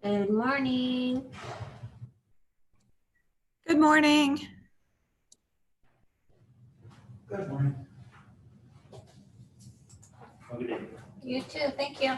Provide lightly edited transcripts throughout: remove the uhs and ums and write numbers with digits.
Good morning. Good morning. Good morning. Have a good day. You too. Thank you.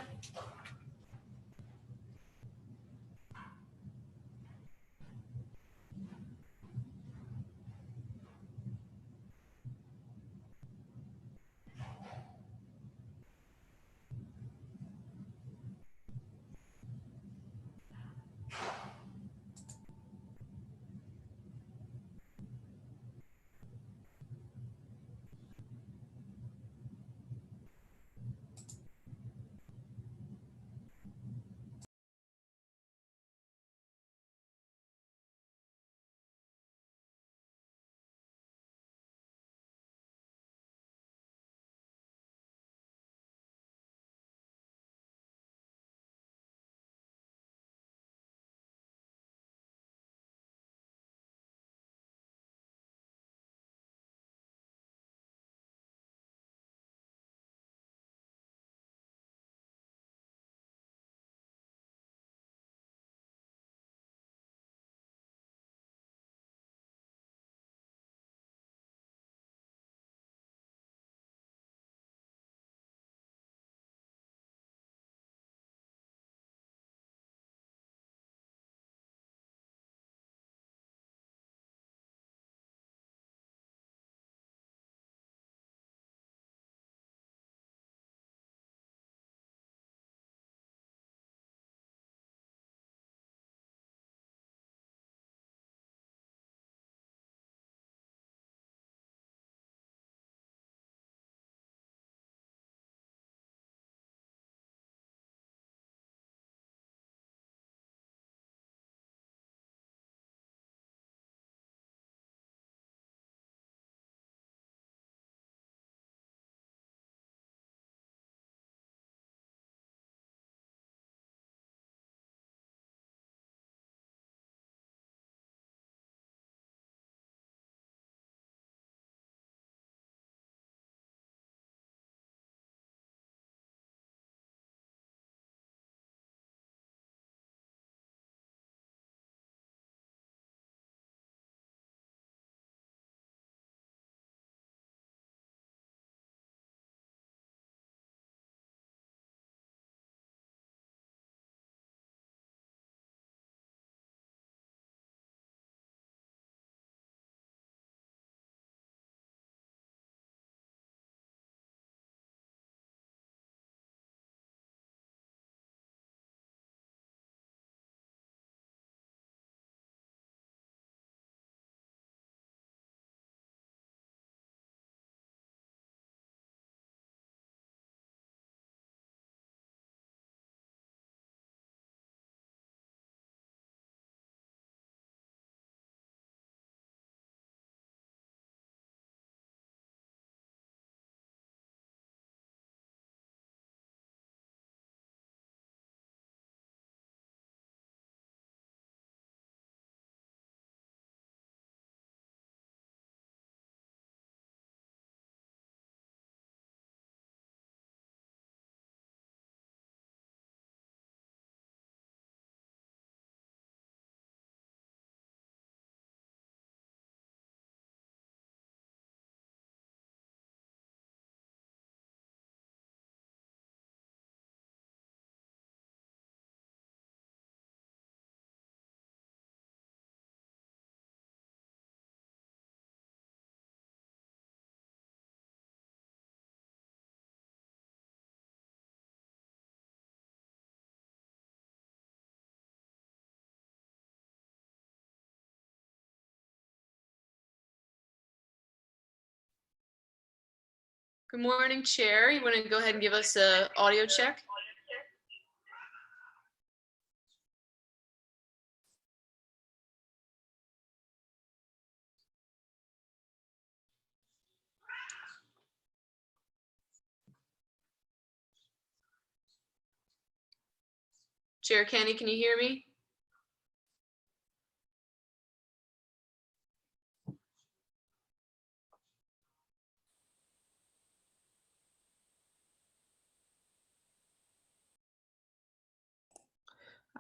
Good morning, Chair. You want to go ahead and give us an audio check? Chair Kenny, can you hear me?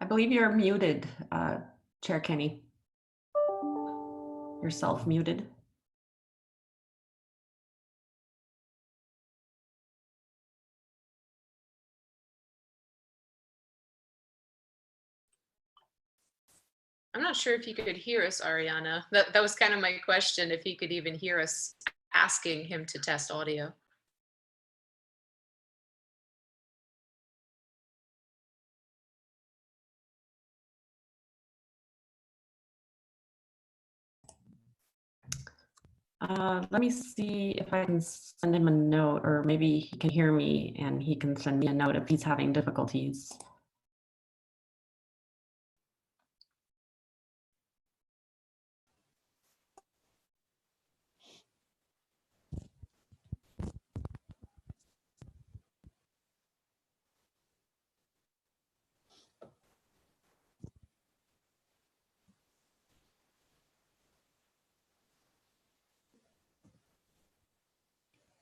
I believe you're muted, Chair Kenny. You're self-muted. I'm not sure if you could hear us, Ariana. That was kind of my question, if he could even hear us asking him to test audio. Let me see if I can send him a note, or maybe he can hear me and he can send me a note if he's having difficulties.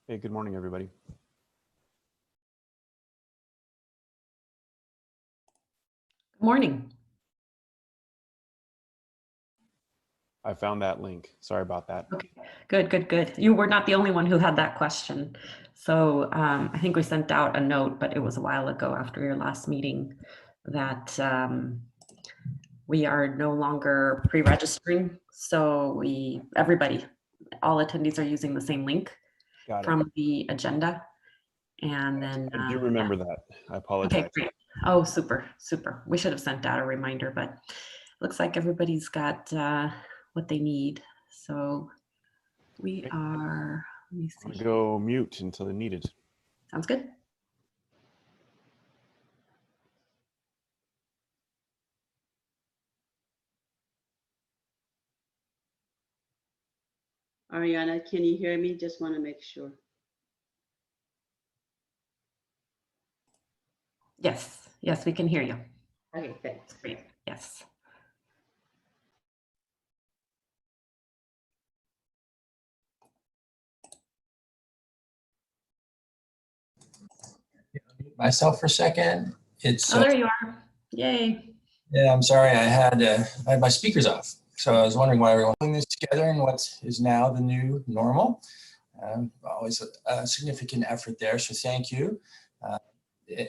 Hey, good morning, everybody. Good morning. I found that link. Sorry about that. Okay, good, good, good. You were not the only one who had that question. So I think we sent out a note, but it was a while ago after your last meeting, that we are no longer pre-registering. So everybody, all attendees are using the same link Got it. from the agenda. And then I do remember that. I apologize. okay, great. Oh, super, super. We should have sent out a reminder, but looks like everybody's got what they need. So we are, let me I'm see. gonna go mute until needed. Sounds good. Ariana, can you hear me? Just want to make sure. Yes, yes, we can hear you. Okay, thanks. Great, yes. Myself for a second. It's Oh, there you are. Yay. yeah. I'm sorry. I had my speakers off, so I was wondering why everyone's putting this together and what is now the new normal. Always a significant effort there. So thank you.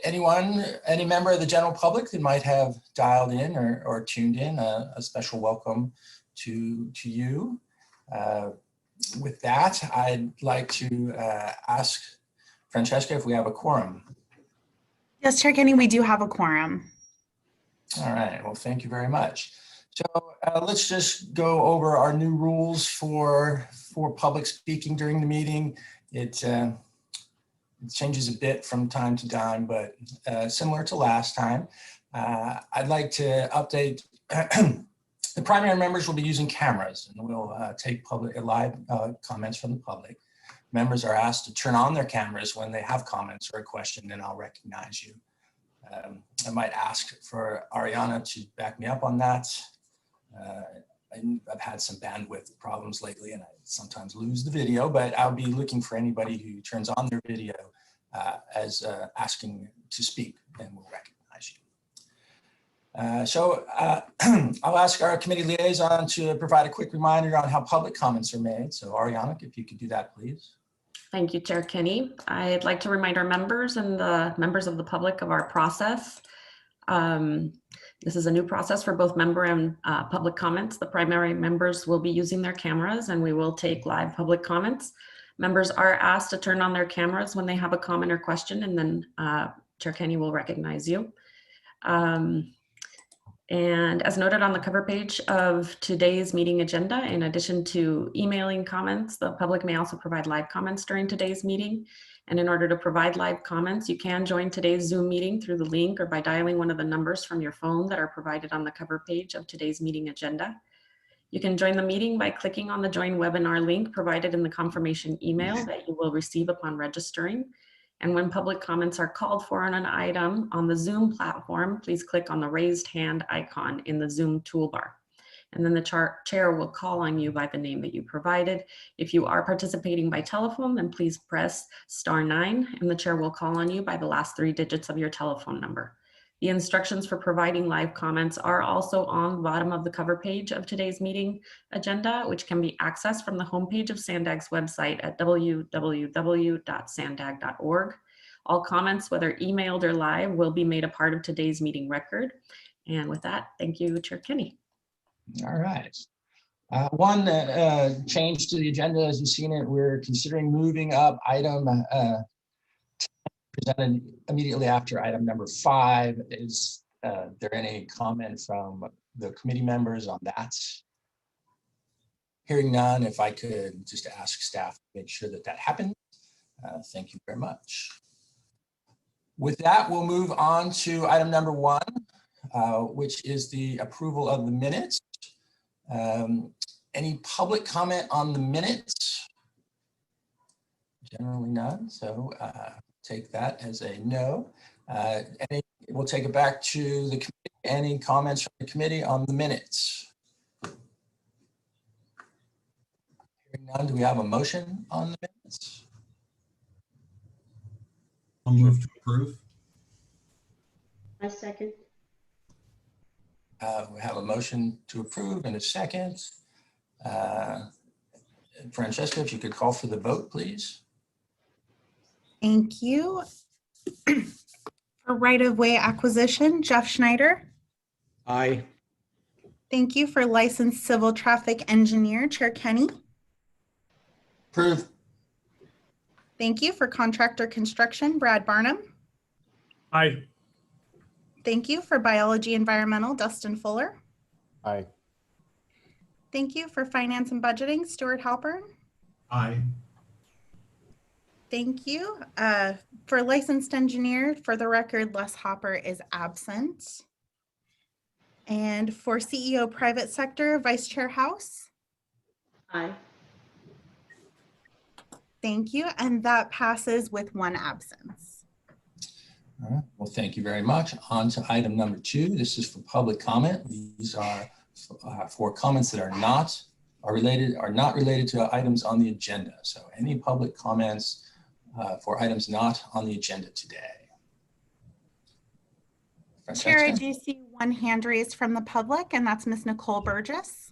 Any member of the general public that might have dialed in or tuned in, a special welcome to you. With that, I'd like to ask Francesca if we have a quorum. Yes, Chair Kenny, we do have a quorum. All right, well, thank you very much. So let's just go over our new rules for public speaking during the meeting. It changes a bit from time to time, but similar to last time. I'd like to update, the primary members will be using cameras, and we'll take live comments from the public. Members are asked to turn on their cameras when they have comments or a question, and I'll recognize you. I might ask for Ariana to back me up on that. I've had some bandwidth problems lately, and I sometimes lose the video, but I'll be looking for anybody who turns on their video as asking to speak, and we'll recognize you. I'll ask our committee liaison to provide a quick reminder on how public comments are made. So Ariana, if you could do that, please. Thank you, Chair Kenny. I'd like to remind our members and the members of the public of our process. This is a new process for both member and public comments. The primary members will be using their cameras, and we will take live public comments. Members are asked to turn on their cameras when they have a comment or question, and then Chair Kenny will recognize you. And as noted on the cover page of today's meeting agenda, in addition to emailing comments, the public may also provide live comments during today's meeting. And in order to provide live comments, you can join today's Zoom meeting through the link or by dialing one of the numbers from your phone that are provided on the cover page of today's meeting agenda. You can join the meeting by clicking on the Join Webinar link provided in the confirmation email that you will receive upon registering. And when public comments are called for on an item on the Zoom platform, please click on the raised hand icon in the Zoom toolbar. And then the chair will call on you by the name that you provided. If you are participating by telephone, then please press *9, and the chair will call on you by the last 3 digits of your telephone number. The instructions for providing live comments are also on the bottom of the cover page of today's meeting agenda, which can be accessed from the homepage of SANDAG's website at www.sandag.org. All comments, whether emailed or live, will be made a part of today's meeting record. And with that, thank you, Chair Kenny. All right. One change to the agenda, as you've seen it, we're considering moving up item presented immediately after item number 5. Is there any comment from the committee members on that? Hearing none, if I could just ask staff to make sure that that happens. Thank you very much. With that, we'll move on to item number 1, which is the approval of the minutes. Any public comment on the minutes? Generally none, so take that as a no. We'll take it back to the committee. Any comments from the committee on the minutes? Hearing none, do we have a motion on the minutes? I'll move to approve. I second. We have a motion to approve and a second. Francesca, if you could call for the vote, please. Thank you. For right-of-way acquisition, Jeff Schneider. Aye. Thank you. For licensed civil traffic engineer, Chair Kenny. Approve. Thank you. For contractor construction, Brad Barnum. Aye. Thank you. For biology environmental, Dustin Fuller. Aye. Thank you. For finance and budgeting, Stuart Halpern. Aye. Thank you. For licensed engineer, for the record, Les Hopper is absent. And for CEO private sector, Vice Chair House. Aye. Thank you. And that passes with 1 absence. All right. Well, thank you very much. On to item number 2. This is for public comment. These are for comments that are not related to items on the agenda. So any public comments for items not on the agenda today? Chair, I Francesca? do see 1 hand raised from the public, and that's Ms. Nicole Burgess.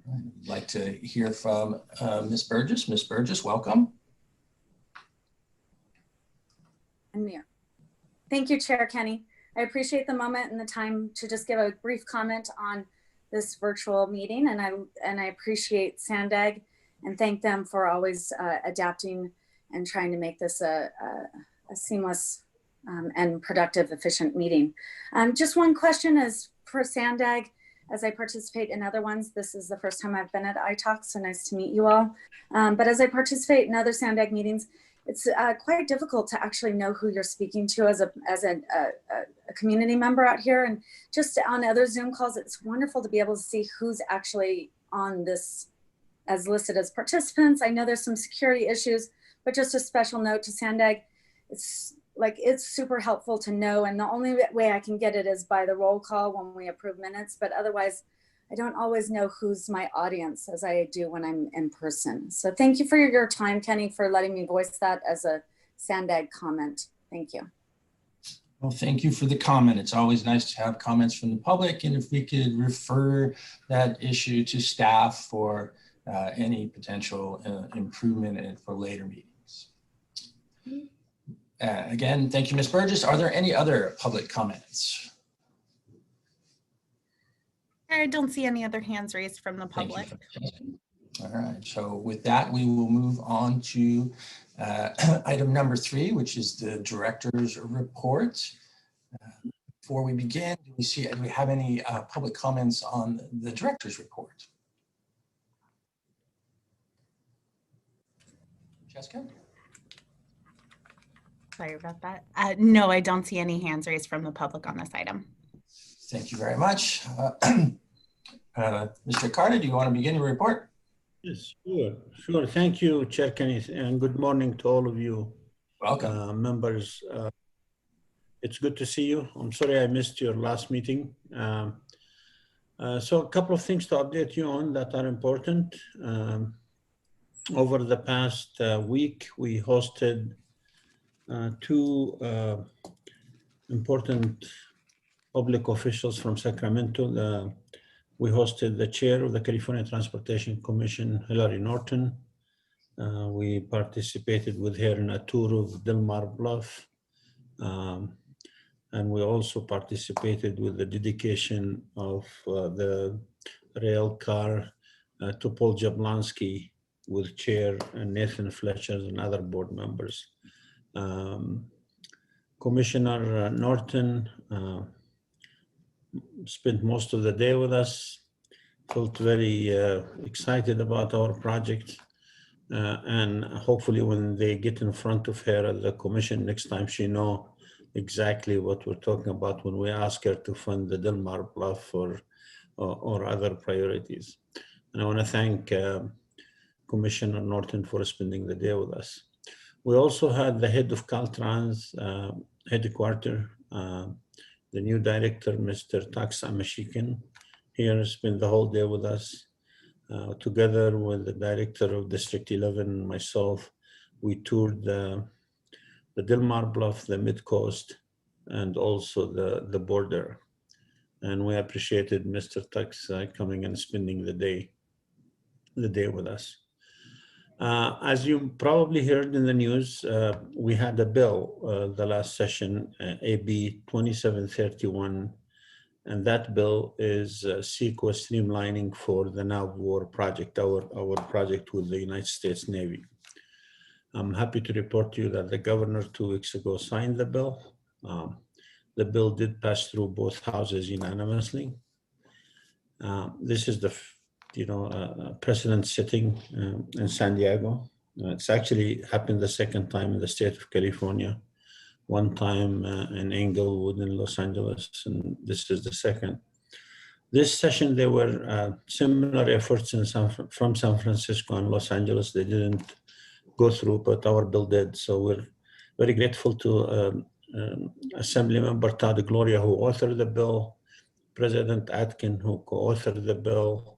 I'd like to hear from Ms. Burgess. Ms. Burgess, welcome. I'm here. Thank you, Chair Kenny. I appreciate the moment and the time to just give a brief comment on this virtual meeting, and I appreciate SANDAG and thank them for always adapting and trying to make this a seamless and productive, efficient meeting. Just one question is for SANDAG. As I participate in other ones, this is the first time I've been at iTalk, so nice to meet you all. But as I participate in other SANDAG meetings, it's quite difficult to actually know who you're speaking to as a community member out here. And just on other Zoom calls, it's wonderful to be able to see who's actually on this as listed as participants. I know there's some security issues, but just a special note to SANDAG, it's super helpful to know. And the only way I can get it is by the roll call when we approve minutes, but otherwise I don't always know who's my audience as I do when I'm in person. So thank you for your time, Kenny, for letting me voice that as a SANDAG comment. Thank you. Well, thank you for the comment. It's always nice to have comments from the public, and if we could refer that issue to staff for any potential improvement for later meetings. Again, thank you, Ms. Burgess. Are there any other public comments? I don't see any other hands raised from the public. All right, so with that, we will move on to item number 3, which is the director's report. Before we begin, do we have any public comments on the director's report? Jessica? Sorry about that. No, I don't see any hands raised from the public on this item. Thank you very much. Mr. Carter, do you want to begin your report? Yes, sure. Thank you, Chair Kenneth, and good morning to all of you. Welcome. Members. It's good to see you. I'm sorry I missed your last meeting. So a couple of things to update you on that are important. Over the past week, we hosted 2 important public officials from Sacramento. We hosted the chair of the California Transportation Commission, Hillary Norton. We participated with her in a tour of Del Mar Bluff. And we also participated with the dedication of the rail car to Paul Jablonski with Chair and Nathan Fletcher and other board members. Commissioner Norton spent most of the day with us, felt very excited about our project. And hopefully when they get in front of her at the commission next time, she know exactly what we're talking about when we ask her to fund the Del Mar Bluff or other priorities. And I want to thank Commissioner Norton for spending the day with us. We also had the head of Caltrans headquarters, the new director, Mr. Taxpayer, here spent the whole day with us. Together with the director of District 11 and myself, we toured the Del Mar Bluff, the Mid-Coast, and also the border. And we appreciated Mr. Tux coming and spending the day with us. As you probably heard in the news, we had a bill the last session, AB 2731, and that bill is CEQA streamlining for the NAVWAR project, our project with the United States Navy. I'm happy to report to you that the governor 2 weeks ago signed the bill. The bill did pass through both houses unanimously. This is the precedent setting in San Diego. It's actually happened the second time in the state of California, one time in Inglewood in Los Angeles, and this is the second. This session, there were similar efforts from San Francisco and Los Angeles. They didn't go through, but our bill did. So we're very grateful to Assemblymember Todd Gloria, who authored the bill, President Atkin, who co-authored the bill.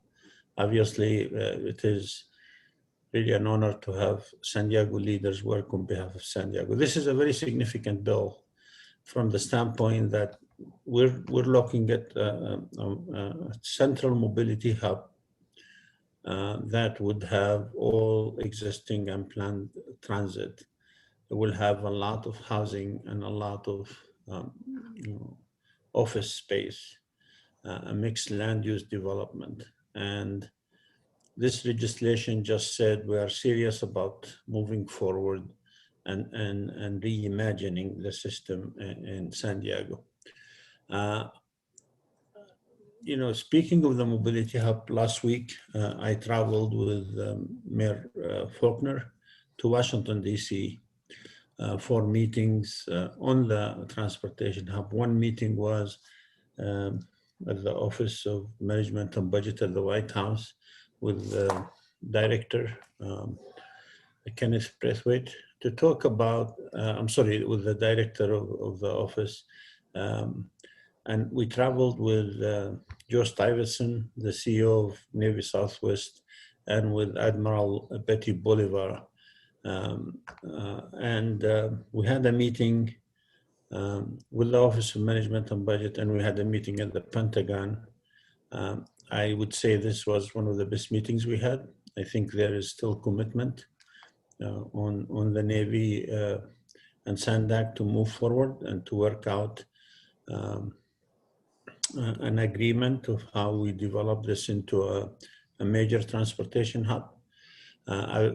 Obviously, it is really an honor to have San Diego leaders work on behalf of San Diego. This is a very significant bill from the standpoint that we're looking at a central mobility hub that would have all existing and planned transit. It will have a lot of housing and a lot of office space, a mixed land use development. And this legislation just said we are serious about moving forward and reimagining the system in San Diego. Speaking of the mobility hub, last week I traveled with Mayor Faulkner to Washington, D.C. For meetings on the transportation hub. One meeting was at the Office of Management and Budget at the White House with the director, Kenneth Braithwaite, to talk about, with the director of the office. And we traveled with Joe Stuyvesant, the CEO of Navy Southwest, and with Admiral Betty Bolivar. We had a meeting with the Office of Management and Budget, and we had a meeting at the Pentagon. I would say this was one of the best meetings we had. I think there is still commitment on the Navy and SANDAG to move forward and to work out an agreement of how we develop this into a major transportation hub.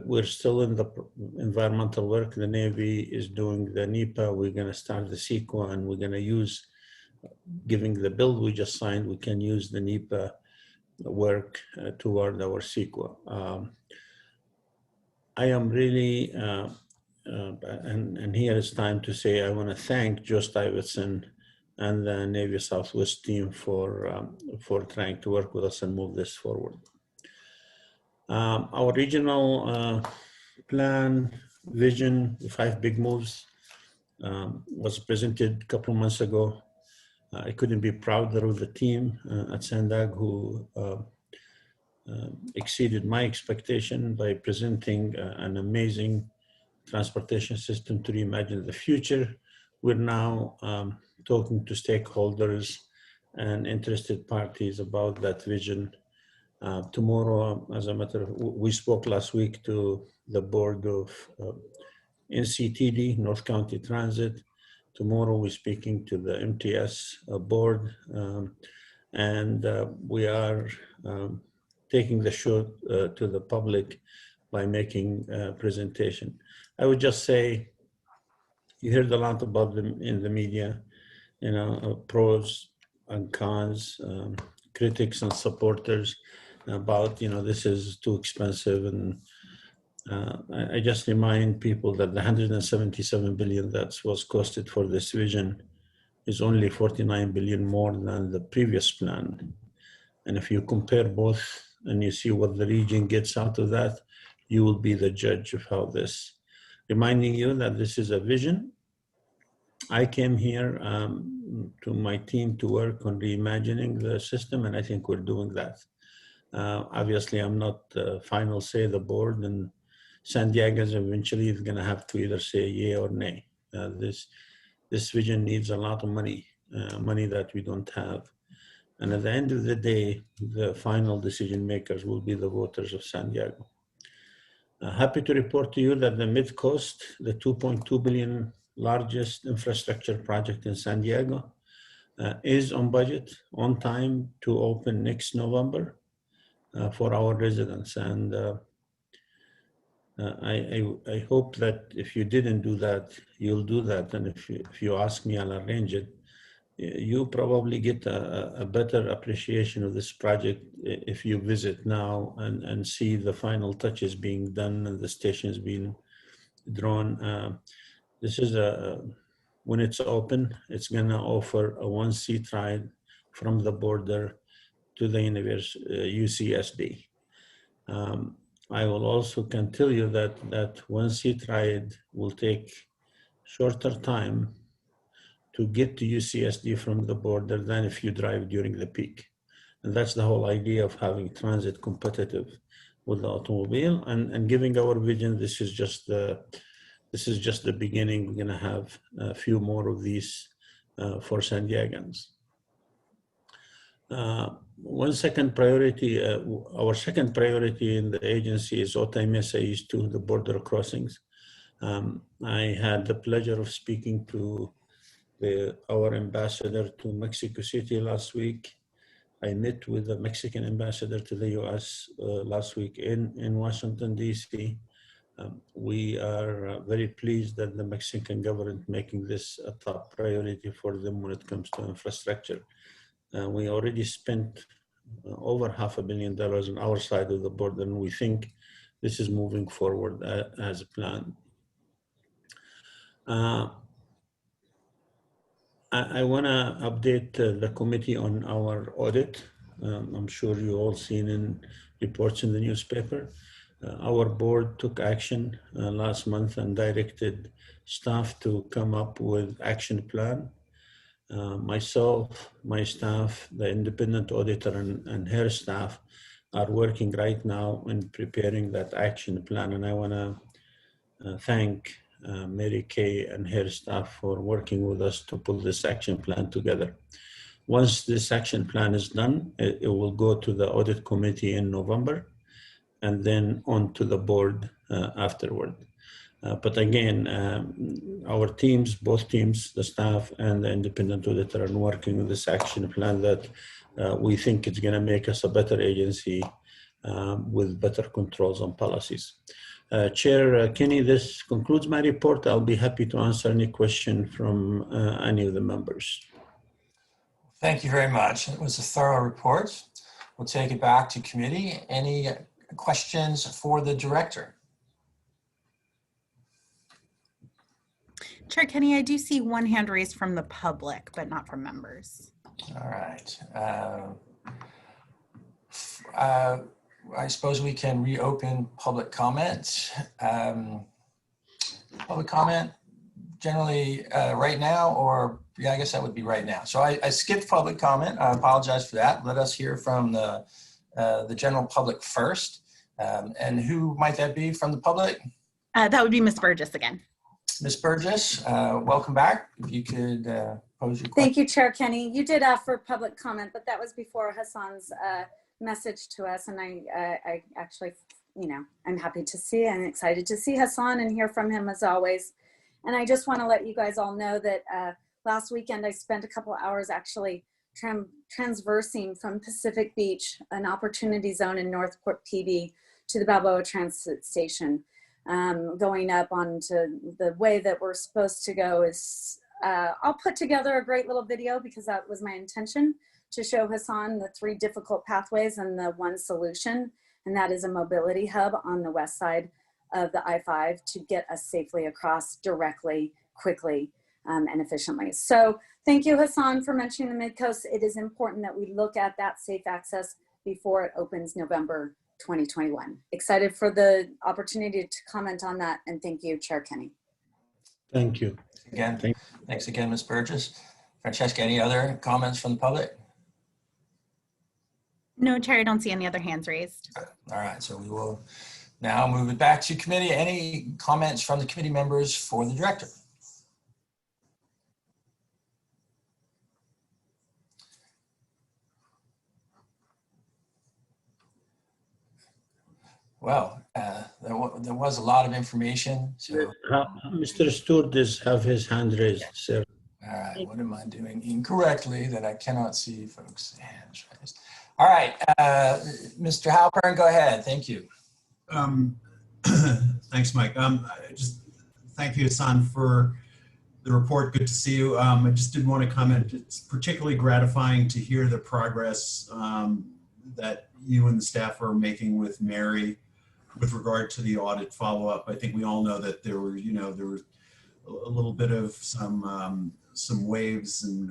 We're still in the environmental work. The Navy is doing the NEPA. We're going to start the CEQA, and we're going to use, giving the bill we just signed, we can use the NEPA work toward our CEQA. I am really, and here is time to say I want to thank Joe Stuyvesant and the Navy Southwest team for trying to work with us and move this forward. Our regional plan, vision, 5 big moves, was presented a couple of months ago. I couldn't be prouder of the team at SANDAG who exceeded my expectation by presenting an amazing transportation system to reimagine the future we're now talking to stakeholders and interested parties about that vision. Tomorrow, as a matter of, we spoke last week to the board of NCTD, North County Transit. Tomorrow, we're speaking to the MTS board, and we are taking the show to the public by making a presentation. I would just say, you heard a lot about them in the media, pros and cons, critics and supporters about, this is too expensive. And I just remind people that the 177 billion that was costed for this vision is only 49 billion more than the previous plan. And if you compare both and you see what the region gets out of that, you will be the judge of how this, reminding you that this is a vision. I came here to my team to work on reimagining the system, and I think we're doing that. Obviously, I'm not the final say of the board, and San Diego eventually is going to have to either say yay or nay. This vision needs a lot of money, money that we don't have. And at the end of the day, the final decision makers will be the voters of San Diego. Happy to report to you that the Mid-Coast, the $2.2 billion largest infrastructure project in San Diego, is on budget, on time to open next November for our residents. And I hope that if you didn't do that, you'll do that. And if you ask me, I'll arrange it. You probably get a better appreciation of this project if you visit now and see the final touches being done and the stations being drawn. This is when it's open, it's gonna offer a one-seat ride from the border to the UCSD. I will also can tell you that one-seat ride will take shorter time to get to UCSD from the border than if you drive during the peak. And that's the whole idea of having transit competitive with the automobile and giving our vision. This is just the beginning. We're gonna have a few more of these for San Diegans. One second priority, our second priority in the agency is OTA-MSAs to the border crossings. I had the pleasure of speaking to our ambassador to Mexico City last week. I met with the Mexican ambassador to the US last week in Washington, DC. We are very pleased that the Mexican government making this a top priority for them when it comes to infrastructure. We already spent over $500 million on our side of the border, and we think this is moving forward as planned. I want to update the committee on our audit. I'm sure you all seen in reports in the newspaper. Our board took action last month and directed staff to come up with action plan. Myself, my staff, the independent auditor and her staff are working right now in preparing that action plan. And I want to thank Mary Kay and her staff for working with us to put this action plan together. Once this action plan is done, it will go to the audit committee in November and then on to the board afterward. But again, our teams, both teams, the staff and the independent auditor are working with this action plan that we think it's gonna make us a better agency with better controls on policies. Chair Kenny, this concludes my report. I'll be happy to answer any question from any of the members. Thank you very much. It was a thorough report. We'll take it back to committee. Any questions for the director? Chair Kenny, I do see one hand raised from the public, but not from members. All right. I suppose we can reopen public comment. Public comment generally right now, or yeah, I guess that would be right now. So I skipped public comment. I apologize for that. Let us hear from the general public first. And who might that be from the public? That would be Ms. Burgess again. Ms. Burgess, welcome back. If you could pose your question. Thank you, Chair Kenny. You did offer public comment, but that was before Hassan's message to us. And I actually, I'm happy to see and excited to see Hassan and hear from him as always. And I just want to let you guys all know that last weekend I spent a couple hours actually transversing from Pacific Beach, an opportunity zone in Northport PD, to the Balboa Transit Station. Going up onto the way that we're supposed to go is, I'll put together a great little video because that was my intention, to show Hassan the 3 difficult pathways and the 1 solution, and that is a mobility hub on the west side of the I-5 to get us safely across directly, quickly, and efficiently. So thank you, Hassan, for mentioning the Midcoast. It is important that we look at that safe access before it opens November 2021. Excited for the opportunity to comment on that, and thank you, Chair Kenny. Thank you. Again, thanks again, Ms. Burgess. Francesca, any other comments from the public? No, Chair, I don't see any other hands raised. All right, so we will now move it back to committee. Any comments from the committee members for the director? Well, there was a lot of information. So, Mr. Stewart does have his hand raised, sir. all right, what am I doing incorrectly that I cannot see folks' hands raised? All right, Mr. Halpern, go ahead. Thank you. Thanks, Mike. Just thank you, Hassan, for the report. Good to see you. I just did want to comment. It's particularly gratifying to hear the progress that you and the staff are making with Mary with regard to the audit follow-up. I think we all know that there were, there was a little bit of some waves, and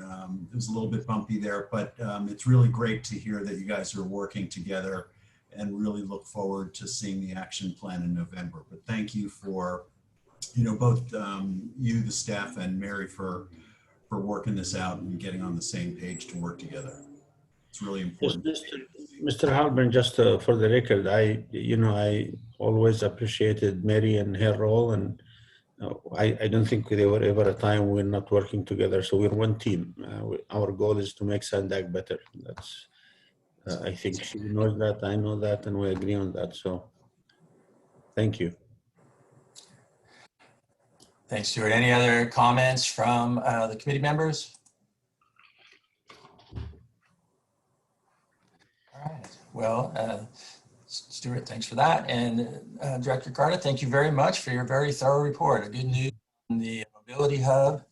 it was a little bit bumpy there, but it's really great to hear that you guys are working together, and really look forward to seeing the action plan in November. But thank you for, both you, the staff, and Mary for working this out and getting on the same page to work together. It's really important. Mr. Halpern, just for the record, I always appreciated Mary and her role, and I don't think there were ever a time we're not working together. So we're one team. Our goal is to make Sandag better. That's, I think she knows that, I know that, and we agree on that. So thank you. Thanks, Stuart. Any other comments from the committee members? All right. Well, Stuart, thanks for that. And Director Carter, thank you very much for your very thorough report. A good news on the mobility hub.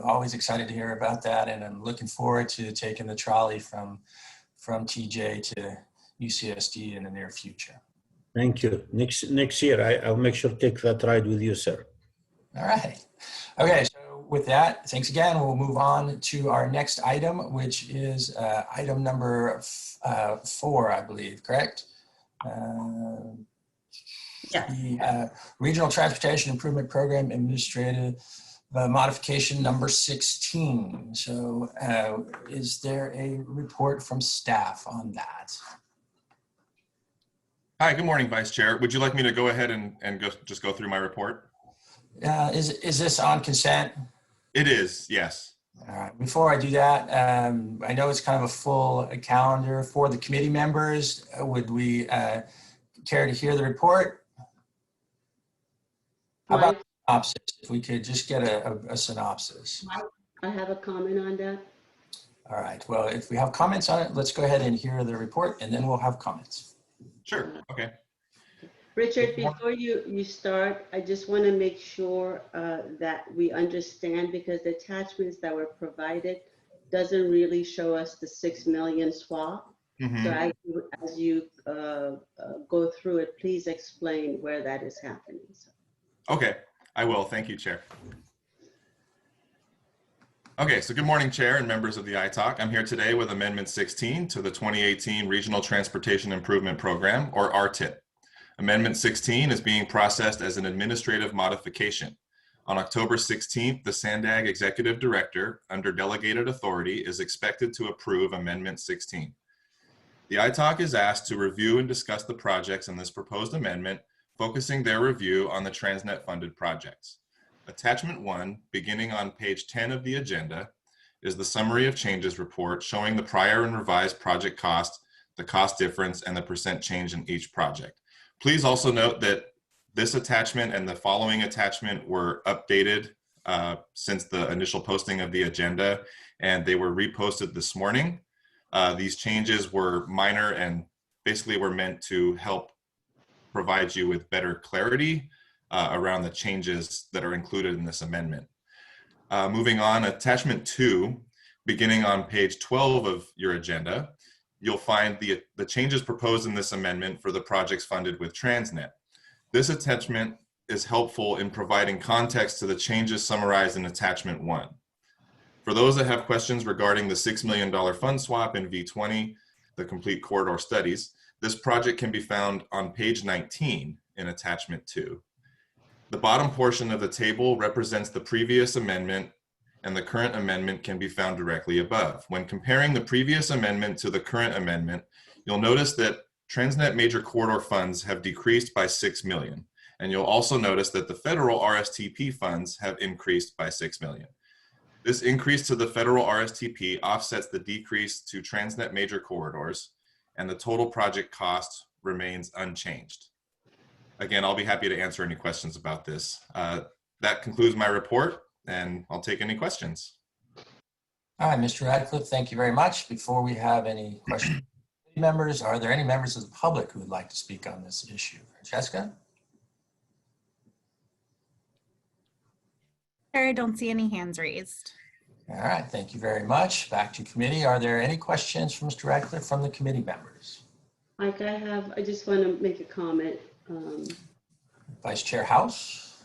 Always excited to hear about that, and I'm looking forward to taking the trolley from TJ to UCSD in the near future. Thank you. Next year, I'll make sure to take that ride with you, sir. All right. Okay, so with that, thanks again. We'll move on to our next item, which is item number 4, I believe, correct? Yeah. The Regional Transportation Improvement Program Administrative Modification number 16. So is there a report from staff on that? Hi, good morning, Vice Chair. Would you like me to go ahead and just go through my report? Is this on consent? It is, yes. All right. Before I do that, I know it's kind of a full calendar for the committee members. Would we care to hear the report? How about synopsis? If we could just get a synopsis. I have a comment on that. All right. Well, if we have comments on it, let's go ahead and hear the report, and then we'll have comments. Sure. Okay. Richard, before you start, I just want to make sure that we understand, because the attachments that were provided doesn't really show us the 6 million swap. So as you go through it, please explain where that is happening. So. Okay, I will. Thank you, Chair. Okay, so good morning, Chair and members of the ITALC. I'm here today with Amendment 16 to the 2018 Regional Transportation Improvement Program, or RTIP. Amendment 16 is being processed as an administrative modification. On October 16th, the Sandag Executive Director, under delegated authority, is expected to approve Amendment 16. The ITALC is asked to review and discuss the projects in this proposed amendment, focusing their review on the TransNet funded projects. Attachment 1, beginning on page 10 of the agenda, is the summary of changes report showing the prior and revised project cost, the cost difference, and the percent change in each project. Please also note that this attachment and the following attachment were updated since the initial posting of the agenda, and they were reposted this morning. These changes were minor and basically were meant to help provide you with better clarity around the changes that are included in this amendment. Moving on, attachment 2, beginning on page 12 of your agenda, you'll find the changes proposed in this amendment for the projects funded with TransNet. This attachment is helpful in providing context to the changes summarized in attachment 1. For those that have questions regarding the $6 million fund swap in V20, the complete corridor studies, this project can be found on page 19 in attachment 2. The bottom portion of the table represents the previous amendment, and the current amendment can be found directly above. When comparing the previous amendment to the current amendment, you'll notice that TransNet major corridor funds have decreased by $6 million. And you'll also notice that the federal RSTP funds have increased by $6 million. This increase to the federal RSTP offsets the decrease to TransNet major corridors, and the total project cost remains unchanged. Again, I'll be happy to answer any questions about this. That concludes my report, and I'll take any questions. All right, Mr. Radcliffe, thank you very much. Before we have any questions, members, are there any members of the public who would like to speak on this issue? Jessica? I don't see any hands raised. All right, thank you very much. Back to committee. Are there any questions for Mr. Radcliffe from the committee members? Mike, I just want to make a comment. Vice Chair House?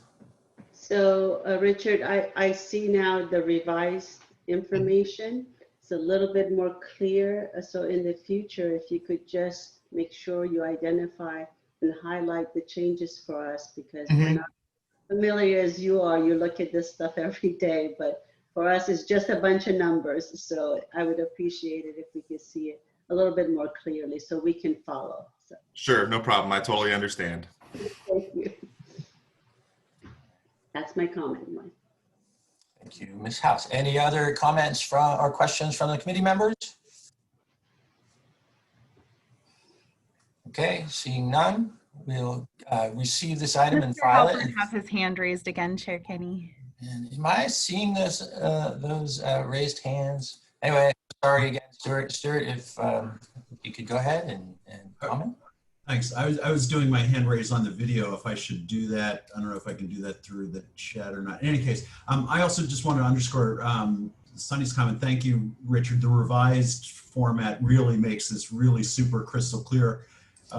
So Richard, I see now the revised information. It's a little bit more clear. So in the future, if you could just make sure you identify and highlight the changes for us, because we're not familiar as you are. You look at this stuff every day, but for us, it's just a bunch of numbers. So I would appreciate it if we could see it a little bit more clearly so we can follow. So. Sure, no problem. I totally understand. Thank you. That's my comment. Thank you, Ms. House. Any other comments from or questions from the committee members? Okay, seeing none, we'll receive this item and file it. Halpern has his hand raised again, Chair Kenny. And am I seeing this, those raised hands? Anyway, sorry again, Stuart. Stuart, if you could go ahead and comment. Thanks. I was doing my hand raise on the video. If I should do that, I don't know if I can do that through the chat or not. In any case, I also just want to underscore Sunny's comment. Thank you, Richard. The revised format really makes this really super crystal clear.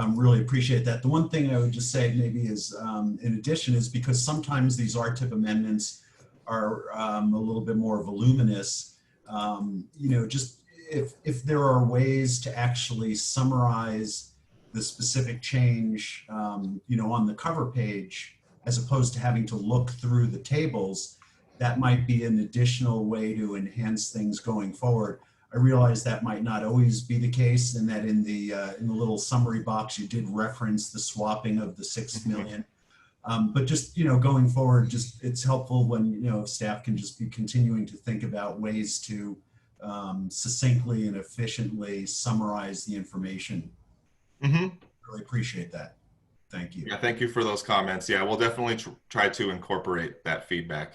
Really appreciate that. The one thing I would just say maybe is, in addition, is because sometimes these RTIP amendments are a little bit more voluminous. You know, just if there are ways to actually summarize the specific change, you know, on the cover page, as opposed to having to look through the tables, that might be an additional way to enhance things going forward. I realize that might not always be the case, and that in the little summary box you did reference the swapping of the $6 million. But just, you know, going forward, just it's helpful when, you know, staff can just be continuing to think about ways to succinctly and efficiently summarize the information. Really appreciate that. Thank you. Yeah, thank you for those comments. Yeah, we'll definitely try to incorporate that feedback.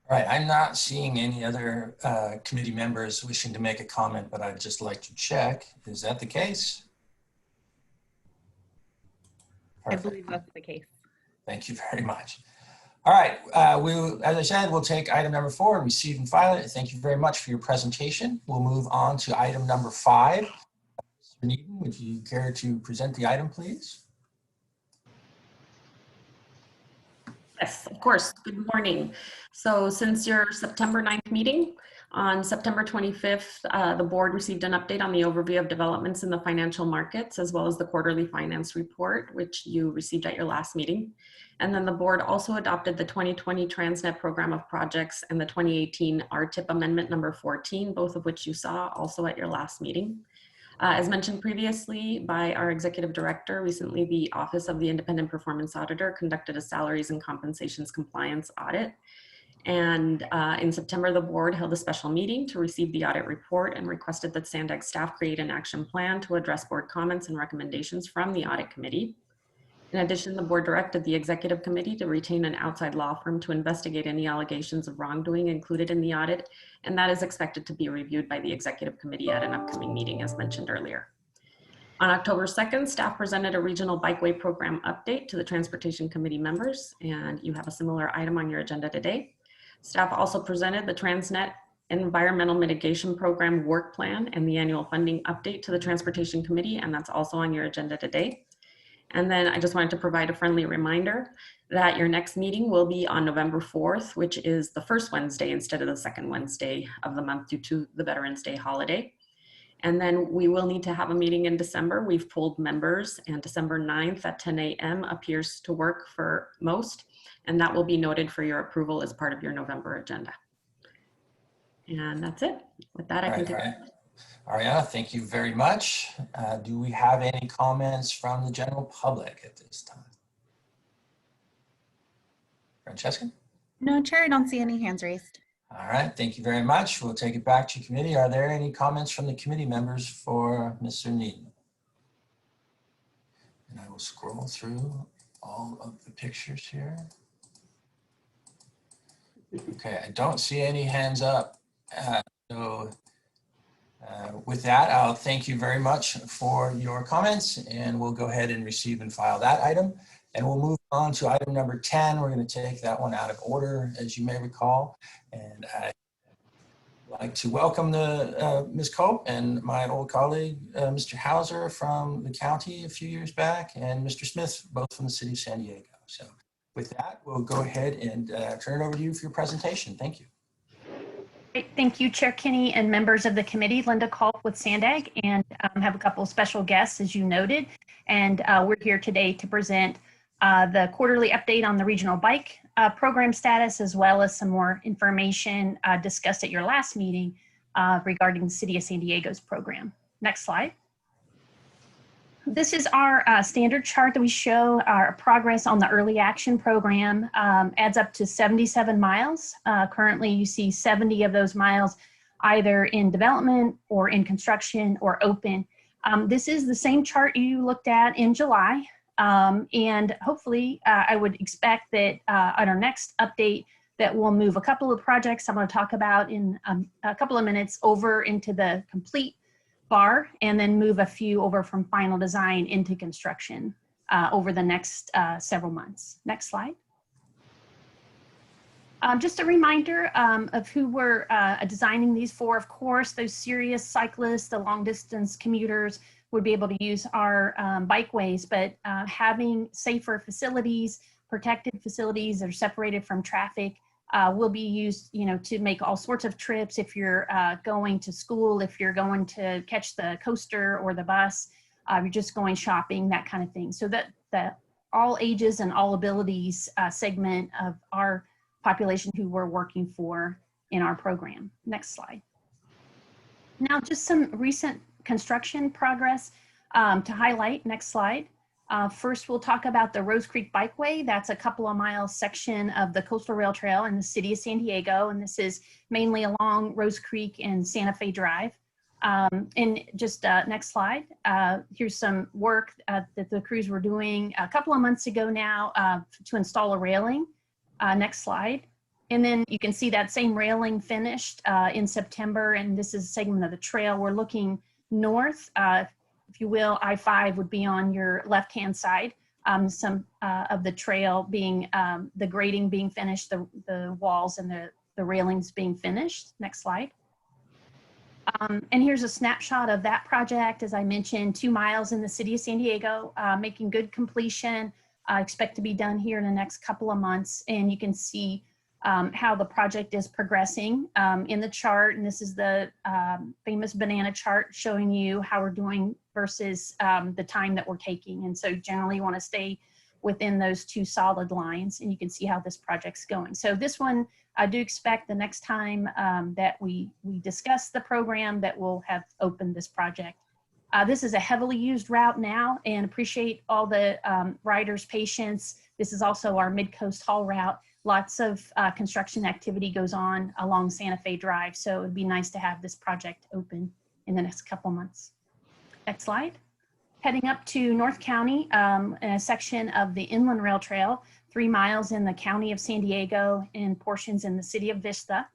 All right, I'm not seeing any other committee members wishing to make a comment, but I'd just like to check. Is that the case? Perfect. I believe that's the case. Thank you very much. All right, as I said, we'll take item number 4, receive and file it. Thank you very much for your presentation. We'll move on to item number 5. Mr. Needham, would you care to present the item, please? Yes, of course. Good morning. So since your September 9th meeting, on September 25th, the board received an update on the overview of developments in the financial markets, as well as the quarterly finance report, which you received at your last meeting. And then the board also adopted the 2020 TransNet program of projects and the 2018 RTIP amendment number 14, both of which you saw also at your last meeting. As mentioned previously by our executive director, recently the Office of the Independent Performance Auditor conducted a salaries and compensations compliance audit. And in September, the board held a special meeting to receive the audit report and requested that Sandag staff create an action plan to address board comments and recommendations from the audit committee. In addition, the board directed the executive committee to retain an outside law firm to investigate any allegations of wrongdoing included in the audit, and that is expected to be reviewed by the executive committee at an upcoming meeting, as mentioned earlier. On October 2nd, staff presented a regional bikeway program update to the Transportation Committee members, and you have a similar item on your agenda today. Staff also presented the TransNet Environmental Mitigation Program work plan and the annual funding update to the Transportation Committee, and that's also on your agenda today. And then I just wanted to provide a friendly reminder that your next meeting will be on November 4th, which is the first Wednesday instead of the second Wednesday of the month due to the Veterans Day holiday. And then we will need to have a meeting in December. We've polled members, and December 9th at 10 a.m. appears to work for most, and that will be noted for your approval as part of your November agenda. And that's it. With that, I can take it. Ariana, thank you very much. Do we have any comments from the general public at this time? Francesca? No, Chair, I don't see any hands raised. All right, thank you very much. We'll take it back to committee. Are there any comments from the committee members for Mr. Needham? And I will scroll through all of the pictures here. Okay, I don't see any hands up. With that, I'll thank you very much for your comments, and we'll go ahead and receive and file that item. And we'll move on to item number 10. We're going to take that one out of order, as you may recall. And I'd like to welcome Ms. Cope and my old colleague, Mr. Hauser from the county a few years back, and Mr. Smith, both from the city of San Diego. So with that, we'll go ahead and turn it over to you for your presentation. Thank you. Great. Thank you, Chair Kinney and members of the committee. Linda Culp with Sandag, and have a couple of special guests, as you noted. And we're here today to present the quarterly update on the regional bike program status, as well as some more information discussed at your last meeting regarding the City of San Diego's program. Next slide. This is our standard chart that we show our progress on the early action program. Adds up to 77 miles. Currently, you see 70 of those miles either in development or in construction or open. This is the same chart you looked at in July. And hopefully, I would expect that on our next update that we'll move a couple of projects I'm going to talk about in a couple of minutes over into the complete bar, and then move a few over from final design into construction over the next several months. Next slide. Just a reminder of who we're designing these for. Of course, those serious cyclists, the long distance commuters would be able to use our bikeways, but having safer facilities, protected facilities that are separated from traffic will be used, to make all sorts of trips. If you're going to school, if you're going to catch the coaster or the bus, you're just going shopping, that kind of thing. So that the all ages and all abilities segment of our population who we're working for in our program. Next slide. Now, just some recent construction progress to highlight. Next slide. First, we'll talk about the Rose Creek Bikeway. That's a couple of miles section of the Coastal Rail Trail in the city of San Diego. And this is mainly along Rose Creek and Santa Fe Drive. And just next slide. Here's some work that the crews were doing a couple of months ago now to install a railing. Next slide. And then you can see that same railing finished in September. And this is a segment of the trail. We're looking north. If you will, I-5 would be on your left-hand side. Some of the trail being, the grading being finished, the walls and the railings being finished. Next slide. And here's a snapshot of that project. As I mentioned, 2 miles in the city of San Diego, making good completion. Expect to be done here in the next couple of months. And you can see how the project is progressing in the chart. And this is the famous banana chart showing you how we're doing versus the time that we're taking. And so generally you want to stay within those 2 solid lines, and you can see how this project's going. So this one, I do expect the next time that we discuss the program that we'll have opened this project This is a heavily used route now, and appreciate all the riders' patience. This is also our Mid-Coast Haul route. Lots of construction activity goes on along Santa Fe Drive, so it'd be nice to have this project open in the next couple months. Next slide. Heading up to North County, in a section of the Inland Rail Trail, 3 miles in the County of San Diego and portions in the City of Vista.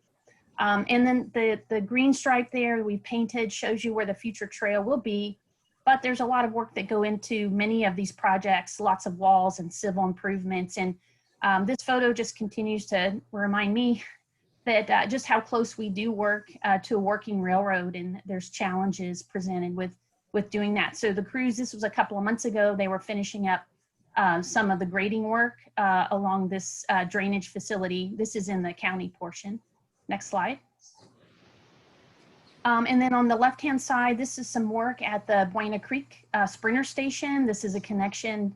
And then the green stripe there we've painted shows you where the future trail will be, but there's a lot of work that go into many of these projects, lots of walls and civil improvements. And this photo just continues to remind me that just how close we do work to a working railroad, and there's challenges presented with doing that. So the crews, this was a couple of months ago, they were finishing up some of the grading work along this drainage facility. This is in the county portion. Next slide. And then on the left-hand side, this is some work at the Buena Creek Sprinter Station. This is a connection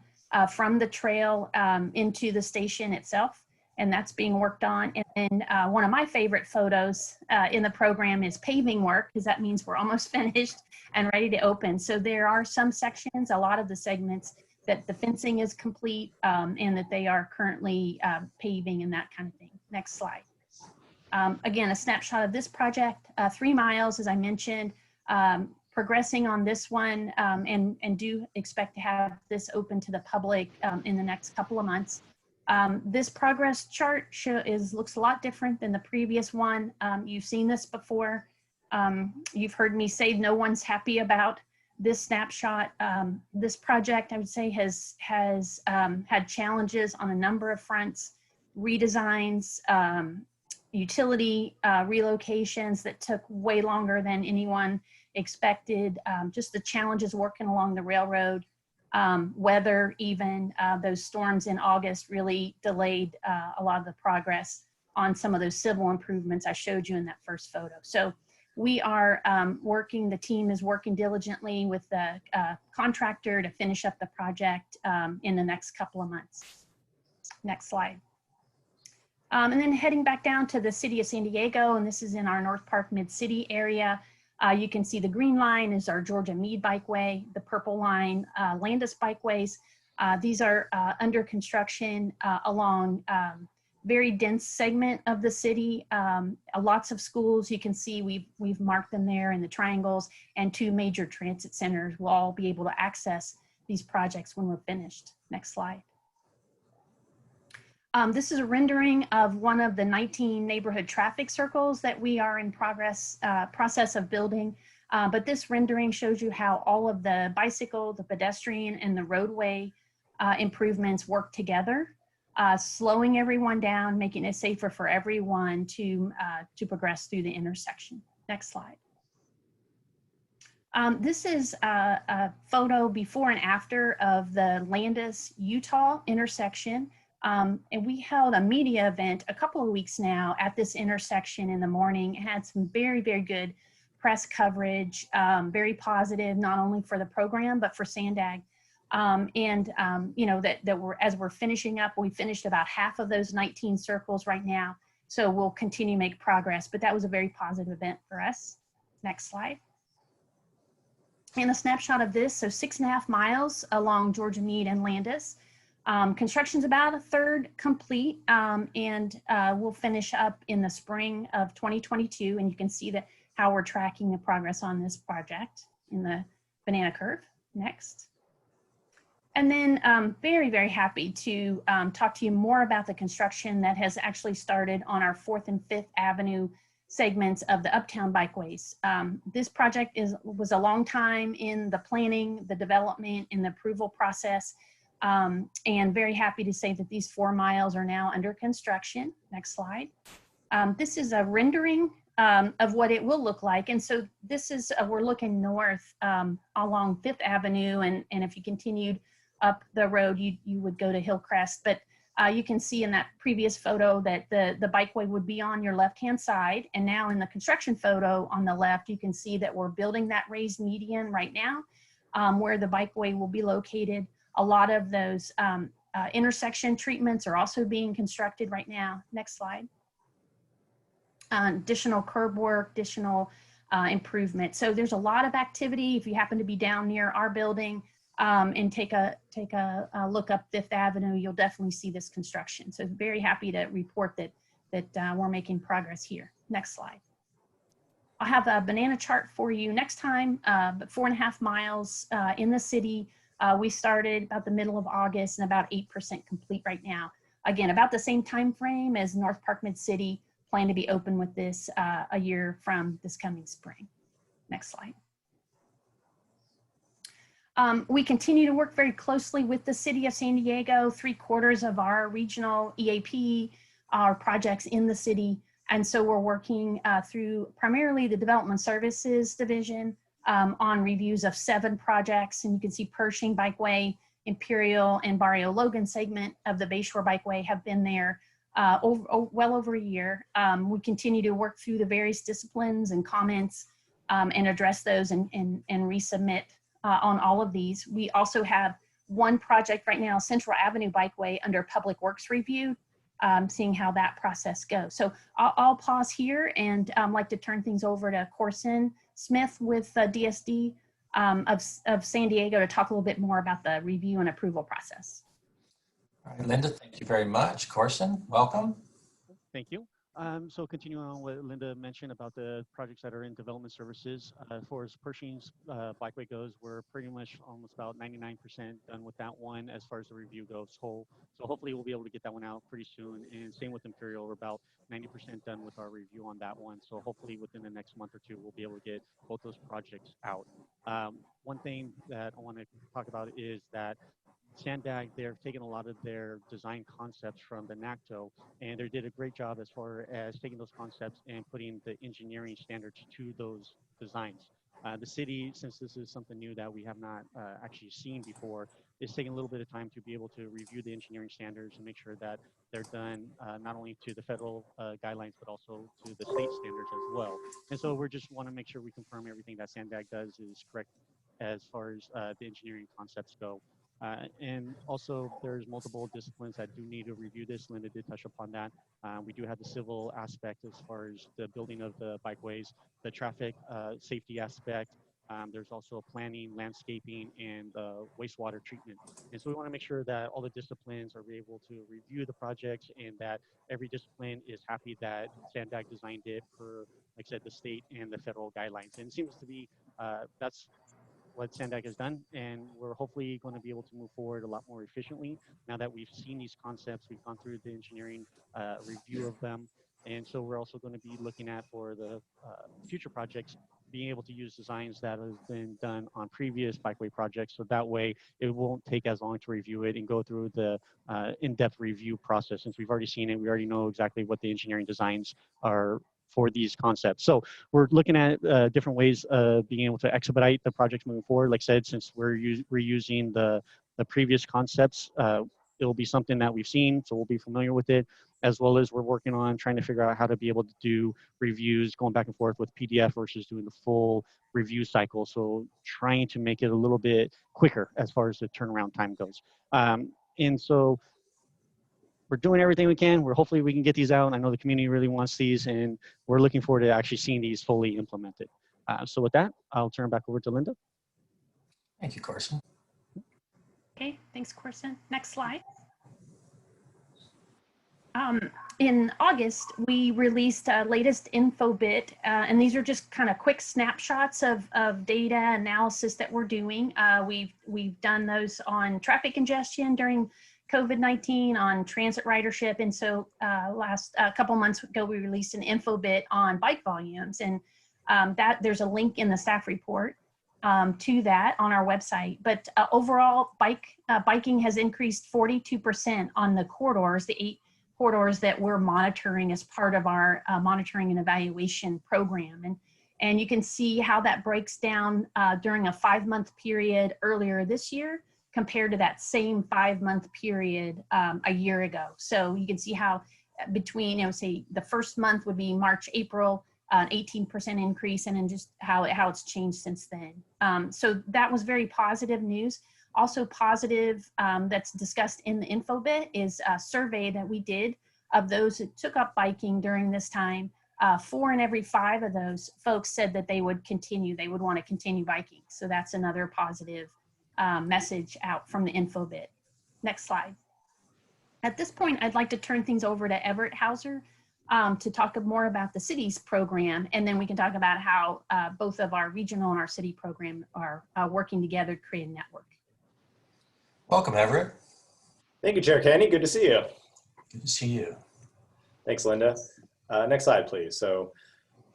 from the trail into the station itself, and that's being worked on. And then one of my favorite photos in the program is paving work, because that means we're almost finished and ready to open. So there are some sections, a lot of the segments, that the fencing is complete and that they are currently paving and that kind of thing. Next slide. Again, a snapshot of this project, 3 miles, as I mentioned, progressing on this one, and do expect to have this open to the public in the next couple of months. This progress chart looks a lot different than the previous one. You've seen this before. You've heard me say no one's happy about this snapshot. This project, I would say, has had challenges on a number of fronts, redesigns, utility relocations that took way longer than anyone expected, just the challenges working along the railroad, weather, even those storms in August really delayed a lot of the progress on some of those civil improvements I showed you in that first photo. So we are the team is working diligently with the contractor to finish up the project in the next couple of months. Next slide. And then heading back down to the City of San Diego, and this is in our North Park Mid-City area. You can see the green line is our Georgia Meade Bikeway, the purple line, Landis Bikeways. These are under construction along very dense segment of the city. Lots of schools, you can see we've marked them there in the triangles, and 2 major transit centers will all be able to access these projects when we're finished. Next slide. This is a rendering of one of the 19 neighborhood traffic circles that we are in process of building. But this rendering shows you how all of the bicycle, the pedestrian, and the roadway improvements work together, slowing everyone down, making it safer for everyone to progress through the intersection. Next slide. This is a photo before and after of the Landis, Utah intersection. And we held a media event a couple of weeks now at this intersection in the morning. It had some very, very good press coverage, very positive, not only for the program, but for Sandag. You know, as we're finishing up, we finished about half of those 19 circles right now. So we'll continue to make progress, but that was a very positive event for us. Next slide. And a snapshot of this, so 6.5 miles along Georgia Meade and Landis. Construction's about a third complete, and we'll finish up in the spring of 2022. And you can see how we're tracking the progress on this project in the banana curve. Next. And then very, very happy to talk to you more about the construction that has actually started on our 4th and 5th Avenue segments of the Uptown Bikeways. This project was a long time in the planning, the development, and the approval process. And very happy to say that these 4 miles are now under construction. Next slide. This is a rendering of what it will look like. And so this is, we're looking north along 5th Avenue. And if you continued up the road, you would go to Hillcrest. But you can see in that previous photo that the bikeway would be on your left-hand side. And now in the construction photo on the left, you can see that we're building that raised median right now where the bikeway will be located. A lot of those intersection treatments are also being constructed right now. Next slide. Additional curb work, additional improvement. So there's a lot of activity. If you happen to be down near our building and take a look up Fifth Avenue, you'll definitely see this construction. So very happy to report that we're making progress here. Next slide. I'll have a banana chart for you next time, but 4.5 miles in the city. We started about the middle of August and about 8% complete right now. Again, about the same time frame as North Park Mid-City. Plan to be open with this a year from this coming spring. Next slide. We continue to work very closely with the City of San Diego. 3/4 of our regional EAP are projects in the city. And so we're working through primarily the Development Services Division on reviews of 7 projects. And you can see Pershing Bikeway, Imperial, and Barrio Logan segment of the Bayshore Bikeway have been there well over a year. We continue to work through the various disciplines and comments and address those and resubmit on all of these. We also have one project right now, Central Avenue Bikeway, under Public Works review, seeing how that process goes. So I'll pause here and like to turn things over to Corson Smith with DSD of San Diego to talk a little bit more about the review and approval process. All right, Linda, thank you very much. Corson, welcome. Thank you. So continuing on what Linda mentioned about the projects that are in development services, as far as Pershing's Bikeway goes, we're pretty much almost about 99% done with that one as far as the review goes. So hopefully we'll be able to get that one out pretty soon. And same with Imperial, we're about 90% done with our review on that one. So hopefully within the next month or two, we'll be able to get both those projects out. One thing that I want to talk about is that Sandag, they're taking a lot of their design concepts from the NACTO, and they did a great job as far as taking those concepts and putting the engineering standards to those designs. The city, since this is something new that we have not actually seen before, is taking a little bit of time to be able to review the engineering standards and make sure that they're done not only to the federal guidelines, but also to the state standards as well. And so we just want to make sure we confirm everything that Sandag does is correct as far as the engineering concepts go. And also there's multiple disciplines that do need to review this. Linda did touch upon that. We do have the civil aspect as far as the building of the bikeways, the traffic safety aspect. There's also planning, landscaping, and wastewater treatment. And so we want to make sure that all the disciplines are able to review the projects and that every discipline is happy that Sandag designed it per, like I said, the state and the federal guidelines. And it seems to be, that's what Sandag has done, and we're hopefully going to be able to move forward a lot more efficiently now that we've seen these concepts, we've gone through the engineering review of them, and so we're also going to be looking at for the future projects being able to use designs that have been done on previous bikeway projects, so that way it won't take as long to review it and go through the in-depth review process. Since we've already seen it, we already know exactly what the engineering designs are for these concepts. So we're looking at different ways of being able to expedite the projects moving forward. Like I said, since we're reusing the previous concepts, it'll be something that we've seen, so we'll be familiar with it, as well as we're working on trying to figure out how to be able to do reviews going back and forth with PDF versus doing the full review cycle. So trying to make it a little bit quicker as far as the turnaround time goes. And so we're doing everything we can. Hopefully we can get these out. I know the community really wants these, and we're looking forward to actually seeing these fully implemented. So with that, I'll turn it back over to Linda. Thank you, Corson. Okay, thanks, Corson. Next slide. In August, we released latest info bit, and these are just kind of quick snapshots of data analysis that we're doing. We've done those on traffic congestion during COVID-19, on transit ridership, and so last couple months ago we released an info bit on bike volumes, and that there's a link in the staff report to that on our website. But overall, biking has increased 42% on the corridors, the 8 corridors that we're monitoring as part of our monitoring and evaluation program. And you can see how that breaks down during a 5-month period earlier this year compared to that same 5-month period a year ago. So you can see how between, say the first month would be March, April, an 18% increase, and then just how it's changed since then. So that was very positive news. Also positive that's discussed in the info bit is a survey that we did of those who took up biking during this time. 4 in every 5 of those folks said that they would want to continue biking. So that's another positive message out from the info bit. Next slide. At this point, I'd like to turn things over to Everett Hauser to talk more about the city's program, and then we can talk about how both of our regional and our city program are working together to create a network. Welcome, Everett. Thank you, Chair Kenny. Good to see you. Good to see you. Thanks, Linda. Next slide, please. So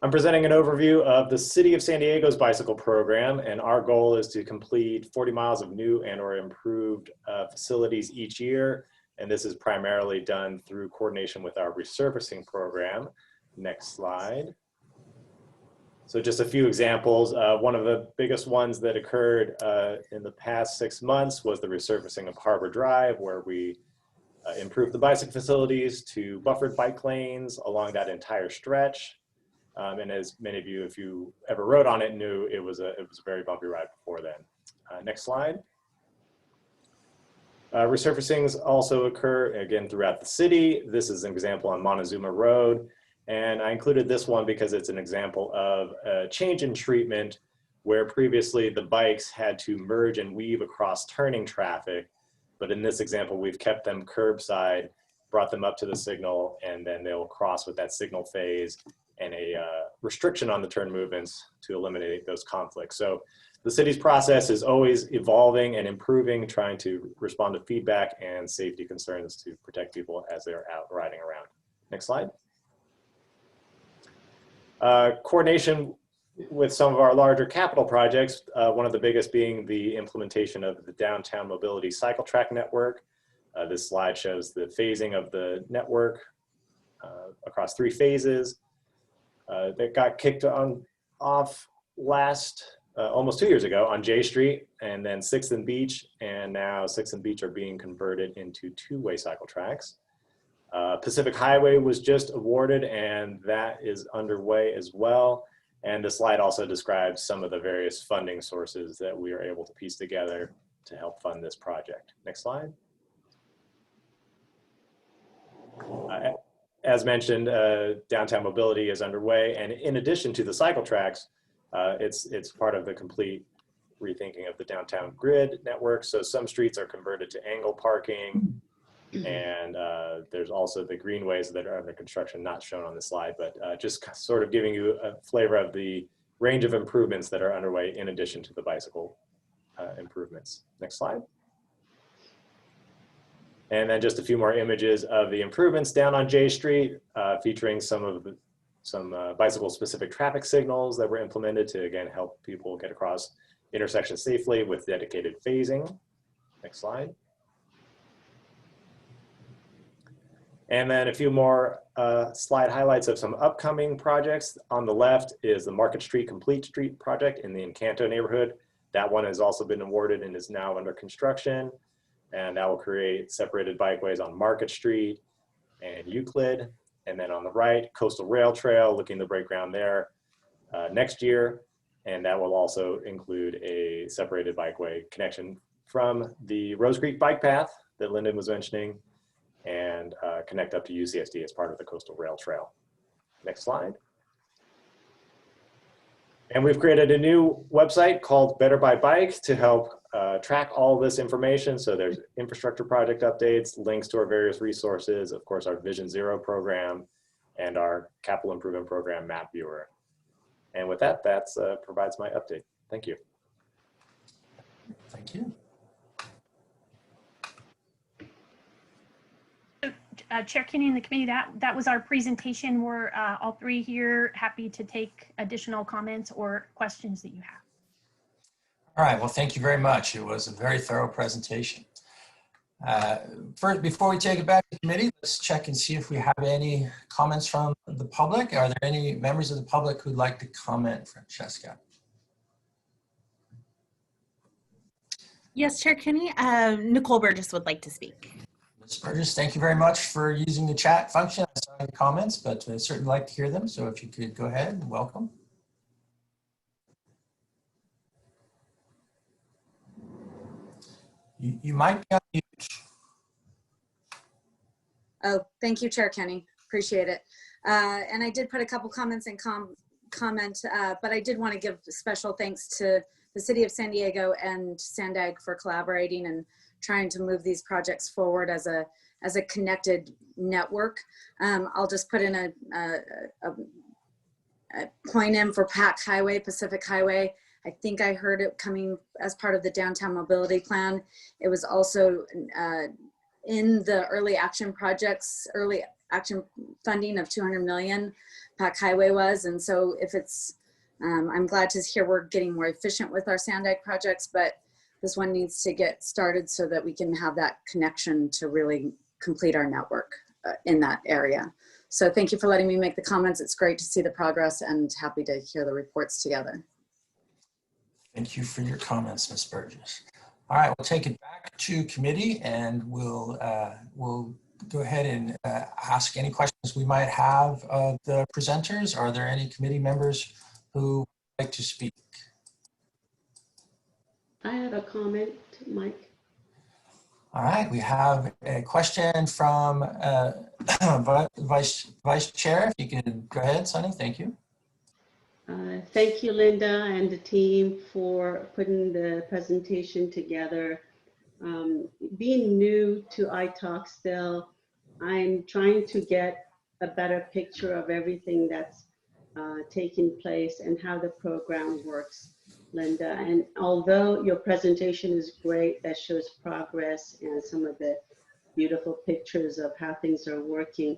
I'm presenting an overview of the City of San Diego's bicycle program, and our goal is to complete 40 miles of new and or improved facilities each year. And this is primarily done through coordination with our resurfacing program. Next slide. So just a few examples. One of the biggest ones that occurred in the past 6 months was the resurfacing of Harbor Drive, where we improved the bicycle facilities to buffered bike lanes along that entire stretch. And as many of you, if you ever rode on it, knew it was a very bumpy ride before then. Next slide. Resurfacings also occur again throughout the city. This is an example on Montezuma Road. And I included this one because it's an example of a change in treatment where previously the bikes had to merge and weave across turning traffic. But in this example, we've kept them curbside, brought them up to the signal, and then they'll cross with that signal phase and a restriction on the turn movements to eliminate those conflicts. So the city's process is always evolving and improving, trying to respond to feedback and safety concerns to protect people as they're out riding around. Next slide. Coordination with some of our larger capital projects, one of the biggest being the implementation of the downtown mobility cycle track network. This slide shows the phasing of the network across 3 phases. That got kicked off almost 2 years ago on J Street, and then 6th and Beach, and now 6th and Beach are being converted into 2-way cycle tracks. Pacific Highway was just awarded, and that is underway as well. And the slide also describes some of the various funding sources that we are able to piece together to help fund this project. Next slide. As mentioned, downtown mobility is underway, and in addition to the cycle tracks, it's part of the complete rethinking of the downtown grid network. So some streets are converted to angle parking, and there's also the greenways that are under construction, not shown on the slide, but just sort of giving you a flavor of the range of improvements that are underway in addition to the bicycle improvements. Next slide. And then just a few more images of the improvements down on J Street, featuring some bicycle-specific traffic signals that were implemented to, again, help people get across intersections safely with dedicated phasing. Next slide. And then a few more slide highlights of some upcoming projects. On the left is the Market Street Complete Street project in the Encanto neighborhood. That one has also been awarded and is now under construction. And that will create separated bikeways on Market Street and Euclid. And then on the right, Coastal Rail Trail, looking to break ground there next year. And that will also include a separated bikeway connection from the Rose Creek Bike Path that Lyndon was mentioning, and connect up to UCSD as part of the Coastal Rail Trail. Next slide. And we've created a new website called Better by Bike to help track all this information. So there's infrastructure project updates, links to our various resources, of course, our Vision Zero program, and our capital improvement program map viewer. And with that, that provides my update. Thank you. Thank you. Chair Kenny and the committee, that was our presentation. We're all 3 here, happy to take additional comments or questions that you have. All right, well, thank you very much. It was a very thorough presentation. First, before we take it back to committee, let's check and see if we have any comments from the public. Are there any members of the public who'd like to comment, Francesca? Yes, Chair Kenny, Nicole Burgess would like to speak. Ms. Burgess, thank you very much for using the chat function. I saw your comments, but I'd certainly like to hear them. So if you could go ahead and welcome. You might be on mute. Oh, thank you, Chair Kenny. Appreciate it. And I did put a couple comments in comment, but I did want to give special thanks to the City of San Diego and Sandag for collaborating and trying to move these projects forward as a connected network. I'll just put in a point in for PAC Highway, Pacific Highway. I think I heard it coming as part of the downtown mobility plan. It was also in the early action projects, early action funding of 200 million, PAC Highway was. And so if it's, I'm glad to hear we're getting more efficient with our Sandag projects, but this one needs to get started so that we can have that connection to really complete our network in that area. So thank you for letting me make the comments. It's great to see the progress and happy to hear the reports together. Thank you for your comments, Ms. Burgess. All right, we'll take it back to committee and we'll go ahead and ask any questions we might have of the presenters. Are there any committee members who would like to speak? I have a comment, Mike. All right, we have a question from Vice Chair. If you could go ahead, Sunny, thank you. Thank you, Linda and the team for putting the presentation together. Being new to iTalk still, I'm trying to get a better picture of everything that's taking place and how the program works, Linda. And although your presentation is great, that shows progress and some of the beautiful pictures of how things are working,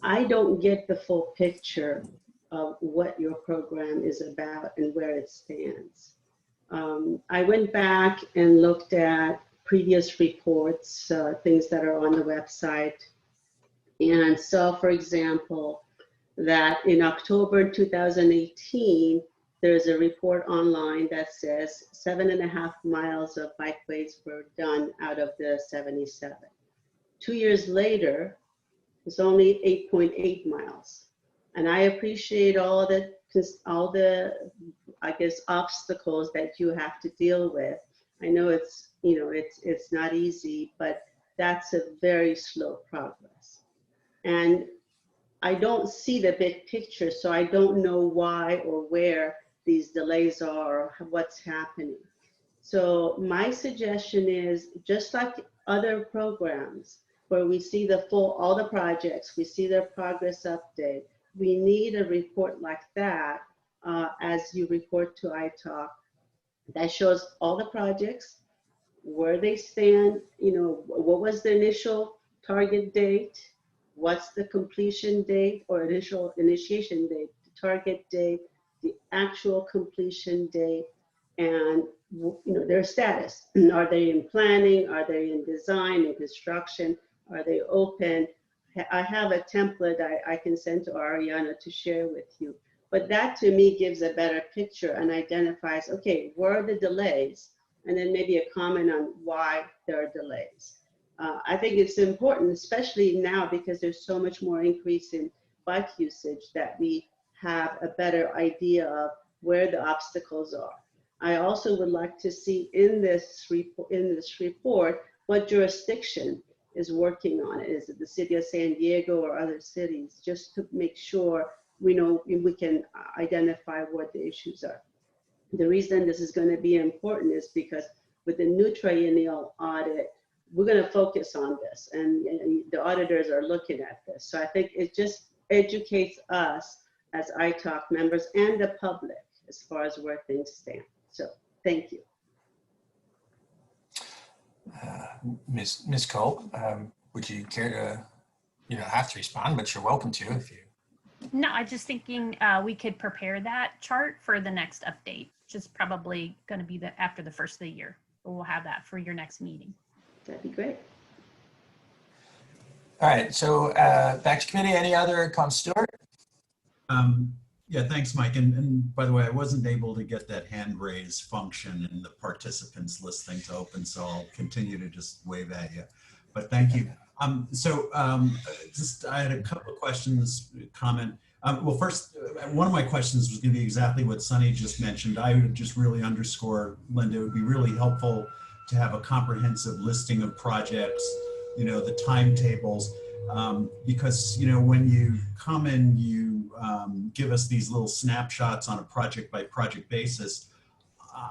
I don't get the full picture of what your program is about and where it stands. I went back and looked at previous reports, things that are on the website, and saw, for example, that in October 2018, there's a report online that says 7.5 miles of bikeways were done out of the 77. 2 years later, it's only 8.8 miles. And I appreciate all the, I guess, obstacles that you have to deal with. I know it's, you know, it's not easy, but that's a very slow progress. And I don't see the big picture, so I don't know why or where these delays are or what's happening. So my suggestion is, just like other programs where we see the full, all the projects, we see their progress update, we need a report like that as you report to iTalk that shows all the projects, where they stand, you know, what was the initial target date, what's the completion date or initial initiation date, the target date, the actual completion date, and you know, their status. Are they in planning? Are they in design and construction? Are they open? I have a template I can send to Ariana to share with you. But that to me gives a better picture and identifies, okay, where are the delays? And then maybe a comment on why there are delays. I think it's important, especially now because there's so much more increase in bike usage, that we have a better idea of where the obstacles are. I also would like to see in this report what jurisdiction is working on it. Is it the City of San Diego or other cities? Just to make sure we know we can identify what the issues are. The reason this is going to be important is because with the new triennial audit, we're going to focus on this, and the auditors are looking at this. So I think it just educates us as iTalk members and the public as far as where things stand. So thank you. Ms. Culp, would you care to, you don't have to respond, but you're welcome to if you. No, I'm just thinking we could prepare that chart for the next update, which is probably going to be after the first of the year. But we'll have that for your next meeting. That'd be great. All right, so back to committee. Any other comments, Stuart? Yeah, thanks, Mike. And by the way, I wasn't able to get that hand raise function in the participants listing to open, so I'll continue to just wave at you. But thank you. Just I had a couple of questions, comment. Well, first, one of my questions was going to be exactly what Sunny just mentioned. I would just really underscore, Linda, it would be really helpful to have a comprehensive listing of projects, you know, the timetables. because, you know, when you come and you give us these little snapshots on a project by project basis,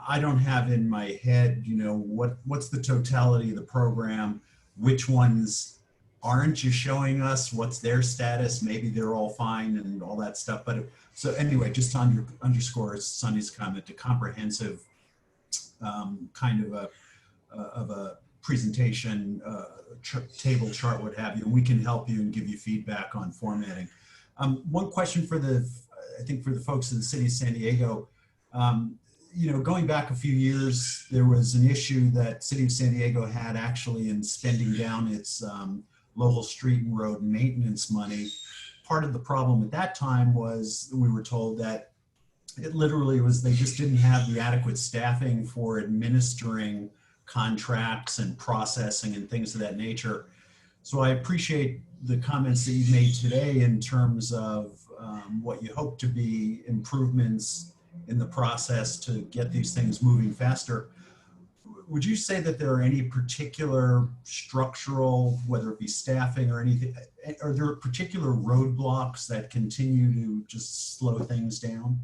I don't have in my head, you know, what's the totality of the program, which ones aren't you showing us, what's their status, maybe they're all fine and all that stuff. But so anyway, just to underscore Sunny's comment, a comprehensive kind of a presentation, table chart, what have you, and we can help you and give you feedback on formatting. One question for I think for the folks in the city of San Diego, you know, going back a few years, there was an issue that City of San Diego had actually in spending down its local street and road maintenance money. Part of the problem at that time was we were told that it literally was they just didn't have the adequate staffing for administering contracts and processing and things of that nature. So I appreciate the comments that you've made today in terms of what you hope to be improvements in the process to get these things moving faster. Would you say that there are any particular structural, whether it be staffing or anything, are there particular roadblocks that continue to just slow things down?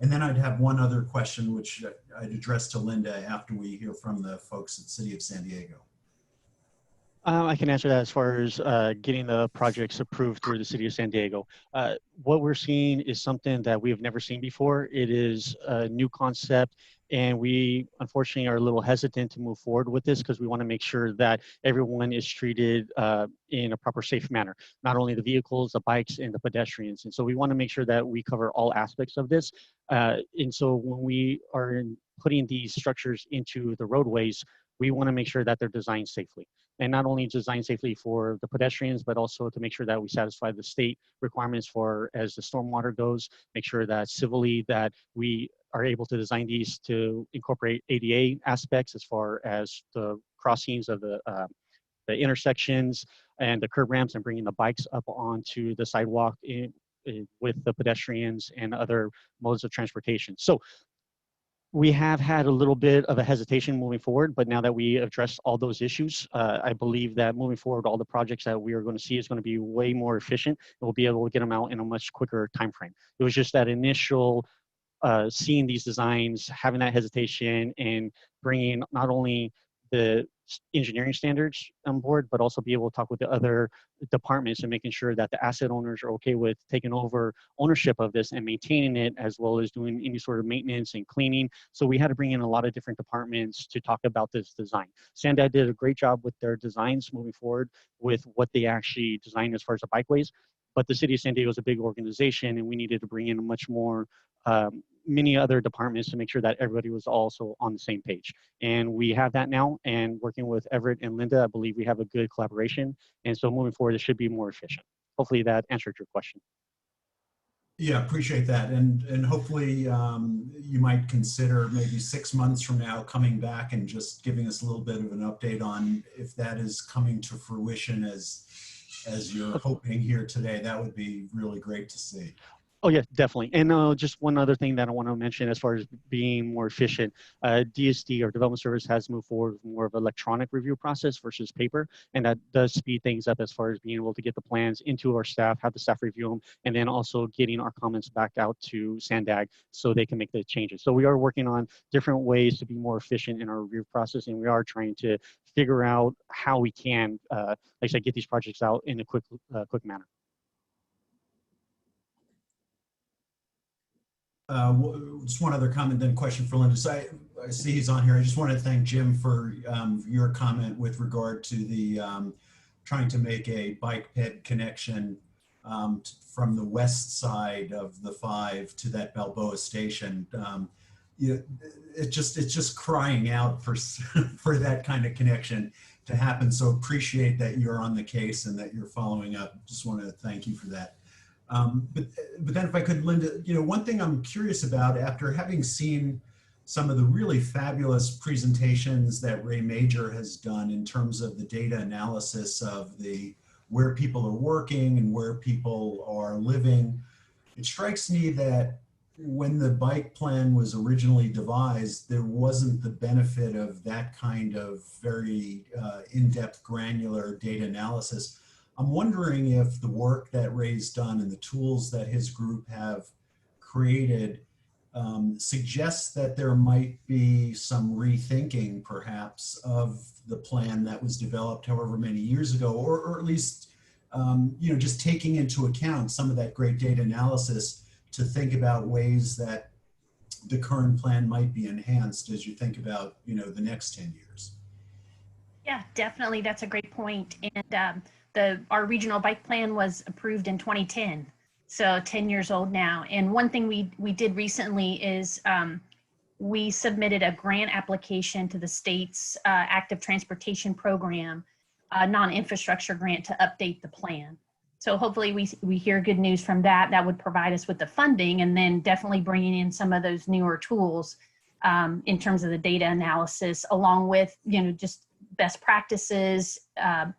And then I'd have one other question, which I'd address to Linda after we hear from the folks at City of San Diego. I can answer that as far as getting the projects approved through the City of San Diego. What we're seeing is something that we have never seen before. It is a new concept, and we unfortunately are a little hesitant to move forward with this because we want to make sure that everyone is treated in a proper, safe manner. Not only the vehicles, the bikes, and the pedestrians. And so we want to make sure that we cover all aspects of this. And so when we are putting these structures into the roadways, we want to make sure that they're designed safely. And not only designed safely for the pedestrians, but also to make sure that we satisfy the state requirements for as the stormwater goes, make sure that civilly that we are able to design these to incorporate ADA aspects as far as the crossings of the intersections and the curb ramps and bringing the bikes up onto the sidewalk with the pedestrians and other modes of transportation. So we have had a little bit of a hesitation moving forward, but now that we address all those issues, I believe that moving forward, all the projects that we are going to see is going to be way more efficient, and we'll be able to get them out in a much quicker time frame. It was just that initial seeing these designs, having that hesitation, and bringing not only the engineering standards on board, but also be able to talk with the other departments and making sure that the asset owners are okay with taking over ownership of this and maintaining it, as well as doing any sort of maintenance and cleaning. So we had to bring in a lot of different departments to talk about this design. Sandad did a great job with their designs moving forward with what they actually designed as far as the bikeways. But the City of San Diego is a big organization, and we needed to bring in a much more many other departments to make sure that everybody was also on the same page. And we have that now, and working with Everett and Linda, I believe we have a good collaboration. And so moving forward, it should be more efficient. Hopefully that answered your question. Yeah, appreciate that. And hopefully you might consider maybe 6 months from now coming back and just giving us a little bit of an update on if that is coming to fruition as you're hoping here today. That would be really great to see. Oh yeah, definitely. And just one other thing that I want to mention as far as being more efficient, DSD or Development Service has moved forward with more of an electronic review process versus paper. And that does speed things up as far as being able to get the plans into our staff, have the staff review them, and then also getting our comments back out to Sandag so they can make the changes. So we are working on different ways to be more efficient in our review process, and we are trying to figure out how we can, like I said, get these projects out in a quick manner. Just one other comment, then question for Linda. So I see he's on here. I just want to thank Jim for your comment with regard to the trying to make a bike ped connection from the west side of the 5 to that Balboa station. It's just crying out for for that kind of connection to happen. So appreciate that you're on the case and that you're following up. Just want to thank you for that. But then if I could, Linda, one thing I'm curious about after having seen some of the really fabulous presentations that Ray Major has done in terms of the data analysis of where people are working and where people are living, it strikes me that when the bike plan was originally devised, there wasn't the benefit of that kind of very in-depth granular data analysis. I'm wondering if the work that Ray's done and the tools that his group have created suggests that there might be some rethinking perhaps of the plan that was developed however many years ago, or at least just taking into account some of that great data analysis to think about ways that the current plan might be enhanced as you think about the next 10 years. Yeah, definitely. That's a great point. And our regional bike plan was approved in 2010. So 10 years old now. And one thing we did recently is we submitted a grant application to the state's active transportation program, a non-infrastructure grant to update the plan. So hopefully we hear good news from that. That would provide us with the funding, and then definitely bringing in some of those newer tools in terms of the data analysis, along with, just best practices,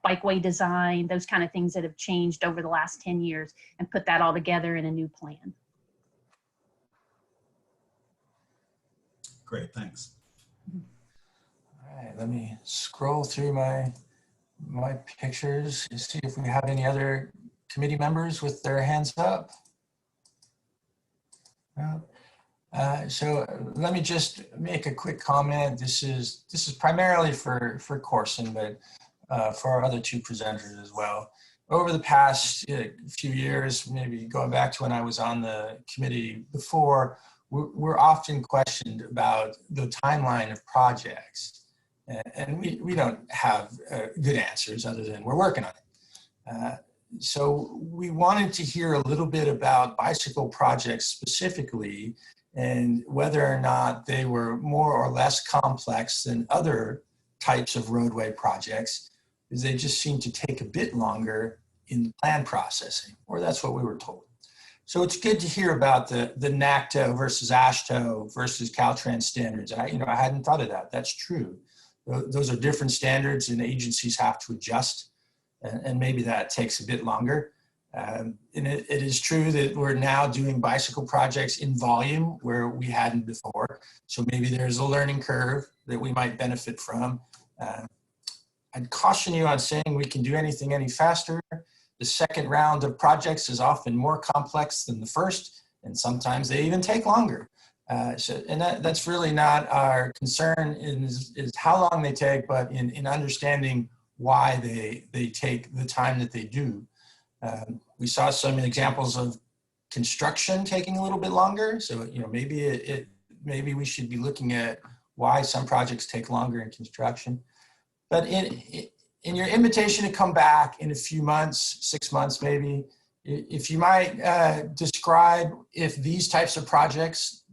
bikeway design, those kind of things that have changed over the last 10 years, and put that all together in a new plan. Great, thanks. All right, let me scroll through my pictures to see if we have any other committee members with their hands up. No. So let me just make a quick comment. This is primarily for Corson, but for our other two presenters as well. Over the past few years, maybe going back to when I was on the committee before, we're often questioned about the timeline of projects. And we don't have good answers other than we're working on it. So we wanted to hear a little bit about bicycle projects specifically, and whether or not they were more or less complex than other types of roadway projects, because they just seem to take a bit longer in the plan processing, or that's what we were told. So it's good to hear about the NACTO versus AASHTO versus Caltrans standards. I hadn't thought of that. That's true. Those are different standards, and agencies have to adjust, and maybe that takes a bit longer. And it is true that we're now doing bicycle projects in volume where we hadn't before. So maybe there's a learning curve that we might benefit from. I'd caution you on saying we can do anything any faster. The second round of projects is often more complex than the first, and sometimes they even take longer. And that's really not our concern is how long they take, but in understanding why they take the time that they do. We saw some examples of construction taking a little bit longer. So, maybe we should be looking at why some projects take longer in construction. But in your invitation to come back in a few months, 6 months maybe, if you might describe if these types of projects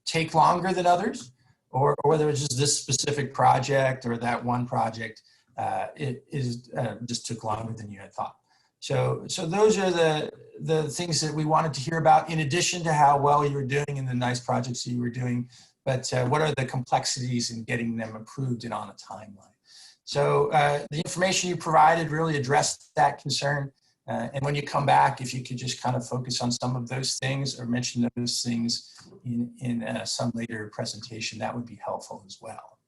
take longer than others, or whether it's just this specific project or that one project just took longer than you had thought. So those are the things that we wanted to hear about, in addition to how well you were doing and the nice projects that you were doing. But what are the complexities in getting them approved and on a timeline? So the information you provided really addressed that concern. And when you come back, if you could just kind of focus on some of those things or mention those things in some later presentation, that would be helpful as well.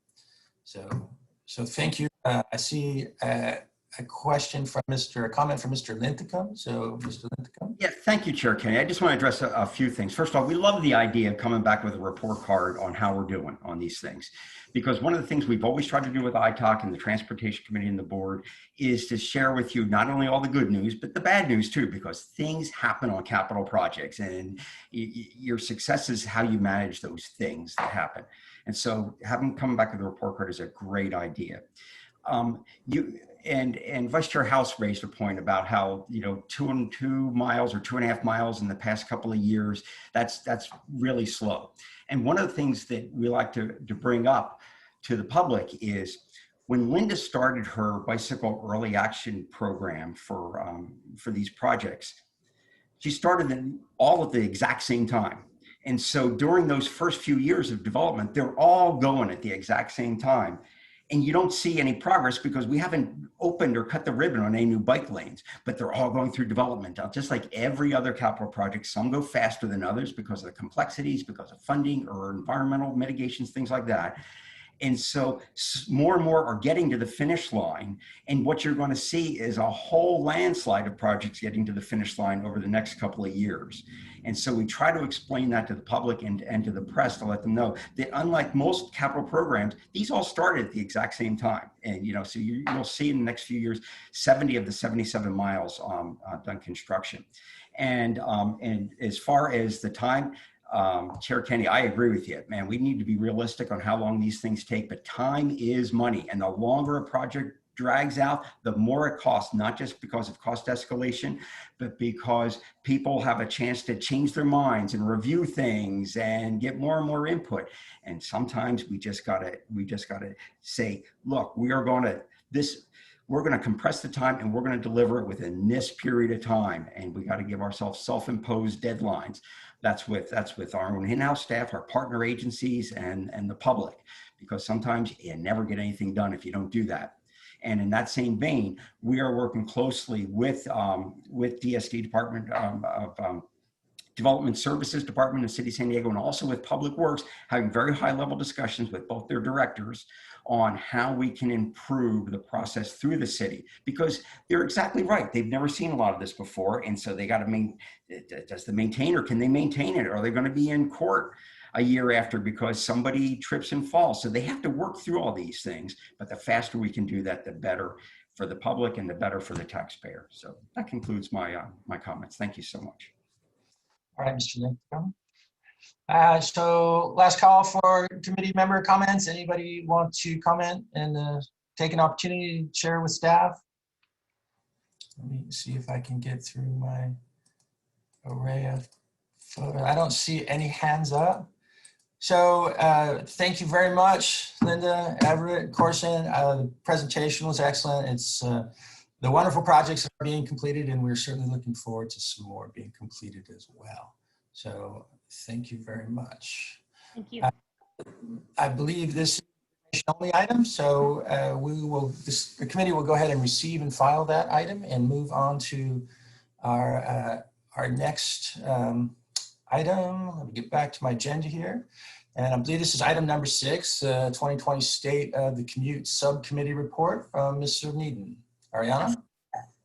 So thank you. I see a comment from Mr. Linthicum. So Mr. Linthicum. Yeah, thank you, Chair Kenny. I just want to address a few things. First of all, we love the idea of coming back with a report card on how we're doing on these things. Because one of the things we've always tried to do with ITOC and the Transportation Committee and the board is to share with you not only all the good news, but the bad news too, because things happen on capital projects, and your success is how you manage those things that happen. And so having come back with a report card is a great idea. And Vice Chair House raised a point about how, 2 miles or 2.5 miles in the past couple of years, that's really slow. And one of the things that we like to bring up to the public is when Linda started her bicycle early action program for these projects, she started them all at the exact same time. And so during those first few years of development, they're all going at the exact same time. And you don't see any progress because we haven't opened or cut the ribbon on any new bike lanes, but they're all going through development. Just like every other capital project, some go faster than others because of the complexities, because of funding or environmental mitigations, things like that. And so more and more are getting to the finish line. And what you're going to see is a whole landslide of projects getting to the finish line over the next couple of years. And so we try to explain that to the public and to the press to let them know that unlike most capital programs, these all started at the exact same time. And, so you'll see in the next few years, 70 of the 77 miles done construction. And as far as the time, Chair Kenny, I agree with you, man. We need to be realistic on how long these things take, but time is money. And the longer a project drags out, the more it costs, not just because of cost escalation, but because people have a chance to change their minds and review things and get more and more input. And sometimes we just gotta say, look, we're going to compress the time and we're going to deliver it within this period of time. And we got to give ourselves self-imposed deadlines. That's with our own in-house staff, our partner agencies, and the public, because sometimes you never get anything done if you don't do that. And in that same vein, we are working closely with DSD, Department of Development Services Department of City of San Diego, and also with Public Works, having very high level discussions with both their directors on how we can improve the process through the city, because they're exactly right. They've never seen a lot of this before. And so they got to does the maintainer, can they maintain it? Are they going to be in court a year after because somebody trips and falls? So they have to work through all these things, but the faster we can do that, the better for the public and the better for the taxpayer. So that concludes my comments. Thank you so much. All right, Mr. Lincoln. So last call for committee member comments. Anybody want to comment and take an opportunity to share with staff? Let me see if I can get through my array of photos. I don't see any hands up. So thank you very much, Linda, Everett, Corson. The presentation was excellent. It's the wonderful projects are being completed, and we're certainly looking forward to some more being completed as well. So thank you very much. Thank you. I believe this is an only item, so the committee will go ahead and receive and file that item and move on to our next item. Let me get back to my agenda here. And I believe this is item number 6, 2020 State of the Commute Subcommittee Report from Mr. Needham. Ariana?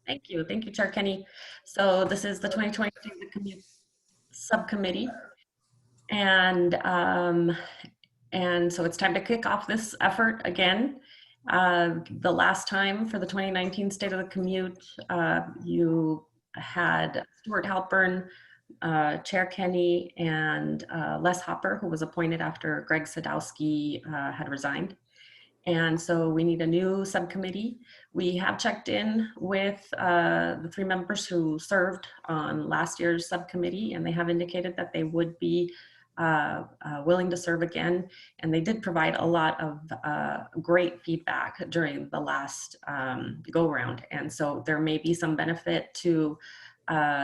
Thank you, Chair Kenny. So this is the 2020 State of the Commute Subcommittee. And so it's time to kick off this effort again. The last time for the 2019 State of the Commute, you had Stuart Halpern, Chair Kenny, and Les Hopper, who was appointed after Greg Sadowski had resigned. And so we need a new subcommittee. We have checked in with the 3 members who served on last year's subcommittee, and they have indicated that they would be willing to serve again. And they did provide a lot of great feedback during the last go round. And so there may be some benefit to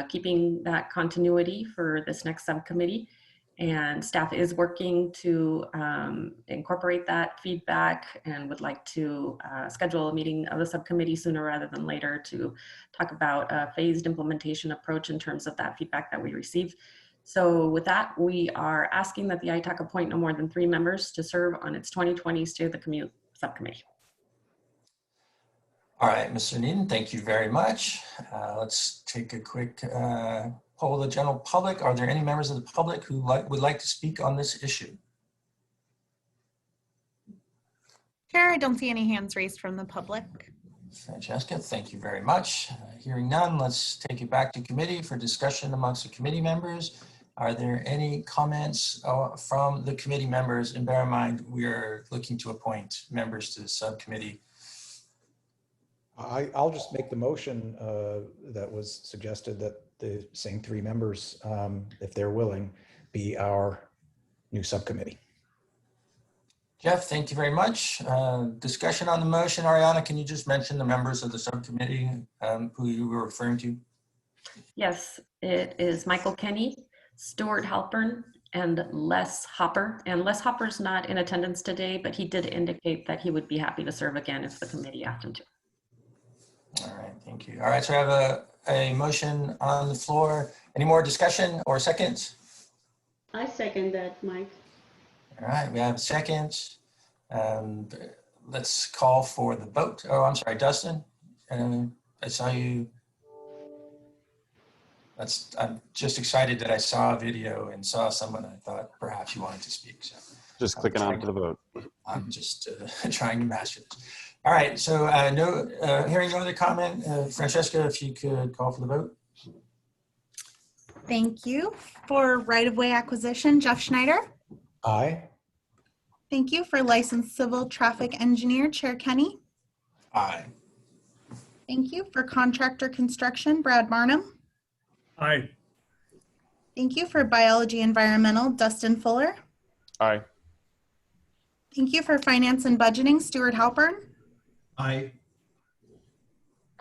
keeping that continuity for this next subcommittee. And staff is working to incorporate that feedback and would like to schedule a meeting of the subcommittee sooner rather than later to talk about a phased implementation approach in terms of that feedback that we receive. So with that, we are asking that the ITAC appoint no more than 3 members to serve on its 2020 State of the Commute subcommittee. All right, Mr. Needham, thank you very much. Let's take a quick poll of the general public. Are there any members of the public who would like to speak on this issue? Chair, I don't see any hands raised from the public. Francesca, thank you very much. Hearing none, let's take it back to committee for discussion amongst the committee members. Are there any comments from the committee members? And bear in mind, we are looking to appoint members to the subcommittee. I'll just make the motion that was suggested, that the same 3 members, if they're willing, be our new subcommittee. Jeff, thank you very much. Discussion on the motion. Ariana, can you just mention the members of the subcommittee who you were referring to? Yes, it is Michael Kenny, Stuart Halpern, and Les Hopper. And Les Hopper's not in attendance today, but he did indicate that he would be happy to serve again if the committee asked him to. All right, thank you. All right, so I have a motion on the floor. Any more discussion or seconds? I second that, Mike. All right, we have a second. Let's call for the vote. Oh, I'm sorry, Dustin. I saw you. I'm just excited that I saw a video and saw someone I thought perhaps you wanted to speak. So Just clicking on to the vote. I'm just trying to master this. All right, so hearing no other comment, Francesca, if you could call for the vote. Thank you. For right-of-way acquisition, Jeff Schneider. Aye. Thank you. For licensed civil traffic engineer, Chair Kenny. Aye. Thank you. For contractor construction, Brad Barnum. Aye. Thank you. For biology environmental, Dustin Fuller. Aye. Thank you. For finance and budgeting, Stuart Halpern. Aye.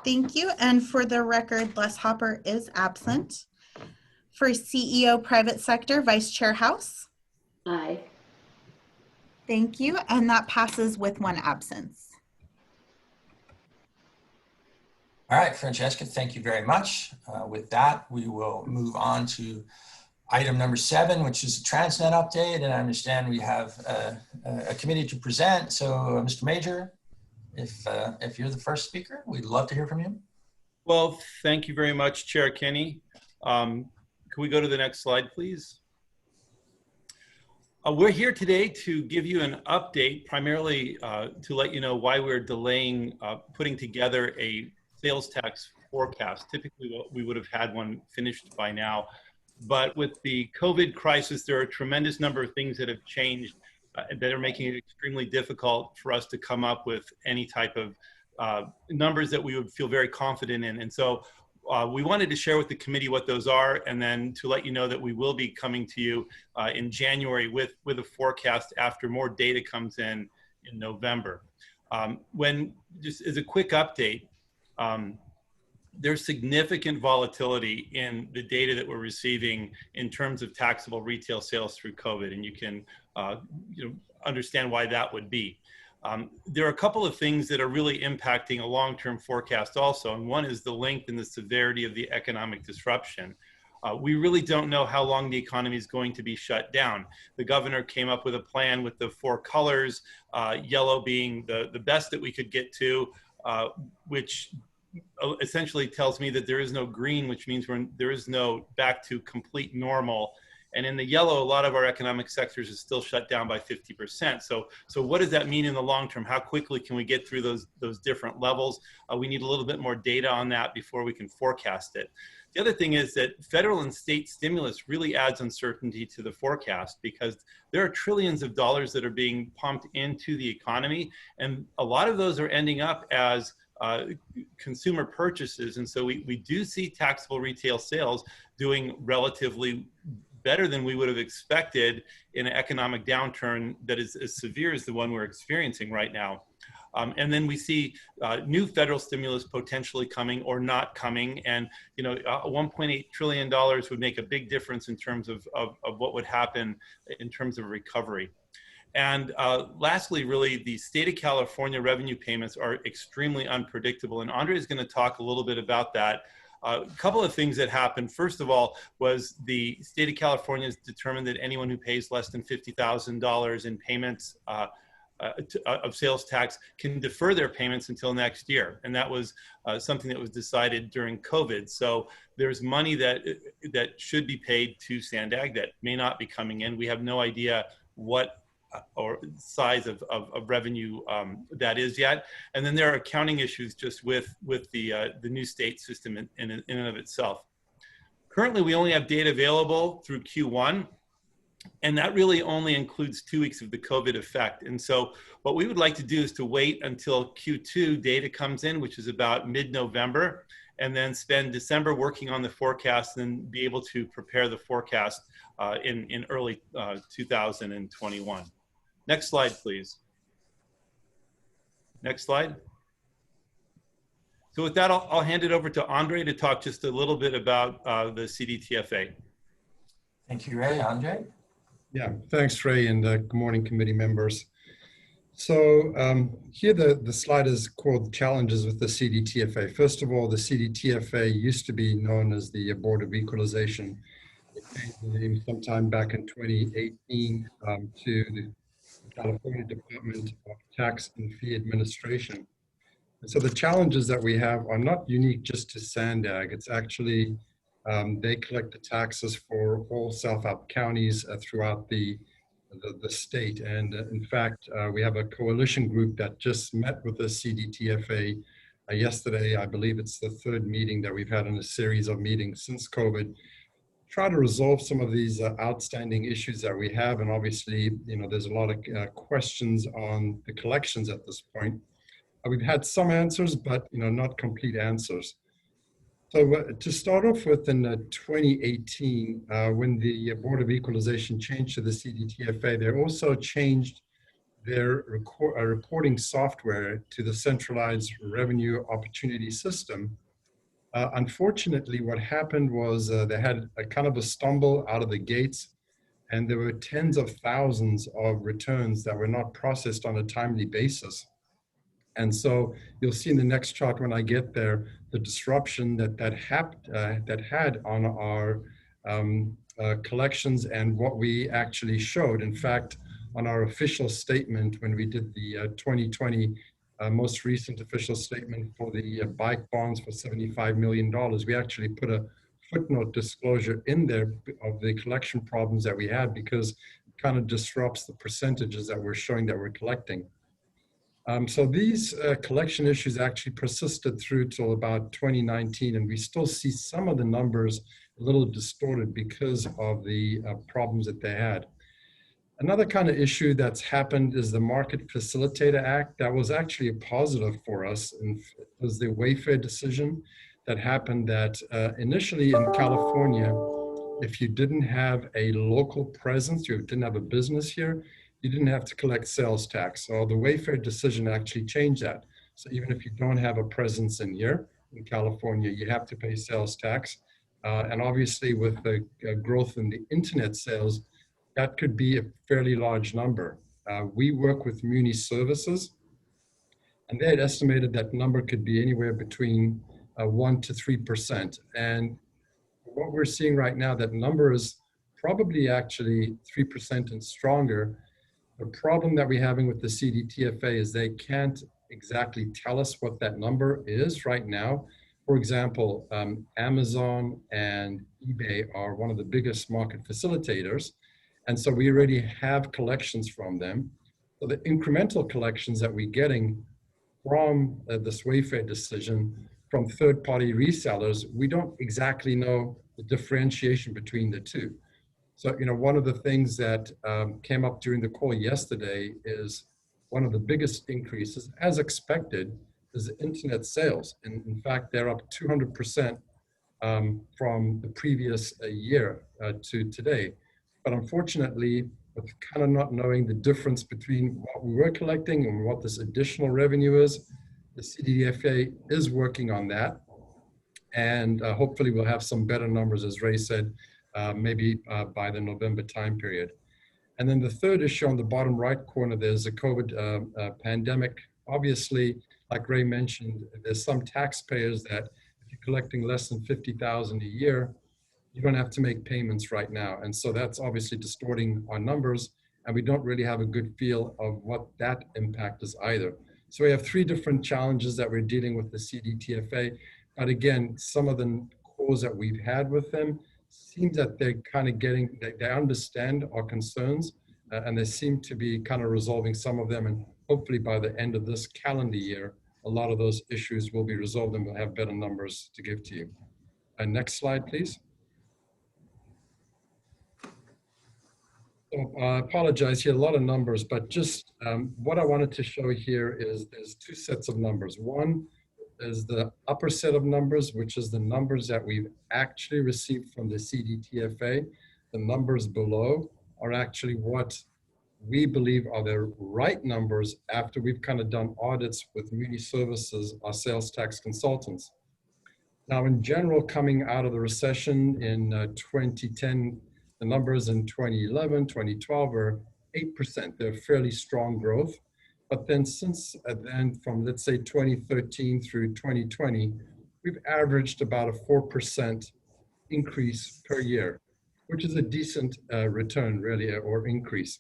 Thank you. And for the record, Les Hopper is absent. For CEO private sector, Vice Chair House. Aye. Thank you. And that passes with one absence. All right, Francesca, thank you very much. With that, we will move on to item number 7, which is a TransNet update. And I understand we have a committee to present. So Mr. Major, if you're the first speaker, we'd love to hear from you. Well, thank you very much, Chair Kenny. Can we go to the next slide, please? We're here today to give you an update, primarily to let you know why we're delaying putting together a sales tax forecast. Typically, we would have had one finished by now. But with the COVID crisis, there are a tremendous number of things that have changed that are making it extremely difficult for us to come up with any type of numbers that we would feel very confident in. And so we wanted to share with the committee what those are, and then to let you know that we will be coming to you in January with a forecast after more data comes in November. Just as a quick update, there's significant volatility in the data that we're receiving in terms of taxable retail sales through COVID, and you can understand why that would be. There are a couple of things that are really impacting a long-term forecast also, and one is the length and the severity of the economic disruption. We really don't know how long the economy is going to be shut down. The governor came up with a plan with the 4 colors, yellow being the best that we could get to, which essentially tells me that there is no green, which means there is no back to complete normal. And in the yellow, a lot of our economic sectors is still shut down by 50%. So what does that mean in the long term? How quickly can we get through those different levels? We need a little bit more data on that before we can forecast it. The other thing is that federal and state stimulus really adds uncertainty to the forecast, because there are trillions of dollars that are being pumped into the economy, and a lot of those are ending up as consumer purchases. And so we do see taxable retail sales doing relatively better than we would have expected in an economic downturn that is as severe as the one we're experiencing right now. And then we see new federal stimulus potentially coming or not coming. And $1.8 trillion would make a big difference in terms of what would happen in terms of recovery. And lastly, really, the state of California revenue payments are extremely unpredictable. And Andre is going to talk a little bit about that. A couple of things that happened. First of all, was the state of California has determined that anyone who pays less than $50,000 in payments of sales tax can defer their payments until next year. And that was something that was decided during COVID. So there's money that should be paid to Sandag that may not be coming in. We have no idea what or size of revenue that is yet. And then there are accounting issues just with the new state system in and of itself. Currently, we only have data available through Q1, and that really only includes 2 weeks of the COVID effect. And so what we would like to do is to wait until Q2 data comes in, which is about mid-November, and then spend December working on the forecast and be able to prepare the forecast in early 2021. Next slide, please. Next slide. So with that, I'll hand it over to Andre to talk just a little bit about the CDTFA. Thank you, Ray. Andre? Yeah, thanks, Ray, and good morning, committee members. So here the slide is called Challenges with the CDTFA. First of all, the CDTFA used to be known as the Board of Equalization. It changed the name sometime back in 2018 to the California Department of Tax and Fee Administration. And so the challenges that we have are not unique just to Sandag. It's actually, they collect the taxes for all self-help counties throughout the state. And in fact, we have a coalition group that just met with the CDTFA yesterday. I believe it's the third meeting that we've had in a series of meetings since COVID. Try to resolve some of these outstanding issues that we have. And obviously, you know, there's a lot of questions on the collections at this point. We've had some answers, but, you know, not complete answers. So to start off with, in 2018, when the Board of Equalization changed to the CDTFA, they also changed their reporting software to the Centralized Revenue Opportunity System. Unfortunately, what happened was they had a kind of a stumble out of the gates, and there were tens of thousands of returns that were not processed on a timely basis. And so you'll see in the next chart when I get there, the disruption that had on our collections and what we actually showed. In fact, on our official statement, when we did the 2020 most recent official statement for the bike bonds for $75 million, we actually put a footnote disclosure in there of the collection problems that we had, because it kind of disrupts the percentages that we're showing that we're collecting. So these collection issues actually persisted through till about 2019, and we still see some of the numbers a little distorted because of the problems that they had. Another kind of issue that's happened is the Market Facilitator Act. That was actually a positive for us, and it was the Wayfair decision that happened that initially in California, if you didn't have a local presence, you didn't have a business here, you didn't have to collect sales tax. So the Wayfair decision actually changed that. So even if you don't have a presence in here in California, you have to pay sales tax. And obviously with the growth in the internet sales, that could be a fairly large number. We work with Muni Services, and they had estimated that number could be anywhere between 1 to 3%. And what we're seeing right now, that number is probably actually 3% and stronger. The problem that we're having with the CDTFA is they can't exactly tell us what that number is right now. For example, Amazon and eBay are one of the biggest market facilitators. And so we already have collections from them. So the incremental collections that we're getting from this Wayfair decision from third-party resellers, we don't exactly know the differentiation between the two. So, you know, one of the things that came up during the call yesterday is one of the biggest increases, as expected, is internet sales. And in fact, they're up 200% from the previous year to today. But unfortunately, with kind of not knowing the difference between what we were collecting and what this additional revenue is, the CDFA is working on that. And hopefully we'll have some better numbers, as Ray said, maybe by the November time period. And then the third issue on the bottom right corner, there's the COVID pandemic. Obviously, like Ray mentioned, there's some taxpayers that if you're collecting less than $50,000 a year, you don't have to make payments right now. And so that's obviously distorting our numbers, and we don't really have a good feel of what that impact is either. So we have three different challenges that we're dealing with the CDTFA. But again, some of the calls that we've had with them seems that they're kind of getting, they understand our concerns, and they seem to be kind of resolving some of them. And hopefully by the end of this calendar year, a lot of those issues will be resolved and we'll have better numbers to give to you. Next slide, please. So, I apologize here, a lot of numbers, but just what I wanted to show here is there's two sets of numbers. One is the upper set of numbers, which is the numbers that we've actually received from the CDTFA. The numbers below are actually what we believe are the right numbers after we've kind of done audits with Muni Services, our sales tax consultants. Now, in general, coming out of the recession in 2010, the numbers in 2011, 2012 were 8%. They're fairly strong growth. But then since then, from let's say 2013 through 2020, we've averaged about a 4% increase per year, which is a decent return really, or increase.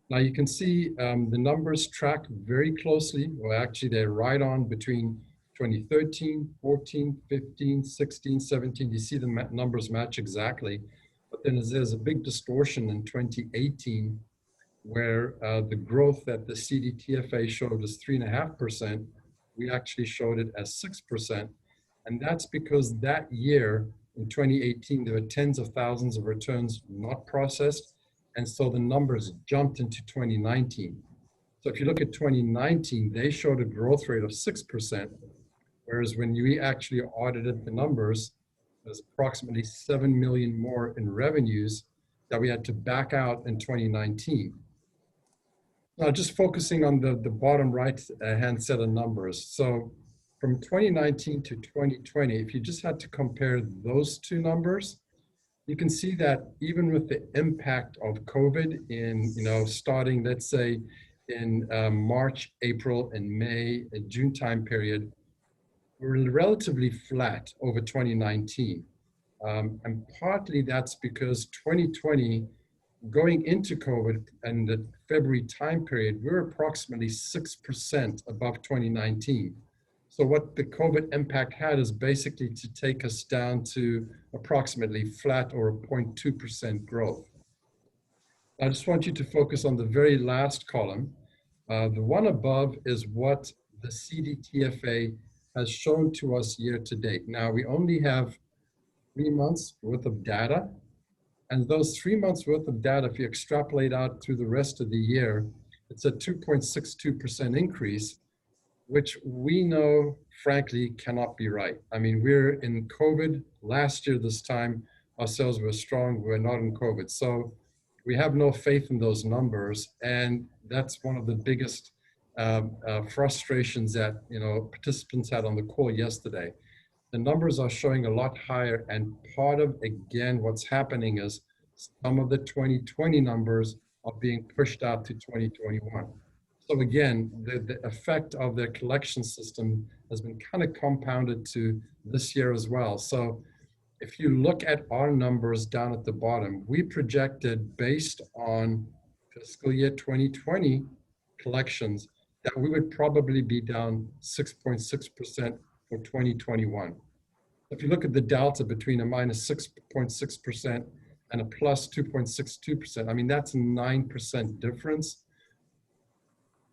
Now you can see the numbers track very closely. Well, actually they're right on between 2013, 14, 15, 16, 17. You see the numbers match exactly. But then there's a big distortion in 2018 where the growth that the CDTFA showed was 3.5%. We actually showed it as 6%. And that's because that year in 2018, there were tens of thousands of returns not processed. And so the numbers jumped into 2019. So if you look at 2019, they showed a growth rate of 6%, whereas when we actually audited the numbers, there's approximately 7 million more in revenues that we had to back out in 2019. Now, just focusing on the bottom right hand set of numbers. So from 2019 to 2020, if you just had to compare those two numbers, you can see that even with the impact of COVID in, starting, let's say, in March, April, and May, and June time period, we're relatively flat over 2019. And partly that's because 2020, going into COVID and the February time period, we're approximately 6% above 2019. So what the COVID impact had is basically to take us down to approximately flat or a 0.2% growth. I just want you to focus on the very last column. The one above is what the CDTFA has shown to us year to date. Now we only have 3 months worth of data. And those 3 months worth of data, if you extrapolate out through the rest of the year, it's a 2.62% increase, which we know, frankly, cannot be right. I mean, we're in COVID. Last year, this time, our sales were strong. We're not in COVID. So we have no faith in those numbers. And that's one of the biggest frustrations that participants had on the call yesterday. The numbers are showing a lot higher, and part of, again, what's happening is some of the 2020 numbers are being pushed out to 2021. So again, the effect of their collection system has been kind of compounded to this year as well. So if you look at our numbers down at the bottom, we projected based on fiscal year 2020 collections that we would probably be down 6.6% for 2021. If you look at the delta between a minus 6.6% and a plus 2.62%, I mean, that's a 9% difference.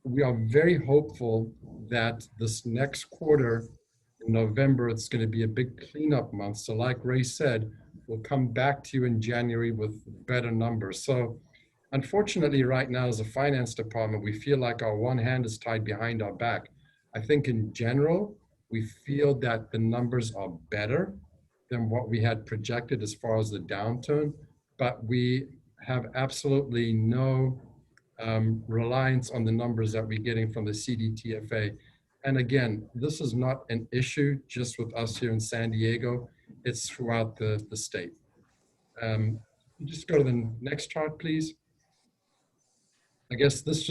We are very hopeful that this next quarter in November, it's going to be a big cleanup month. So like Ray said, we'll come back to you in January with better numbers. So unfortunately, right now as a finance department, we feel like our one hand is tied behind our back. I think in general, we feel that the numbers are better than what we had projected as far as the downturn, but we have absolutely no reliance on the numbers that we're getting from the CDTFA. And again, this is not an issue just with us here in San Diego, it's throughout the state. Just go to the next chart, please. I guess this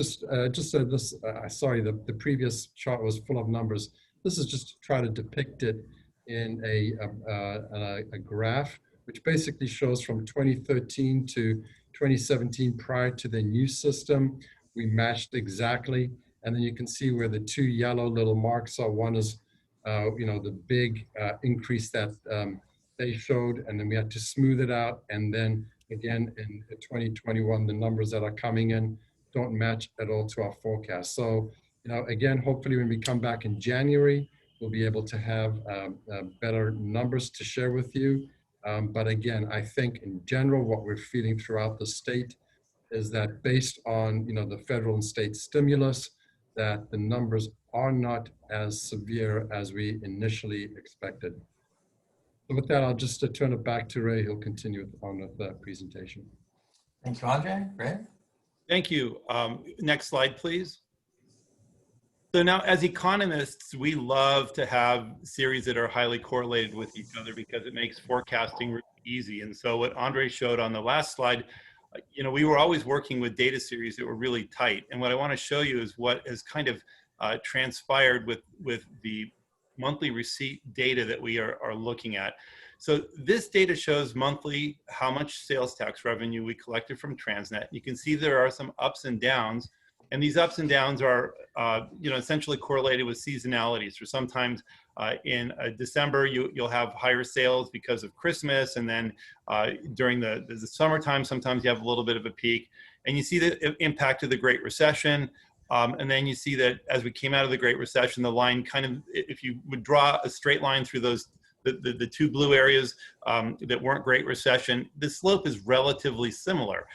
sorry, the previous chart was full of numbers. This is just to try to depict it in a graph, which basically shows from 2013 to 2017 prior to the new system. We matched exactly. And then you can see where the two yellow little marks are. One is, the big increase that they showed, and then we had to smooth it out. And then again, in 2021, the numbers that are coming in don't match at all to our forecast. So, again, hopefully when we come back in January, we'll be able to have better numbers to share with you. But again, I think in general, what we're feeling throughout the state is that based on, the federal and state stimulus, that the numbers are not as severe as we initially expected. So with that, I'll just turn it back to Ray. He'll continue on with the presentation. Thank you, Andre. Ray? Thank you. Next slide, please. So now, as economists, we love to have series that are highly correlated with each other because it makes forecasting really easy. And so what Andre showed on the last slide, we were always working with data series that were really tight. And what I want to show you is what has kind of transpired with the monthly receipt data that we are looking at. So this data shows monthly how much sales tax revenue we collected from TransNet. You can see there are some ups and downs, and these ups and downs are essentially correlated with seasonality. So sometimes in December, you'll have higher sales because of Christmas, and then during the summertime, sometimes you have a little bit of a peak. And you see the impact of the Great Recession. And then you see that as we came out of the Great Recession, the line kind of, if you would draw a straight line through those, the two blue areas that weren't Great Recession, the slope is relatively similar.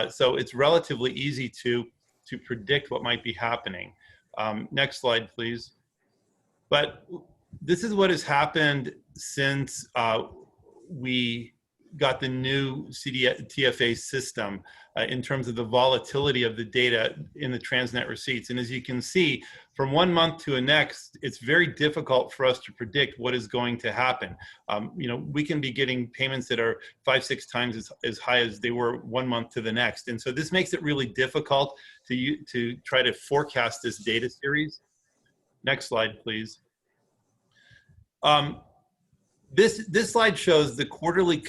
So it's relatively easy to predict what might be happening. Next slide, please. But this is what has happened since we got the new TFA system in terms of the volatility of the data in the TransNet receipts. And as you can see, from one month to the next, it's very difficult for us to predict what is going to happen. We can be getting payments that are 5-6 times as high as they were one month to the next. And so this makes it really difficult to try to forecast this data series. Next slide, please. This slide shows the quarterly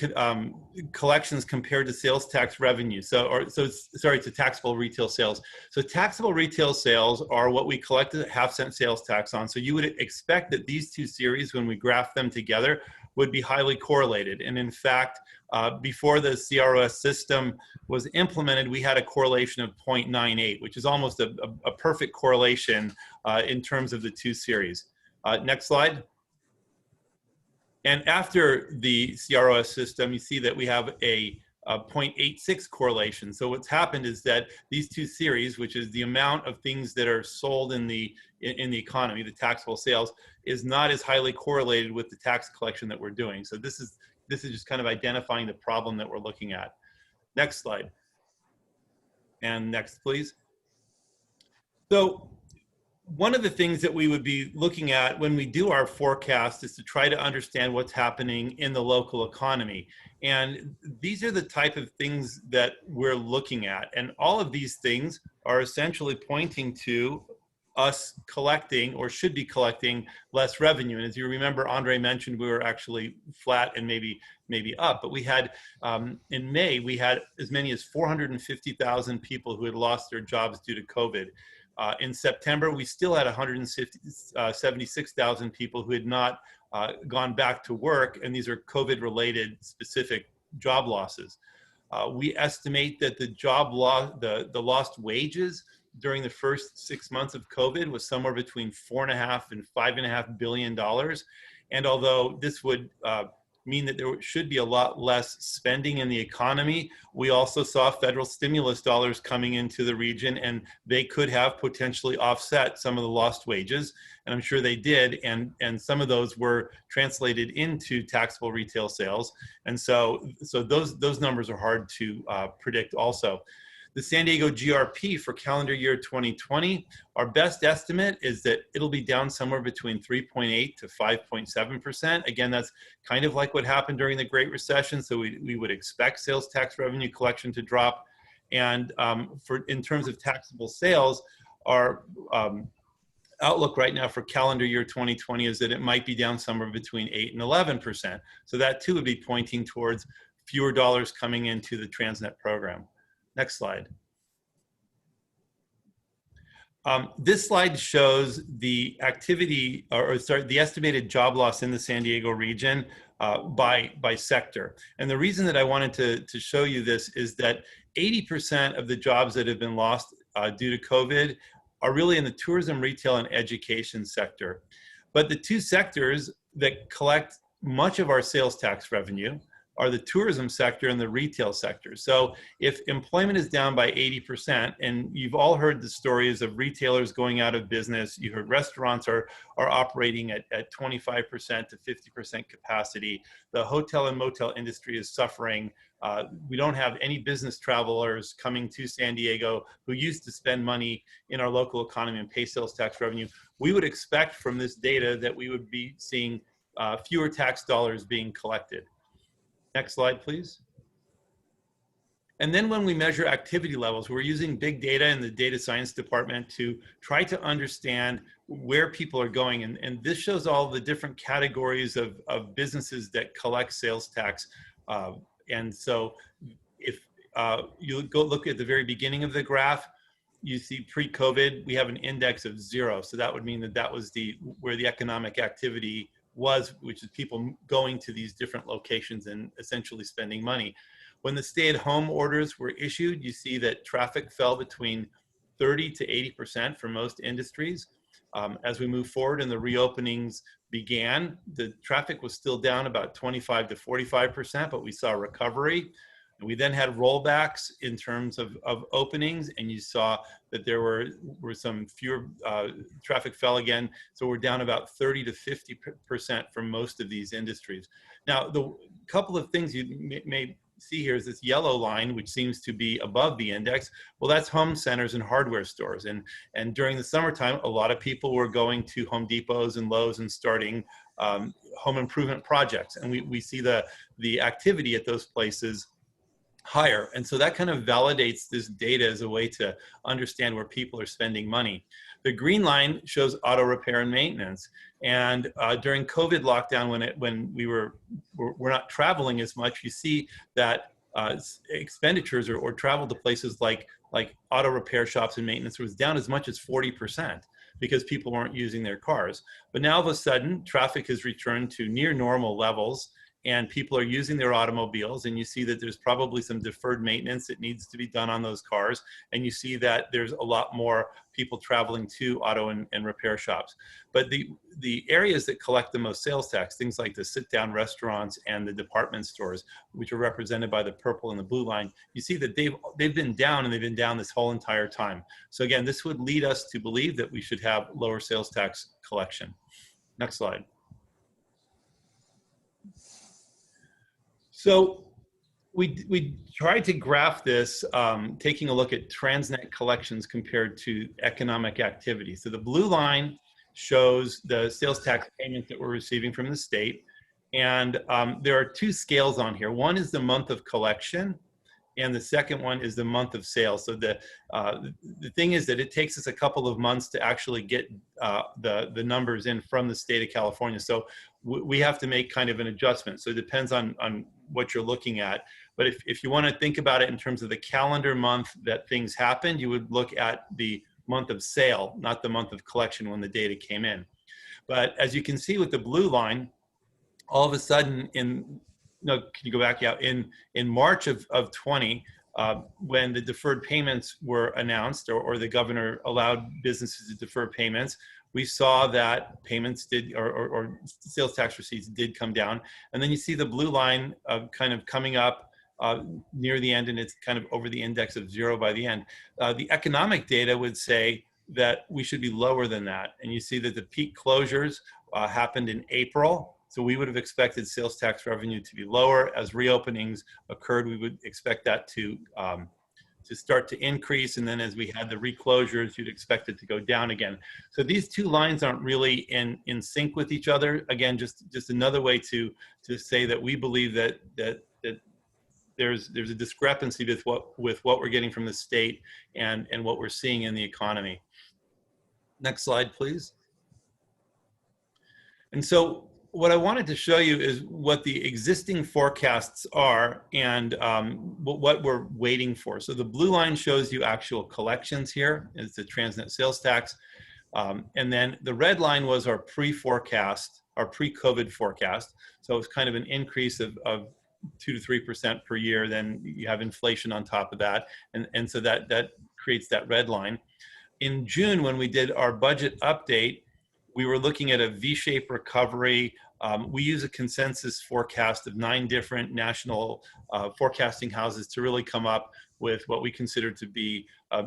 collections compared to sales tax revenue. To taxable retail sales. So taxable retail sales are what we collect a half-cent sales tax on. So you would expect that these two series, when we graph them together, would be highly correlated. And in fact, before the CROS system was implemented, we had a correlation of 0.98, which is almost a perfect correlation in terms of the two series. Next slide. And after the CROS system, you see that we have a 0.86 correlation. So what's happened is that these two series, which is the amount of things that are sold in the economy, the taxable sales, is not as highly correlated with the tax collection that we're doing. So this is just kind of identifying the problem that we're looking at. Next slide. And next, please. So one of the things that we would be looking at when we do our forecast is to try to understand what's happening in the local economy. And these are the type of things that we're looking at. And all of these things are essentially pointing to us collecting, or should be collecting, less revenue. And as you remember, Andre mentioned we were actually flat and maybe up. But we had, in May, we had as many as 450,000 people who had lost their jobs due to COVID. In September, we still had 176,000 people who had not gone back to work, and these are COVID-related specific job losses. We estimate that the lost wages during the first 6 months of COVID was somewhere between $4.5 and $5.5 billion. And although this would mean that there should be a lot less spending in the economy, we also saw federal stimulus dollars coming into the region, and they could have potentially offset some of the lost wages, and I'm sure they did, and some of those were translated into taxable retail sales, and so those numbers are hard to predict also. The San Diego GRP for calendar year 2020, our best estimate is that it'll be down somewhere between 3.8 to 5.7%. Again, that's kind of like what happened during the Great Recession. So we would expect sales tax revenue collection to drop. And in terms of taxable sales, our outlook right now for calendar year 2020 is that it might be down somewhere between 8 and 11%. So that too would be pointing towards fewer dollars coming into the TransNet program. Next slide. This slide shows the activity, the estimated job loss in the San Diego region by sector. And the reason that I wanted to show you this is that 80% of the jobs that have been lost due to COVID are really in the tourism, retail, and education sector. But the two sectors that collect much of our sales tax revenue are the tourism sector and the retail sector. So if employment is down by 80%, and you've all heard the stories of retailers going out of business, you heard restaurants are operating at 25% to 50% capacity. The hotel and motel industry is suffering. We don't have any business travelers coming to San Diego who used to spend money in our local economy and pay sales tax revenue. We would expect from this data that we would be seeing fewer tax dollars being collected. Next slide, please. And then when we measure activity levels, we're using big data in the data science department to try to understand where people are going. And this shows all the different categories of businesses that collect sales tax. And so if you go look at the very beginning of the graph, you see pre-COVID, we have an index of 0. So that would mean that that was where the economic activity was, which is people going to these different locations and essentially spending money. When the stay-at-home orders were issued, you see that traffic fell between 30 to 80% for most industries. As we move forward and the reopenings began, the traffic was still down about 25 to 45%, but we saw recovery. And we then had rollbacks in terms of openings, and you saw that there were some fewer, traffic fell again. So we're down about 30 to 50% for most of these industries. Now, the couple of things you may see here is this yellow line, which seems to be above the index. Well, that's home centers and hardware stores. And during the summertime, a lot of people were going to Home Depots and Lowe's and starting home improvement projects. And we see the activity at those places higher. And so that kind of validates this data as a way to understand where people are spending money. The green line shows auto repair and maintenance. And during COVID lockdown, when we're not traveling as much, you see that expenditures or travel to places like auto repair shops and maintenance was down as much as 40% because people weren't using their cars. But now all of a sudden, traffic has returned to near normal levels, and people are using their automobiles, and you see that there's probably some deferred maintenance that needs to be done on those cars, and you see that there's a lot more people traveling to auto and repair shops. But the areas that collect the most sales tax, things like the sit-down restaurants and the department stores, which are represented by the purple and the blue line, you see that they've been down, and they've been down this whole entire time. So again, this would lead us to believe that we should have lower sales tax collection. Next slide. So we tried to graph this, taking a look at TransNet collections compared to economic activity. So the blue line shows the sales tax payment that we're receiving from the state. And there are two scales on here. One is the month of collection, and the second one is the month of sales. So the thing is that it takes us a couple of months to actually get the numbers in from the state of California. So we have to make kind of an adjustment. So it depends on what you're looking at. But if you want to think about it in terms of the calendar month that things happened, you would look at the month of sale, not the month of collection when the data came in. But as you can see with the blue line, all of a sudden can you go back? Yeah, in March of 20, when the deferred payments were announced, or the governor allowed businesses to defer payments, we saw that payments did, or sales tax receipts did come down. And then you see the blue line kind of coming up near the end, and it's kind of over the index of 0 by the end. The economic data would say that we should be lower than that. And you see that the peak closures happened in April. So we would have expected sales tax revenue to be lower. As reopenings occurred, we would expect that to start to increase. And then as we had the reclosures, you'd expect it to go down again. So these two lines aren't really in sync with each other. Again, just another way to say that we believe that there's a discrepancy with what we're getting from the state and what we're seeing in the economy. Next slide, please. And so what I wanted to show you is what the existing forecasts are and what we're waiting for. So the blue line shows you actual collections here. It's the TransNet sales tax. And then the red line was our pre-forecast, our pre-COVID forecast. So it was kind of an increase of 2 to 3% per year. Then you have inflation on top of that. And so that creates that red line. In June, when we did our budget update, we were looking at a V-shaped recovery. We use a consensus forecast of 9 different national forecasting houses to really come up with what we consider to be a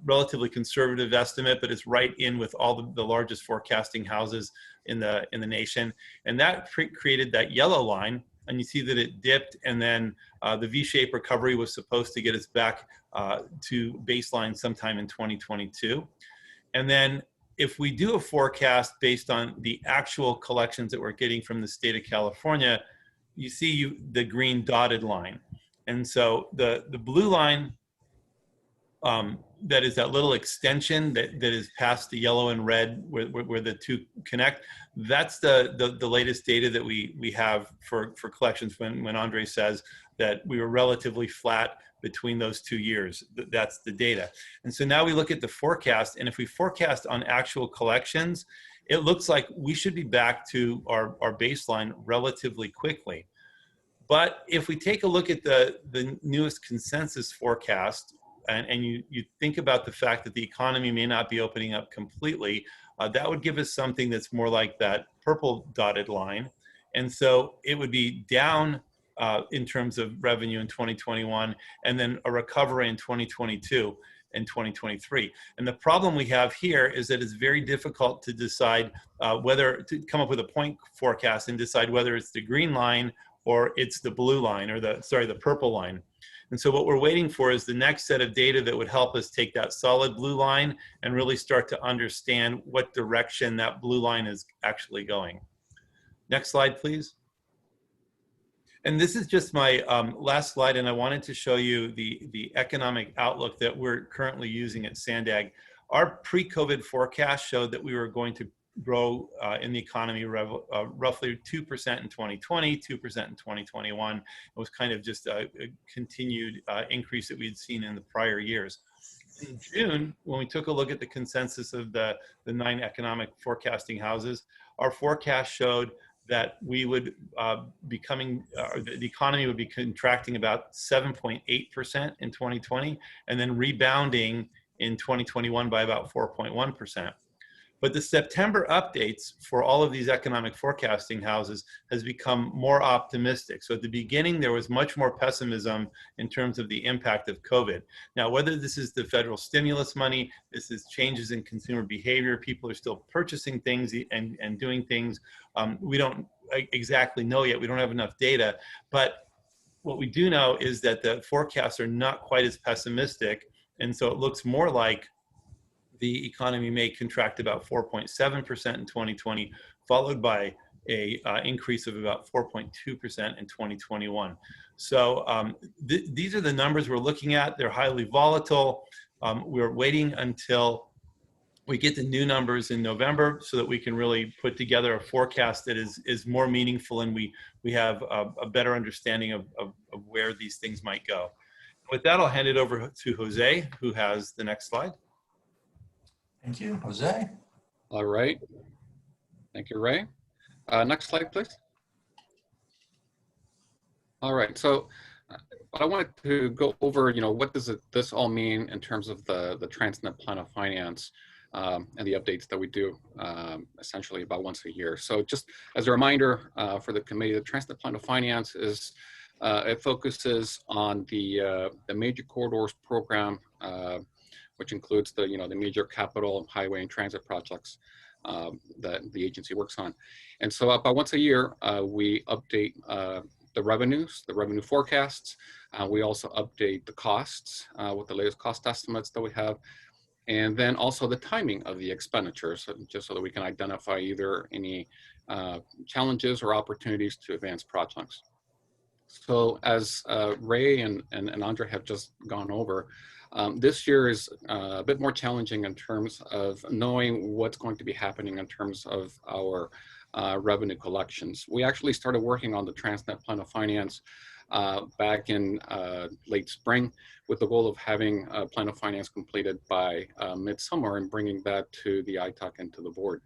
relatively conservative estimate, but it's right in with all the largest forecasting houses in the nation. And that created that yellow line. And you see that it dipped, and then the V-shaped recovery was supposed to get us back to baseline sometime in 2022. And then if we do a forecast based on the actual collections that we're getting from the state of California, you see the green dotted line. And so the blue line, that is that little extension that is past the yellow and red where the two connect. That's the latest data that we have for collections when Andre says that we were relatively flat between those 2 years. That's the data. And so now we look at the forecast, and if we forecast on actual collections, it looks like we should be back to our baseline relatively quickly. But if we take a look at the newest consensus forecast, and you think about the fact that the economy may not be opening up completely, that would give us something that's more like that purple dotted line. And so it would be down in terms of revenue in 2021, and then a recovery in 2022 and 2023. And the problem we have here is that it's very difficult to decide whether to come up with a point forecast and decide whether it's the green line or it's the blue line, or the purple line. And so what we're waiting for is the next set of data that would help us take that solid blue line and really start to understand what direction that blue line is actually going. Next slide, please. And this is just my last slide, and I wanted to show you the economic outlook that we're currently using at Sandag. Our pre-COVID forecast showed that we were going to grow in the economy roughly 2% in 2020, 2% in 2021. It was kind of just a continued increase that we had seen in the prior years. In June, when we took a look at the consensus of the 9 economic forecasting houses, our forecast showed that we would the economy would be contracting about 7.8% in 2020, and then rebounding in 2021 by about 4.1%. But the September updates for all of these economic forecasting houses has become more optimistic. So at the beginning, there was much more pessimism in terms of the impact of COVID. Now, whether this is the federal stimulus money, this is changes in consumer behavior, people are still purchasing things and doing things. We don't exactly know yet. We don't have enough data. But what we do know is that the forecasts are not quite as pessimistic. And so it looks more like the economy may contract about 4.7% in 2020, followed by a increase of about 4.2% in 2021. So these are the numbers we're looking at. They're highly volatile. We're waiting until we get the new numbers in November so that we can really put together a forecast that is more meaningful, and we have a better understanding of where these things might go. With that, I'll hand it over to Jose, who has the next slide. Thank you, Jose. All right. Thank you, Ray. Next slide, please. All right. So I wanted to go over, what does this all mean in terms of the TransNet Plan of Finance and the updates that we do essentially about once a year. So just as a reminder for the committee, the TransNet Plan of Finance is it focuses on the major corridors program, which includes the major capital, highway, and transit projects that the agency works on. And so about once a year, we update the revenues, the revenue forecasts. We also update the costs with the latest cost estimates that we have. And then also the timing of the expenditures, just so that we can identify either any challenges or opportunities to advance projects. So as Ray and Andre have just gone over, this year is a bit more challenging in terms of knowing what's going to be happening in terms of our revenue collections. We actually started working on the TransNet Plan of Finance back in late spring with the goal of having a Plan of Finance completed by midsummer and bringing that to the ITOC and to the board.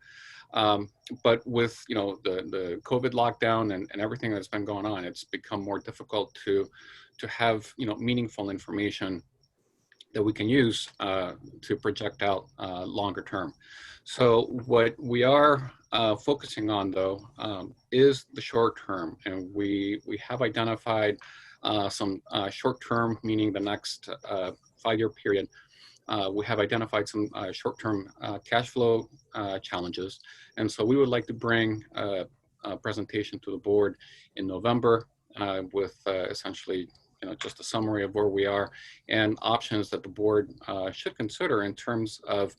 But with the COVID lockdown and everything that's been going on, it's become more difficult to have meaningful information that we can use to project out longer term. So what we are focusing on, though, is the short term, and we have identified some short term, meaning the next 5-year period. We have identified some short-term cash flow challenges, and so we would like to bring a presentation to the board in November with essentially just a summary of where we are and options that the board should consider in terms of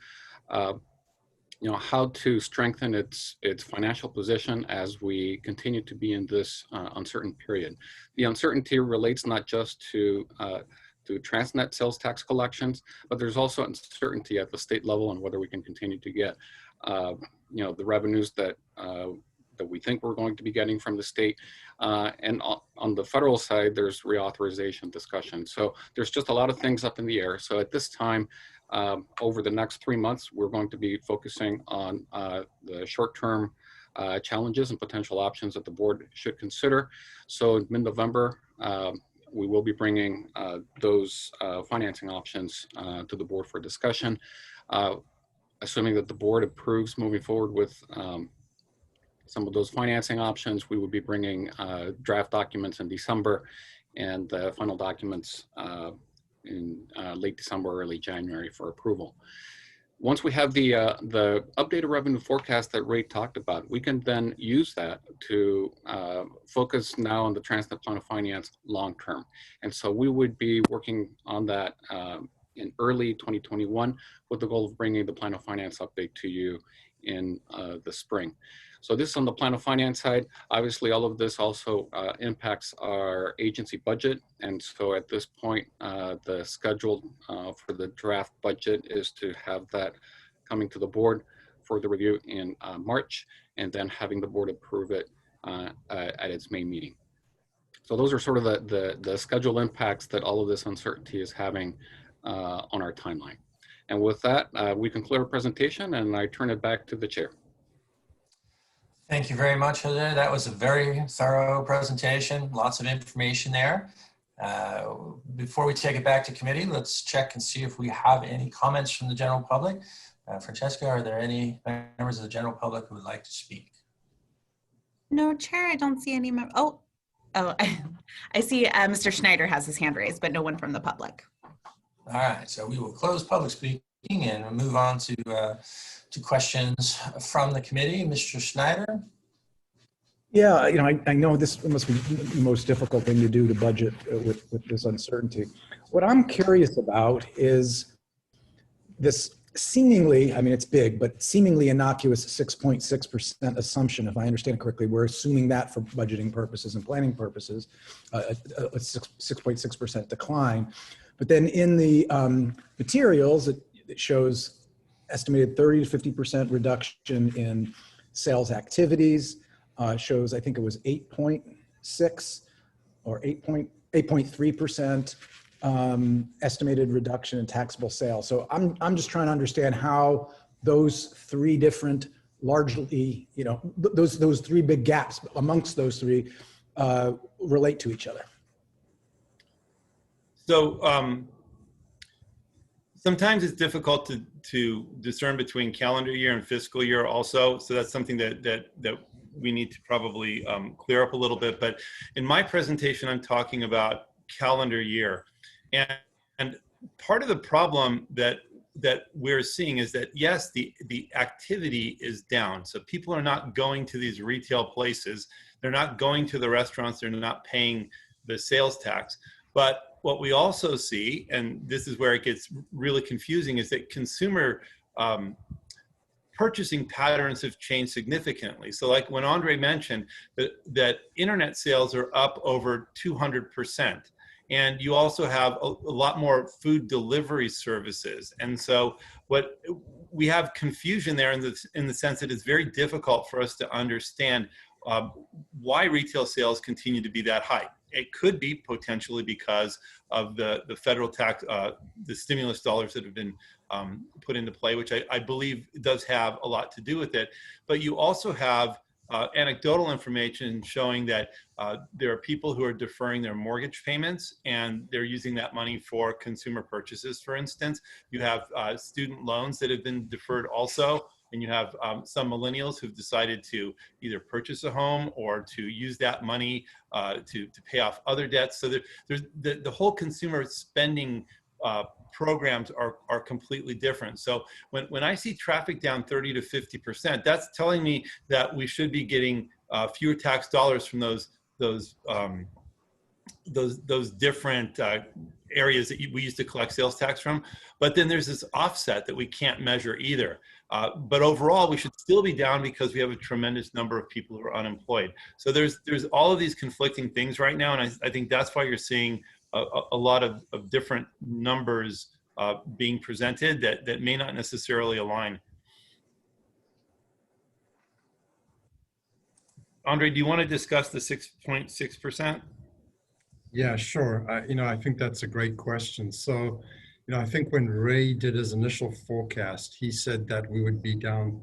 how to strengthen its financial position as we continue to be in this uncertain period. The uncertainty relates not just to TransNet sales tax collections, but there's also uncertainty at the state level on whether we can continue to get, the revenues that we think we're going to be getting from the state. And on the federal side, there's reauthorization discussion. So there's just a lot of things up in the air. So at this time, over the next 3 months, we're going to be focusing on the short-term challenges and potential options that the board should consider. So in mid-November, we will be bringing those financing options to the board for discussion. Assuming that the board approves moving forward with some of those financing options, we will be bringing draft documents in December and the final documents in late December, early January for approval. Once we have the updated revenue forecast that Ray talked about, we can then use that to focus now on the TransNet Plan of Finance long term. And so we would be working on that in early 2021 with the goal of bringing the Plan of Finance update to you in the spring. So this is on the Plan of Finance side. Obviously, all of this also impacts our agency budget. And so at this point, the schedule for the draft budget is to have that coming to the board for the review in March, and then having the board approve it at its May meeting. So those are sort of the schedule impacts that all of this uncertainty is having on our timeline. And with that, we conclude our presentation, and I turn it back to the chair. Thank you very much, Jose. That was a very thorough presentation, lots of information there. Before we take it back to committee, let's check and see if we have any comments from the general public. Francesca, are there any members of the general public who would like to speak? No, Chair, I don't see any. Oh, I see Mr. Schneider has his hand raised, but no one from the public. All right, so we will close public speaking and move on to questions from the committee. Mr. Schneider? Yeah, I know this must be the most difficult thing to do to budget with this uncertainty. What I'm curious about is this seemingly, I mean, it's big, but seemingly innocuous 6.6% assumption, if I understand correctly. We're assuming that for budgeting purposes and planning purposes, a 6.6% decline. But then in the materials, it shows estimated 30 to 50% reduction in sales activities. Shows, I think it was 8.6 or 8.3% estimated reduction in taxable sales. So I'm just trying to understand how those three different, largely, those three big gaps amongst those three relate to each other. So sometimes it's difficult to discern between calendar year and fiscal year also. So that's something that we need to probably clear up a little bit. But in my presentation, I'm talking about calendar year. And part of the problem that we're seeing is that, yes, the activity is down. So people are not going to these retail places. They're not going to the restaurants. They're not paying the sales tax. But what we also see, and this is where it gets really confusing, is that consumer purchasing patterns have changed significantly. So like when Andre mentioned that internet sales are up over 200%. And you also have a lot more food delivery services. And so what we have confusion there in the sense that it's very difficult for us to understand why retail sales continue to be that high. It could be potentially because of the federal tax, the stimulus dollars that have been put into play, which I believe does have a lot to do with it. But you also have anecdotal information showing that there are people who are deferring their mortgage payments and they're using that money for consumer purchases, for instance. You have student loans that have been deferred also. And you have some millennials who've decided to either purchase a home or to use that money to pay off other debts. So there's the whole consumer spending programs are completely different. So when I see traffic down 30 to 50%, that's telling me that we should be getting fewer tax dollars from those different areas that we used to collect sales tax from. But then there's this offset that we can't measure either. But overall, we should still be down because we have a tremendous number of people who are unemployed. So there's all of these conflicting things right now. And I think that's why you're seeing a lot of different numbers being presented that may not necessarily align. Andre, do you want to discuss the 6.6%? Yeah, sure. I think that's a great question. So, I think when Ray did his initial forecast, he said that we would be down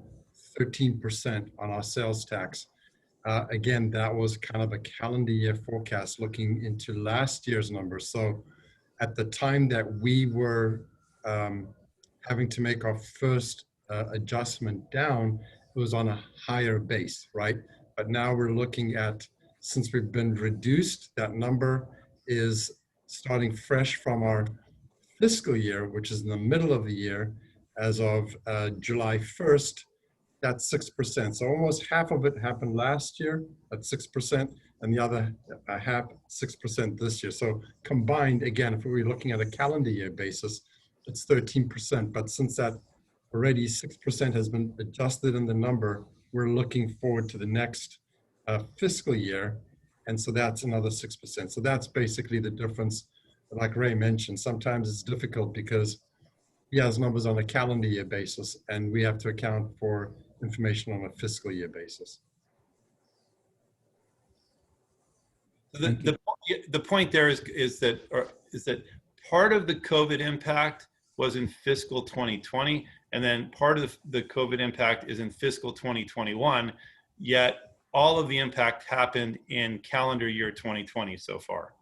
13% on our sales tax. Again, that was kind of a calendar year forecast looking into last year's numbers. So at the time that we were having to make our first adjustment down, it was on a higher base, right? But now we're looking at, since we've been reduced, that number is starting fresh from our fiscal year, which is in the middle of the year, as of July 1st, that's 6%. So almost half of it happened last year at 6%, and the other half, 6% this year. So combined, again, if we were looking at a calendar year basis, it's 13%. But since that already 6% has been adjusted in the number, we're looking forward to the next fiscal year. And so that's another 6%. So that's basically the difference. Like Ray mentioned, sometimes it's difficult because he has numbers on a calendar year basis, and we have to account for information on a fiscal year basis. The point there is that part of the COVID impact was in fiscal 2020, and then part of the COVID impact is in fiscal 2021, yet all of the impact happened in calendar year 2020 so far.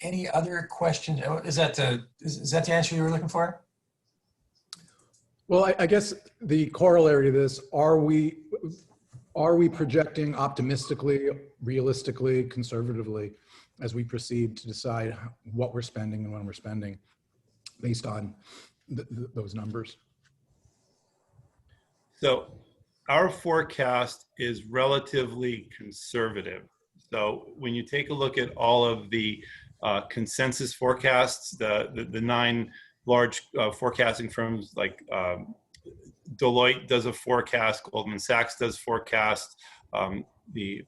Any other questions? Is that the answer you were looking for? Well, I guess the corollary to this, are we projecting optimistically, realistically, conservatively as we proceed to decide what we're spending and when we're spending based on those numbers? So our forecast is relatively conservative. So when you take a look at all of the consensus forecasts, the 9 large forecasting firms like Deloitte does a forecast, Goldman Sachs does forecast, the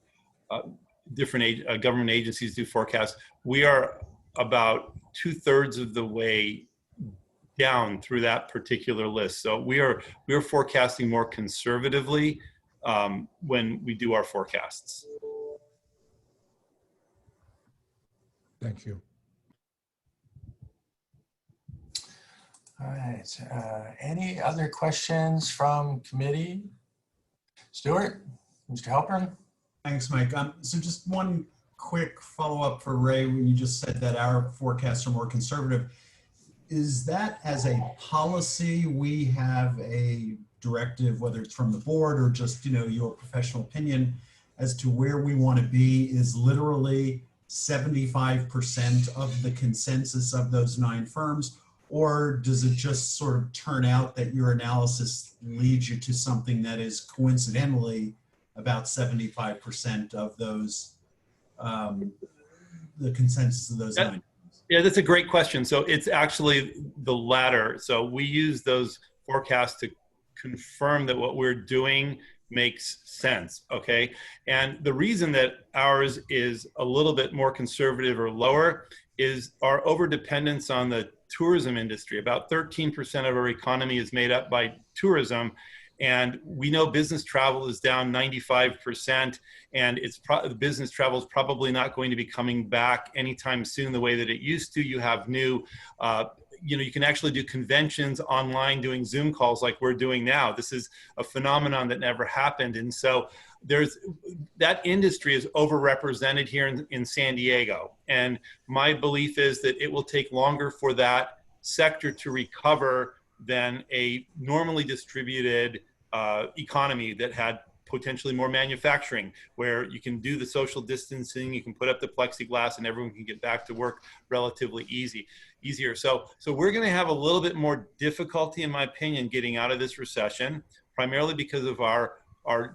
different government agencies do forecasts. We are about 2/3 of the way down through that particular list. So we are forecasting more conservatively when we do our forecasts. Thank you. All right. Any other questions from committee? Stuart, Mr. Halpern? Thanks, Mike. So just one quick follow-up for Ray, when you just said that our forecasts are more conservative. Is that as a policy, we have a directive, whether it's from the board or just, your professional opinion as to where we want to be is literally 75% of the consensus of those 9 firms? Or does it just sort of turn out that your analysis leads you to something that is coincidentally about 75% of those, the consensus of those 9? Yeah, that's a great question. So it's actually the latter. So we use those forecasts to confirm that what we're doing makes sense, okay? And the reason that ours is a little bit more conservative or lower is our overdependence on the tourism industry. About 13% of our economy is made up by tourism. And we know business travel is down 95%, and the business travel is probably not going to be coming back anytime soon the way that it used to. You have new, you can actually do conventions online doing Zoom calls like we're doing now. This is a phenomenon that never happened. And so that industry is overrepresented here in San Diego. And my belief is that it will take longer for that sector to recover than a normally distributed economy that had potentially more manufacturing, where you can do the social distancing, you can put up the plexiglass, and everyone can get back to work relatively easier. So we're going to have a little bit more difficulty, in my opinion, getting out of this recession, primarily because of our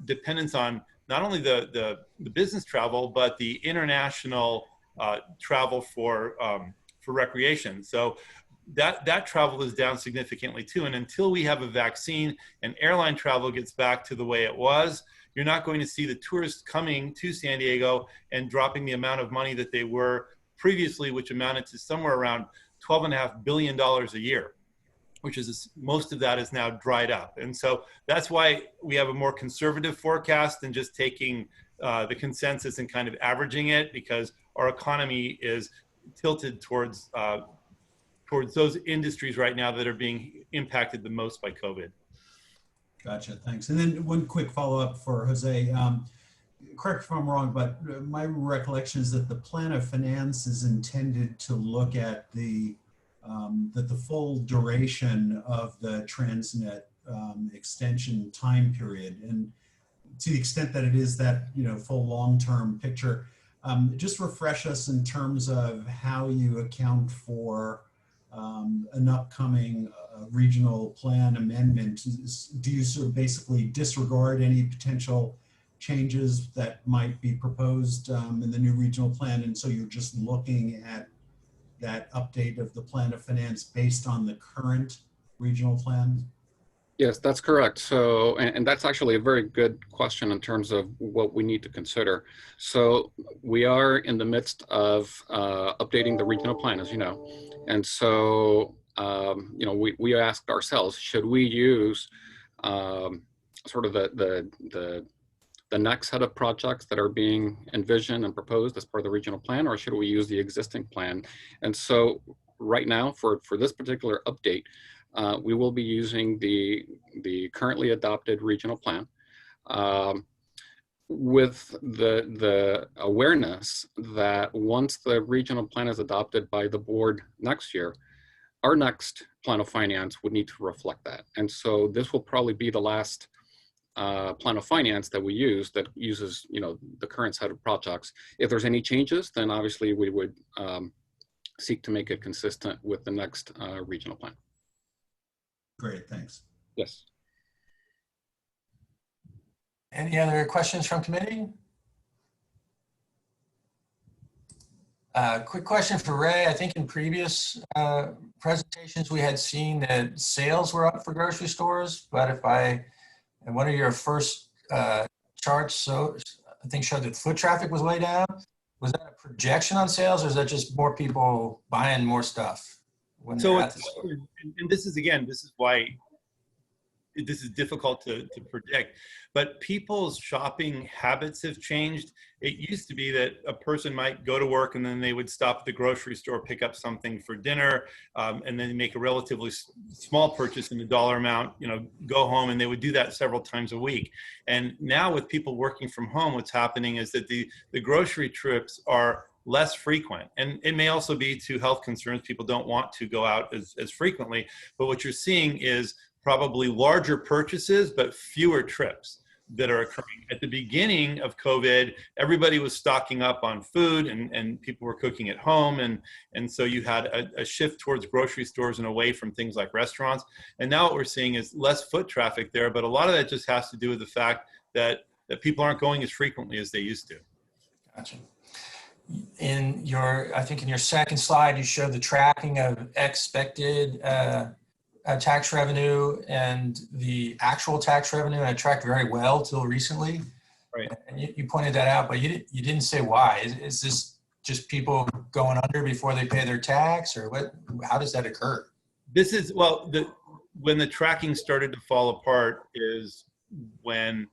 dependence on not only the business travel, but the international travel for recreation. So that travel is down significantly too. And until we have a vaccine and airline travel gets back to the way it was, you're not going to see the tourists coming to San Diego and dropping the amount of money that they were previously, which amounted to somewhere around $12.5 billion a year, which is most of that is now dried up. And so that's why we have a more conservative forecast than just taking the consensus and kind of averaging it, because our economy is tilted towards those industries right now that are being impacted the most by COVID. Gotcha, thanks. And then one quick follow-up for Jose. Correct if I'm wrong, but my recollection is that the plan of finance is intended to look at the full duration of the TransNet extension time period. And to the extent that it is that, full long-term picture, just refresh us in terms of how you account for an upcoming regional plan amendment. Do you sort of basically disregard any potential changes that might be proposed in the new regional plan, and so you're just looking at that update of the plan of finance based on the current regional plan? Yes, that's correct. So, and that's actually a very good question in terms of what we need to consider. So we are in the midst of updating the regional plan, as you know. And so, we asked ourselves, should we use sort of the next set of projects that are being envisioned and proposed as part of the regional plan, or should we use the existing plan? And so right now, for this particular update, we will be using the currently adopted regional plan, with the awareness that once the regional plan is adopted by the board next year, our next plan of finance would need to reflect that. And so this will probably be the last plan of finance that we use that uses the current set of projects. If there's any changes, then obviously we would seek to make it consistent with the next regional plan. Great, thanks. Yes. Any other questions from committee? Quick question for Ray. I think in previous presentations we had seen that sales were up for grocery stores, but and one of your first charts, I think showed that foot traffic was way down. Was that a projection on sales, or is that just more people buying more stuff when they're at the store? And this is why this is difficult to predict, but people's shopping habits have changed. It used to be that a person might go to work and then they would stop at the grocery store, pick up something for dinner, and then make a relatively small purchase in the dollar amount, go home, and they would do that several times a week. And now with people working from home, what's happening is that the grocery trips are less frequent. And it may also be to health concerns. People don't want to go out as frequently, but what you're seeing is probably larger purchases, but fewer trips that are occurring. At the beginning of COVID, everybody was stocking up on food and people were cooking at home. And so you had a shift towards grocery stores and away from things like restaurants. And now what we're seeing is less foot traffic there, but a lot of that just has to do with the fact that people aren't going as frequently as they used to. Gotcha. I think in your second slide, you showed the tracking of expected tax revenue and the actual tax revenue, and it tracked very well till recently. Right. And you pointed that out, but you didn't say why. Is this just people going under before they pay their tax, or what? How does that occur? This is, when the tracking started to fall apart is when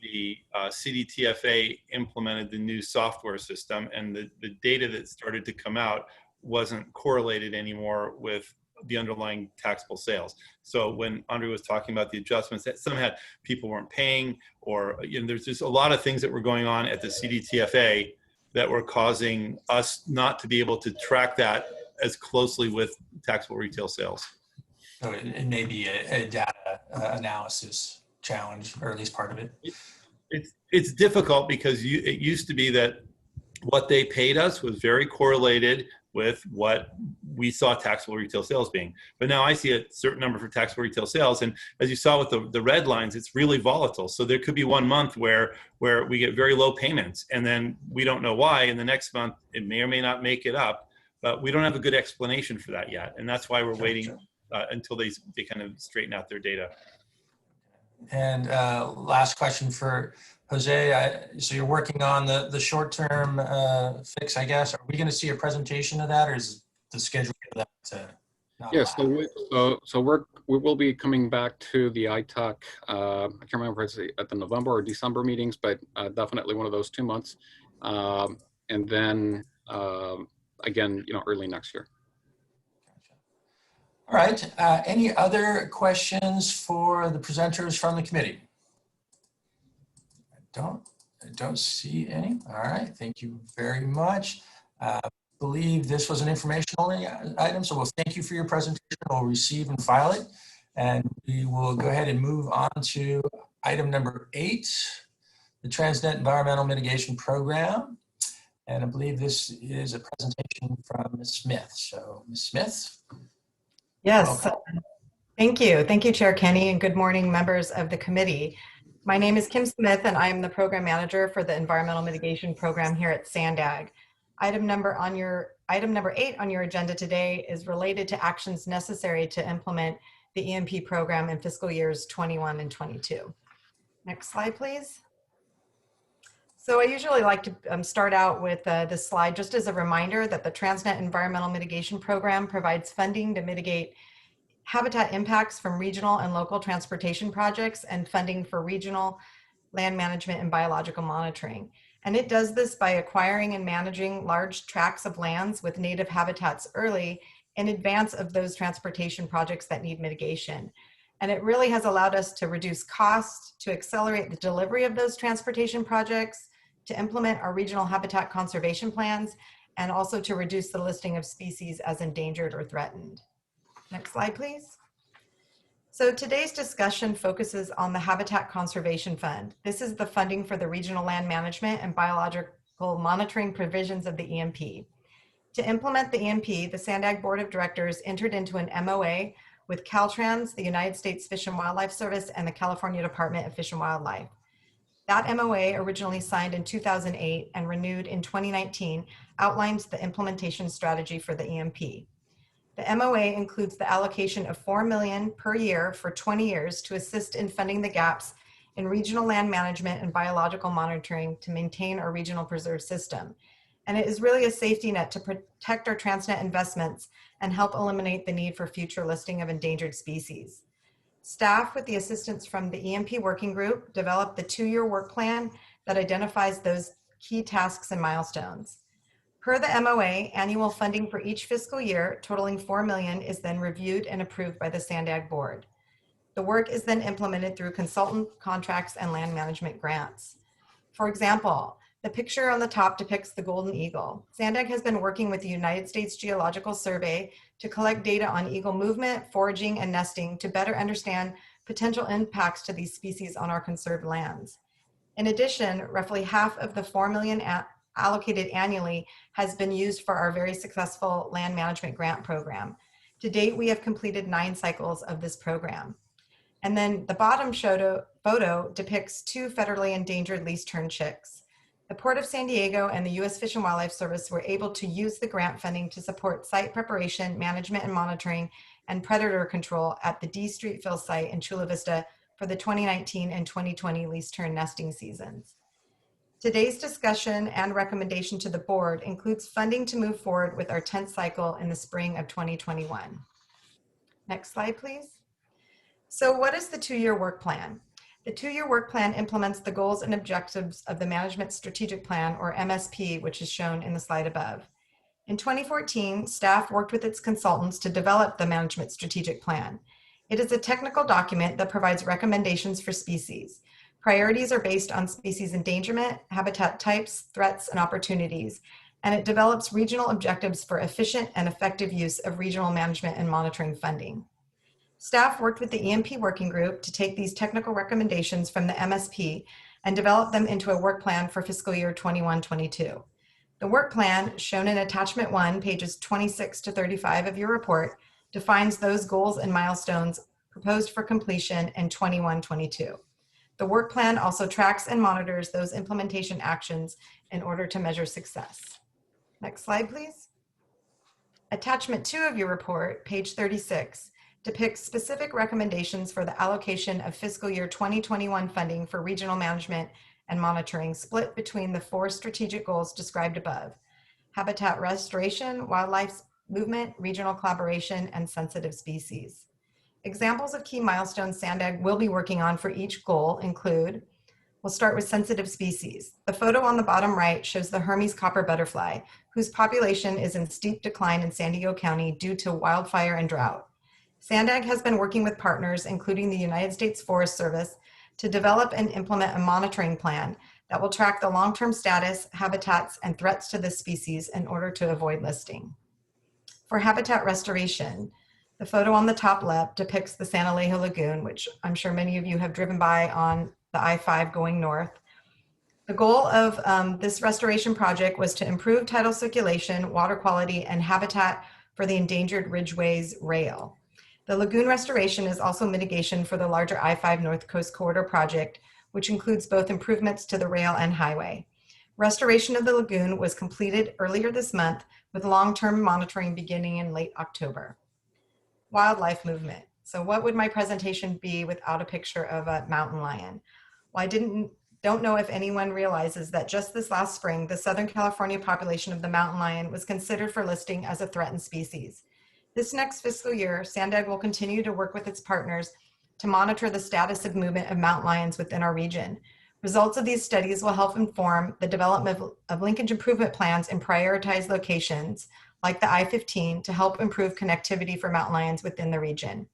the CDTFA implemented the new software system, and the data that started to come out wasn't correlated anymore with the underlying taxable sales. So when Andre was talking about the adjustments, that some had people weren't paying, or there's just a lot of things that were going on at the CDTFA that were causing us not to be able to track that as closely with taxable retail sales. So it may be a data analysis challenge, or at least part of it. It's difficult because it used to be that what they paid us was very correlated with what we saw taxable retail sales being. But now I see a certain number for taxable retail sales. And as you saw with the red lines, it's really volatile. So there could be 1 month where we get very low payments and then we don't know why. And the next month it may or may not make it up, but we don't have a good explanation for that yet. And that's why we're waiting until they kind of straighten out their data. And last question for Jose. So you're working on the short-term fix, I guess. Are we going to see a presentation of that, or is the schedule of that not Yes, so we will be coming back to the ITAC. I can't remember if it's at the November or December meetings, but definitely one of those 2 months. And then again, early next year. All right. Any other questions for the presenters from the committee? I don't see any. All right. Thank you very much. I believe this was an informational item, so we'll thank you for your presentation. We'll receive and file it, and we will go ahead and move on to item number 8, the TransNet Environmental Mitigation Program. And I believe this is a presentation from Ms. Smith. So, Ms. Smith. Yes, thank you. Thank you, Chair Kenny, and good morning, members of the committee. My name is Kim Smith, and I am the Program Manager for the Environmental Mitigation Program here at SANDAG. Item number 8 on your agenda today is related to actions necessary to implement the EMP program in fiscal years 21 and 22. Next slide, please. So I usually like to start out with this slide just as a reminder that the TransNet Environmental Mitigation Program provides funding to mitigate habitat impacts from regional and local transportation projects and funding for regional land management and biological monitoring. And it does this by acquiring and managing large tracts of lands with native habitats early in advance of those transportation projects that need mitigation. And it really has allowed us to reduce costs, to accelerate the delivery of those transportation projects, to implement our regional habitat conservation plans, and also to reduce the listing of species as endangered or threatened. Next slide, please. So today's discussion focuses on the Habitat Conservation Fund. This is the funding for the regional land management and biological monitoring provisions of the EMP. To implement the EMP, the SANDAG Board of Directors entered into an MOA with Caltrans, the United States Fish and Wildlife Service, and the California Department of Fish and Wildlife. That MOA, originally signed in 2008 and renewed in 2019, outlines the implementation strategy for the EMP. The MOA includes the allocation of $4 million per year for 20 years to assist in funding the gaps in regional land management and biological monitoring to maintain our regional preserve system. And it is really a safety net to protect our TransNet investments and help eliminate the need for future listing of endangered species. Staff, with the assistance from the EMP Working Group, developed the 2-year work plan that identifies those key tasks and milestones. Per the MOA, annual funding for each fiscal year, totaling $4 million, is then reviewed and approved by the SANDAG board. The work is then implemented through consultant contracts and land management grants. For example, the picture on the top depicts the golden eagle. SANDAG has been working with the United States Geological Survey to collect data on eagle movement, foraging, and nesting to better understand potential impacts to these species on our conserved lands. In addition, roughly half of the $4 million allocated annually has been used for our very successful land management grant program. To date, we have completed 9 cycles of this program. And then the bottom photo depicts 2 federally endangered least-tern chicks. The Port of San Diego and the U.S. Fish and Wildlife Service were able to use the grant funding to support site preparation, management and monitoring, and predator control at the D Street Fill site in Chula Vista for the 2019 and 2020 least-tern nesting seasons. Today's discussion and recommendation to the board includes funding to move forward with our 10th cycle in the spring of 2021. Next slide, please. So what is the 2-year work plan? The 2-year work plan implements the goals and objectives of the Management Strategic Plan, or MSP, which is shown in the slide above. In 2014, staff worked with its consultants to develop the Management Strategic Plan. It is a technical document that provides recommendations for species. Priorities are based on species endangerment, habitat types, threats, and opportunities, and it develops regional objectives for efficient and effective use of regional management and monitoring funding. Staff worked with the EMP Working Group to take these technical recommendations from the MSP and develop them into a work plan for fiscal year 21-22. The work plan, shown in attachment 1, pages 26 to 35 of your report, defines those goals and milestones proposed for completion in 21-22. The work plan also tracks and monitors those implementation actions in order to measure success. Next slide, please. Attachment 2 of your report, page 36, depicts specific recommendations for the allocation of fiscal year 2021 funding for regional management and monitoring, split between the 4 strategic goals described above: habitat restoration, wildlife movement, regional collaboration, and sensitive species. Examples of key milestones SANDAG will be working on for each goal include, we'll start with sensitive species. The photo on the bottom right shows the Hermes copper butterfly, whose population is in steep decline in San Diego County due to wildfire and drought. SANDAG has been working with partners, including the United States Forest Service, to develop and implement a monitoring plan that will track the long-term status, habitats, and threats to this species in order to avoid listing. For habitat restoration, the photo on the top left depicts the San Alejo Lagoon, which I'm sure many of you have driven by on the I-5 going north. The goal of this restoration project was to improve tidal circulation, water quality, and habitat for the endangered ridgeways rail. The lagoon restoration is also mitigation for the larger I-5 North Coast Corridor project, which includes both improvements to the rail and highway. Restoration of the lagoon was completed earlier this month, with long-term monitoring beginning in late October. Wildlife movement. So what would my presentation be without a picture of a mountain lion? Well, I don't know if anyone realizes that just this last spring, the Southern California population of the mountain lion was considered for listing as a threatened species. This next fiscal year, SANDAG will continue to work with its partners to monitor the status of movement of mountain lions within our region. Results of these studies will help inform the development of linkage improvement plans in prioritized locations like the I-15 to help improve connectivity for mountain lions within the region.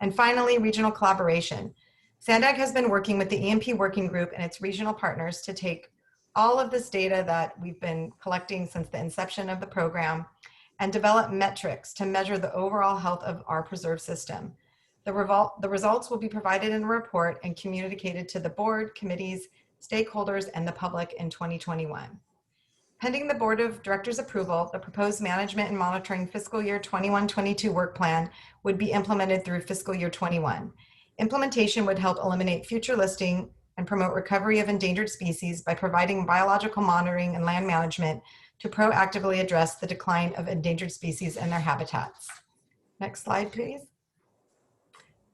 And finally, regional collaboration. SANDAG has been working with the EMP Working Group and its regional partners to take all of this data that we've been collecting since the inception of the program and develop metrics to measure the overall health of our preserve system. The results will be provided in a report and communicated to the board, committees, stakeholders, and the public in 2021. Pending the Board of Directors approval, the proposed management and monitoring fiscal year 21-22 work plan would be implemented through fiscal year 21. Implementation would help eliminate future listing and promote recovery of endangered species by providing biological monitoring and land management to proactively address the decline of endangered species and their habitats. Next slide, please.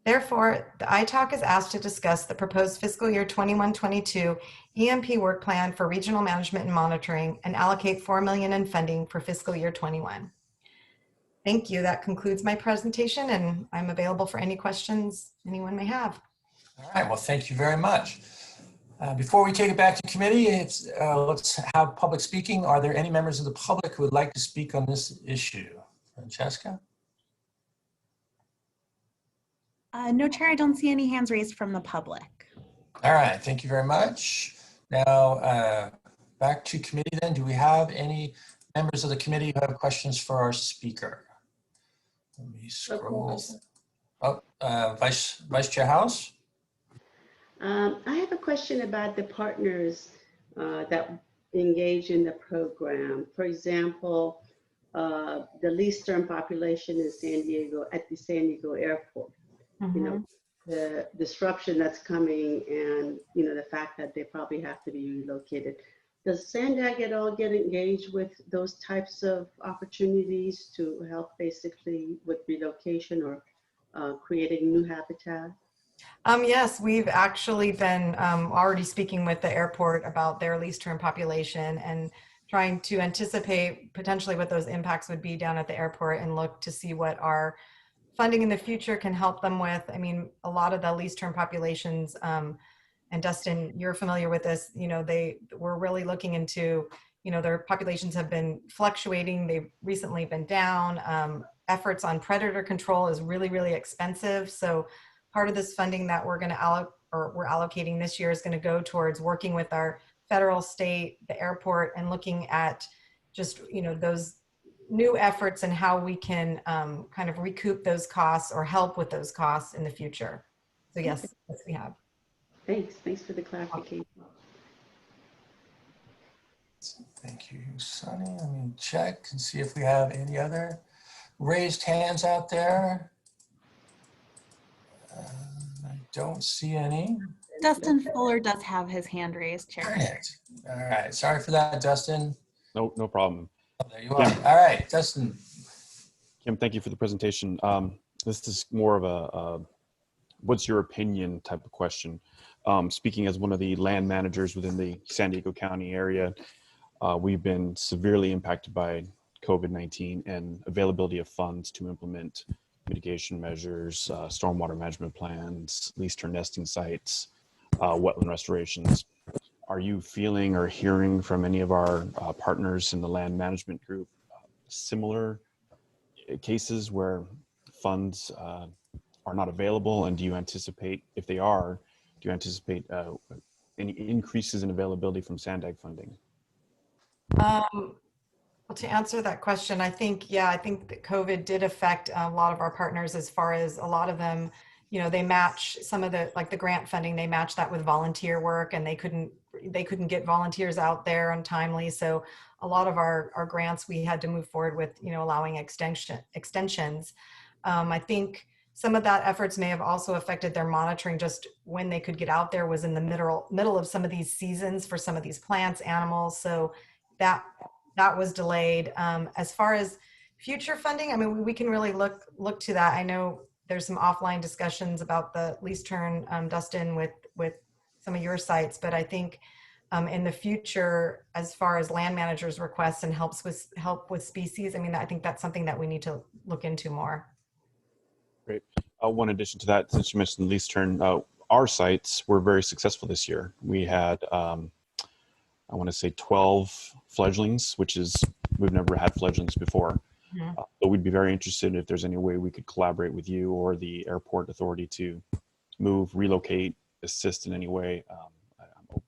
Therefore, the ITAC is asked to discuss the proposed fiscal year 21-22 EMP work plan for regional management and monitoring and allocate $4 million in funding for fiscal year 21. Thank you. That concludes my presentation, and I'm available for any questions anyone may have. All right, well, thank you very much. Before we take it back to committee, let's have public speaking. Are there any members of the public who would like to speak on this issue? Francesca? No, Chair, I don't see any hands raised from the public. All right, thank you very much. Now, back to committee then. Do we have any members of the committee who have questions for our speaker? Let me scroll. Oh, Vice Chair House? I have a question about the partners that engage in the program. For example, the least term population in San Diego at the San Diego airport. You know, the disruption that's coming and, you know, the fact that they probably have to be relocated. Does SANDAG at all get engaged with those types of opportunities to help basically with relocation or creating new habitat? Yes, we've actually been already speaking with the airport about their lease term population and trying to anticipate potentially what those impacts would be down at the airport and look to see what our funding in the future can help them with. I mean, a lot of the lease term populations, and Dustin, you're familiar with this, you know, we're really looking into, you know, their populations have been fluctuating. They've recently been down. Efforts on predator control is really, really expensive. So part of this funding that we're going to we're allocating this year is going to go towards working with our federal, state, the airport, and looking at just, you know, those new efforts and how we can kind of recoup those costs or help with those costs in the future. So yes, yes we have. Thanks for the clarification. Thank you, Sunny. Let me check and see if we have any other raised hands out there. I don't see any. Dustin Fuller does have his hand raised, Chair. Darn it. All right. Sorry for that, Dustin. No problem. Oh, there you are. All right, Dustin. Kim, thank you for the presentation. This is more of a what's your opinion type of question. Speaking as one of the land managers within the San Diego County area, we've been severely impacted by COVID-19 and availability of funds to implement mitigation measures, stormwater management plans, lease turn nesting sites, wetland restorations. Are you feeling or hearing from any of our partners in the land management group similar cases where funds are not available? And do you anticipate, if they are, do you anticipate any increases in availability from SANDAG funding? Well, to answer that question, I think that COVID did affect a lot of our partners, as far as a lot of them, they match some of the, like the grant funding, they match that with volunteer work, and they couldn't get volunteers out there on timely. So a lot of our grants, we had to move forward with, allowing extensions. I think some of that efforts may have also affected their monitoring. Just when they could get out there was in the middle of some of these seasons for some of these plants, animals. So that was delayed. As far as future funding, I mean, we can really look to that. I know there's some offline discussions about the lease turn, Dustin, with some of your sites, but I think in the future, as far as land managers' requests and help with species, I mean, I think that's something that we need to look into more. Great. One addition to that, since you mentioned lease turn, our sites were very successful this year. We had, I want to say 12 fledglings, which is, we've never had fledglings before. Mm-hmm. But we'd be very interested if there's any way we could collaborate with you or the airport authority to move, relocate, assist in any way.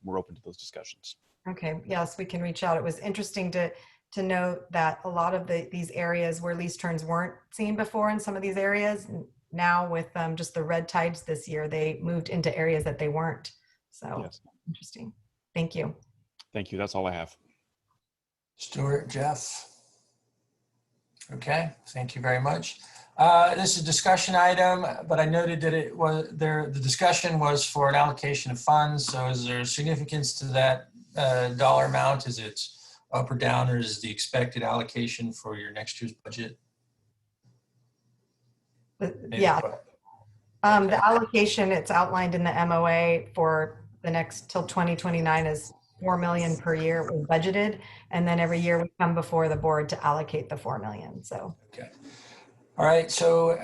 We're open to those discussions. Okay, yes, we can reach out. It was interesting to note that a lot of these areas where lease turns weren't seen before in some of these areas, now with just the red tides this year, they moved into areas that they weren't. So yes. Interesting. Thank you. Thank you. That's all I have. Stuart, Jeff. Okay, thank you very much. This is a discussion item, but I noted that it was there. The discussion was for an allocation of funds. So is there significance to that dollar amount? Is it up or down, or is the expected allocation for your next year's budget? Yeah. Okay. The allocation, it's outlined in the MOA for the next till 2029 is $4 million per year was budgeted, and then every year we come before the board to allocate the $4 million. So okay, all right. So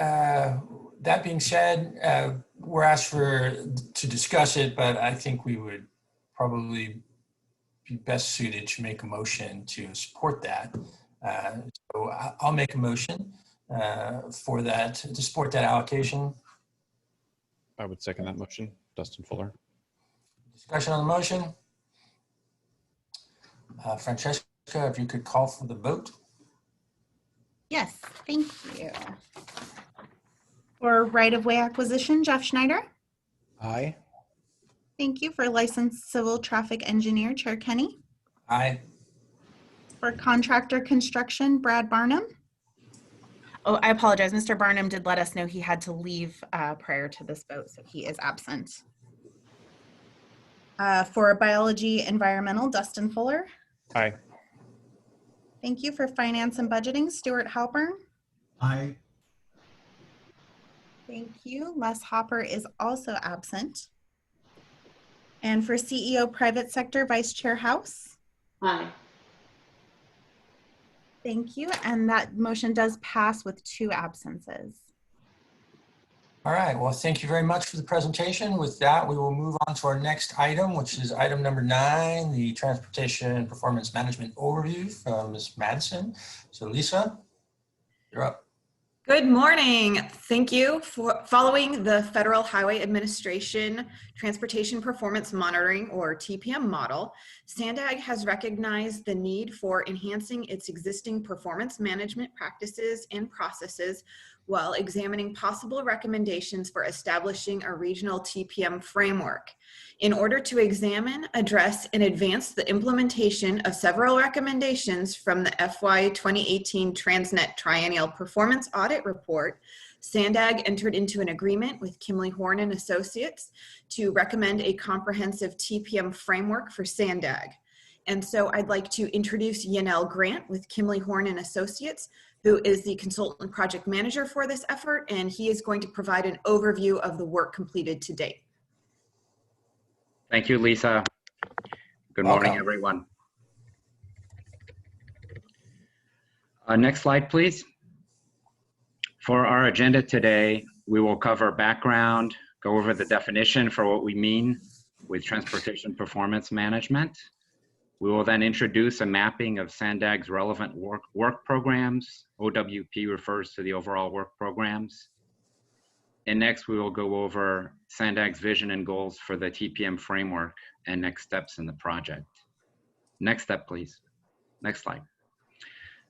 that being said, we're asked to discuss it, but I think we would probably be best suited to make a motion to support that. So I'll make a motion for that, to support that allocation. I would second that motion. Dustin Fuller. Discussion on the motion. Francesca, if you could call for the vote. Yes, thank you. For right-of-way acquisition, Jeff Schneider. Aye. Thank you. For licensed civil traffic engineer, Chair Kenny. Aye. For contractor construction, Brad Barnum. Oh, I apologize. Mr. Barnum did let us know he had to leave prior to this vote, so he is absent. For biology environmental, Dustin Fuller. Aye. Thank you. For finance and budgeting, Stuart Halpern. Aye. Thank you. Les Hopper is also absent. And for CEO private sector, Vice Chair House. Aye. Thank you. And that motion does pass with 2 absences. All right, well, thank you very much for the presentation. With that, we will move on to our next item, which is item number 9, the Transportation Performance Management Overview from Ms. Madison. So Lisa, you're up. Good morning. Thank you. For following the Federal Highway Administration Transportation Performance Monitoring, or TPM model, SANDAG has recognized the need for enhancing its existing performance management practices and processes while examining possible recommendations for establishing a regional TPM framework in order to examine, address, and advance the implementation of several recommendations from the FY 2018 TransNet Triennial Performance Audit Report. SANDAG entered into an agreement with Kimley Horn and Associates to recommend a comprehensive TPM framework for SANDAG. And so I'd like to introduce Yanel Grant with Kimley Horn and Associates, who is the consultant project manager for this effort, and he is going to provide an overview of the work completed to date. Thank you, Lisa. Good morning, everyone. Next slide, please. For our agenda today, we will cover background, go over the definition for what we mean with transportation performance management. We will then introduce a mapping of SANDAG's relevant work programs. OWP refers to the overall work programs. And next, we will go over SANDAG's vision and goals for the TPM framework and next steps in the project. Next step, please. Next slide.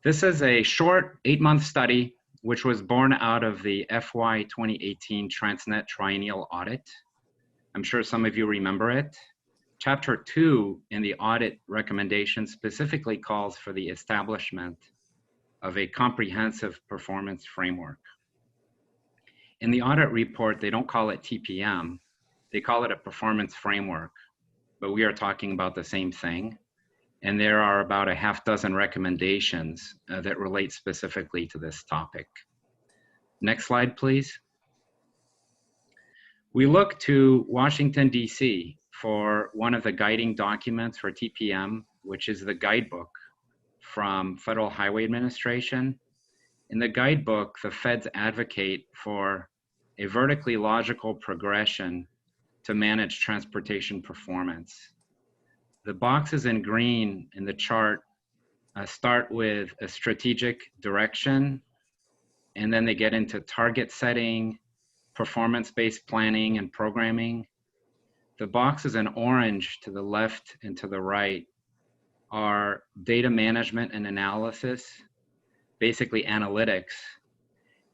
This is a short 8-month study which was born out of the FY 2018 TransNet Triennial Audit. I'm sure some of you remember it. Chapter 2 in the audit recommendation specifically calls for the establishment of a comprehensive performance framework. In the audit report, they don't call it TPM, they call it a performance framework, but we are talking about the same thing. And there are about a half dozen recommendations that relate specifically to this topic. Next slide, please. We look to Washington, DC for one of the guiding documents for TPM, which is the guidebook from Federal Highway Administration. In the guidebook, the feds advocate for a vertically logical progression to manage transportation performance. The boxes in green in the chart start with a strategic direction, and then they get into target setting, performance-based planning and programming. The boxes in orange to the left and to the right are data management and analysis, basically analytics.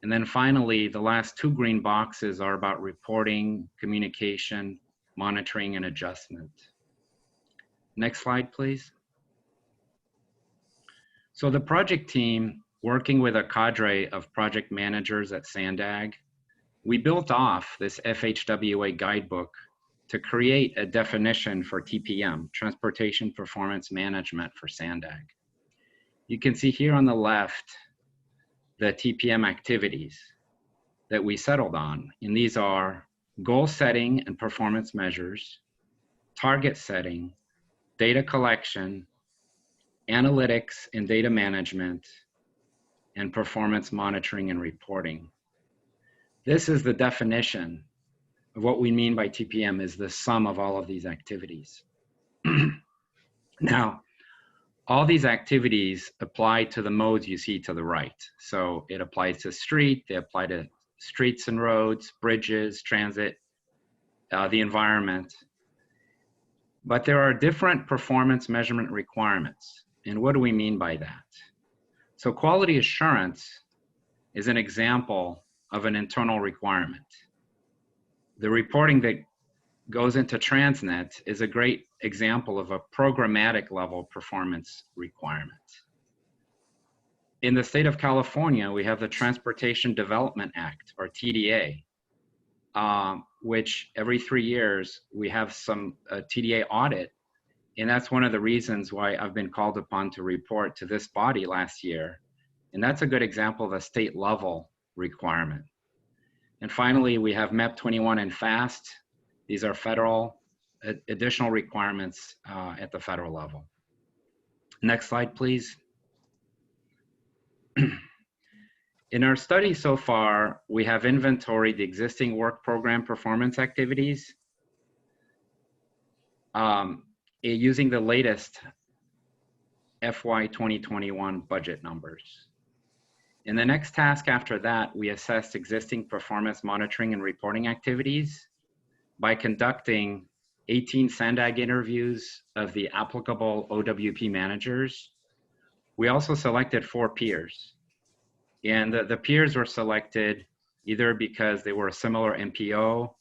And then finally, the last 2 green boxes are about reporting, communication, monitoring, and adjustment. Next slide, please. So the project team, working with a cadre of project managers at SANDAG, we built off this FHWA guidebook to create a definition for TPM, Transportation Performance Management for SANDAG. You can see here on the left the TPM activities that we settled on, and these are goal setting and performance measures, target setting, data collection, analytics and data management, and performance monitoring and reporting. This is the definition of what we mean by TPM, is the sum of all of these activities. Now, all these activities apply to the modes you see to the right. So it applies to street, they apply to streets and roads, bridges, transit, the environment. But there are different performance measurement requirements. And what do we mean by that? So quality assurance is an example of an internal requirement. The reporting that goes into TransNet is a great example of a programmatic level performance requirement. In the state of California, we have the Transportation Development Act, or TDA, which every 3 years we have some TDA audit. And that's one of the reasons why I've been called upon to report to this body last year. And that's a good example of a state level requirement. And finally, we have MEP 21 and FAST. These are federal additional requirements at the federal level. Next slide, please. In our study so far, we have inventoried the existing work program performance activities using the latest FY 2021 budget numbers. In the next task after that, we assessed existing performance monitoring and reporting activities by conducting 18 SANDAG interviews of the applicable OWP managers. We also selected 4 peers. And the peers were selected either because they were a similar MPO,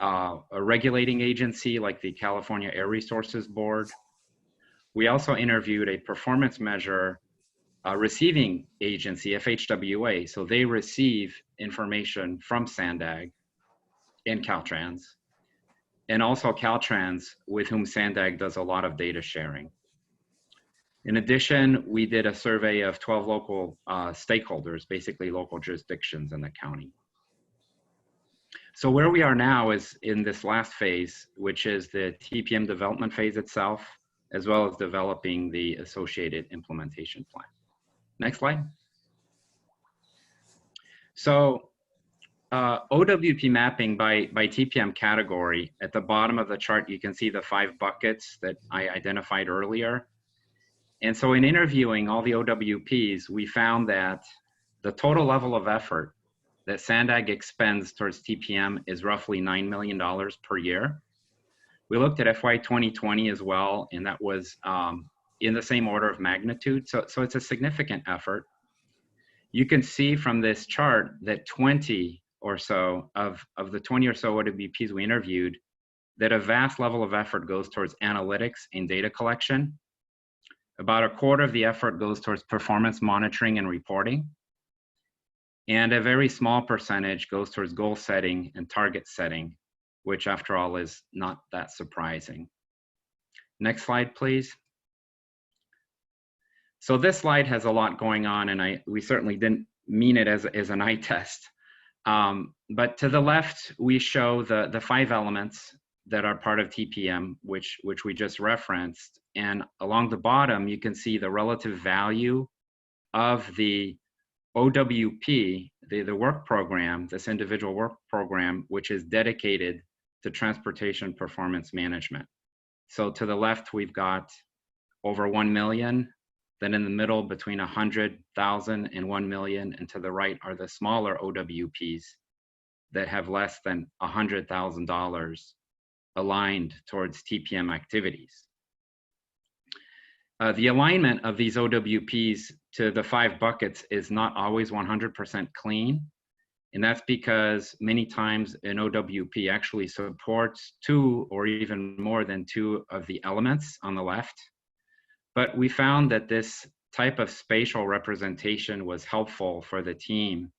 a regulating agency like the California Air Resources Board. We also interviewed a performance measure receiving agency, FHWA. So they receive information from SANDAG and Caltrans, and also Caltrans, with whom SANDAG does a lot of data sharing. In addition, we did a survey of 12 local stakeholders, basically local jurisdictions in the county. So where we are now is in this last phase, which is the TPM development phase itself, as well as developing the associated implementation plan. Next slide. So OWP mapping by TPM category, at the bottom of the chart, you can see the 5 buckets that I identified earlier. And so in interviewing all the OWPs, we found that the total level of effort that SANDAG expends towards TPM is roughly $9 million per year. We looked at FY 2020 as well, and that was in the same order of magnitude. So it's a significant effort. You can see from this chart that 20 or so of the 20 or so OWPs we interviewed, that a vast level of effort goes towards analytics and data collection. About a quarter of the effort goes towards performance monitoring and reporting. And a very small percentage goes towards goal setting and target setting, which after all is not that surprising. Next slide, please. So this slide has a lot going on, and we certainly didn't mean it as an eye test. But to the left, we show the 5 elements that are part of TPM, which we just referenced. And along the bottom, you can see the relative value of the OWP, the work program, this individual work program, which is dedicated to transportation performance management. So to the left, we've got over 1 million. Then in the middle, between 100,000 and 1 million, and to the right are the smaller OWPs that have less than $100,000 aligned towards TPM activities. The alignment of these OWPs to the 5 buckets is not always 100% clean. And that's because many times an OWP actually supports 2 or even more than 2 of the elements on the left. But we found that this type of spatial representation was helpful for the team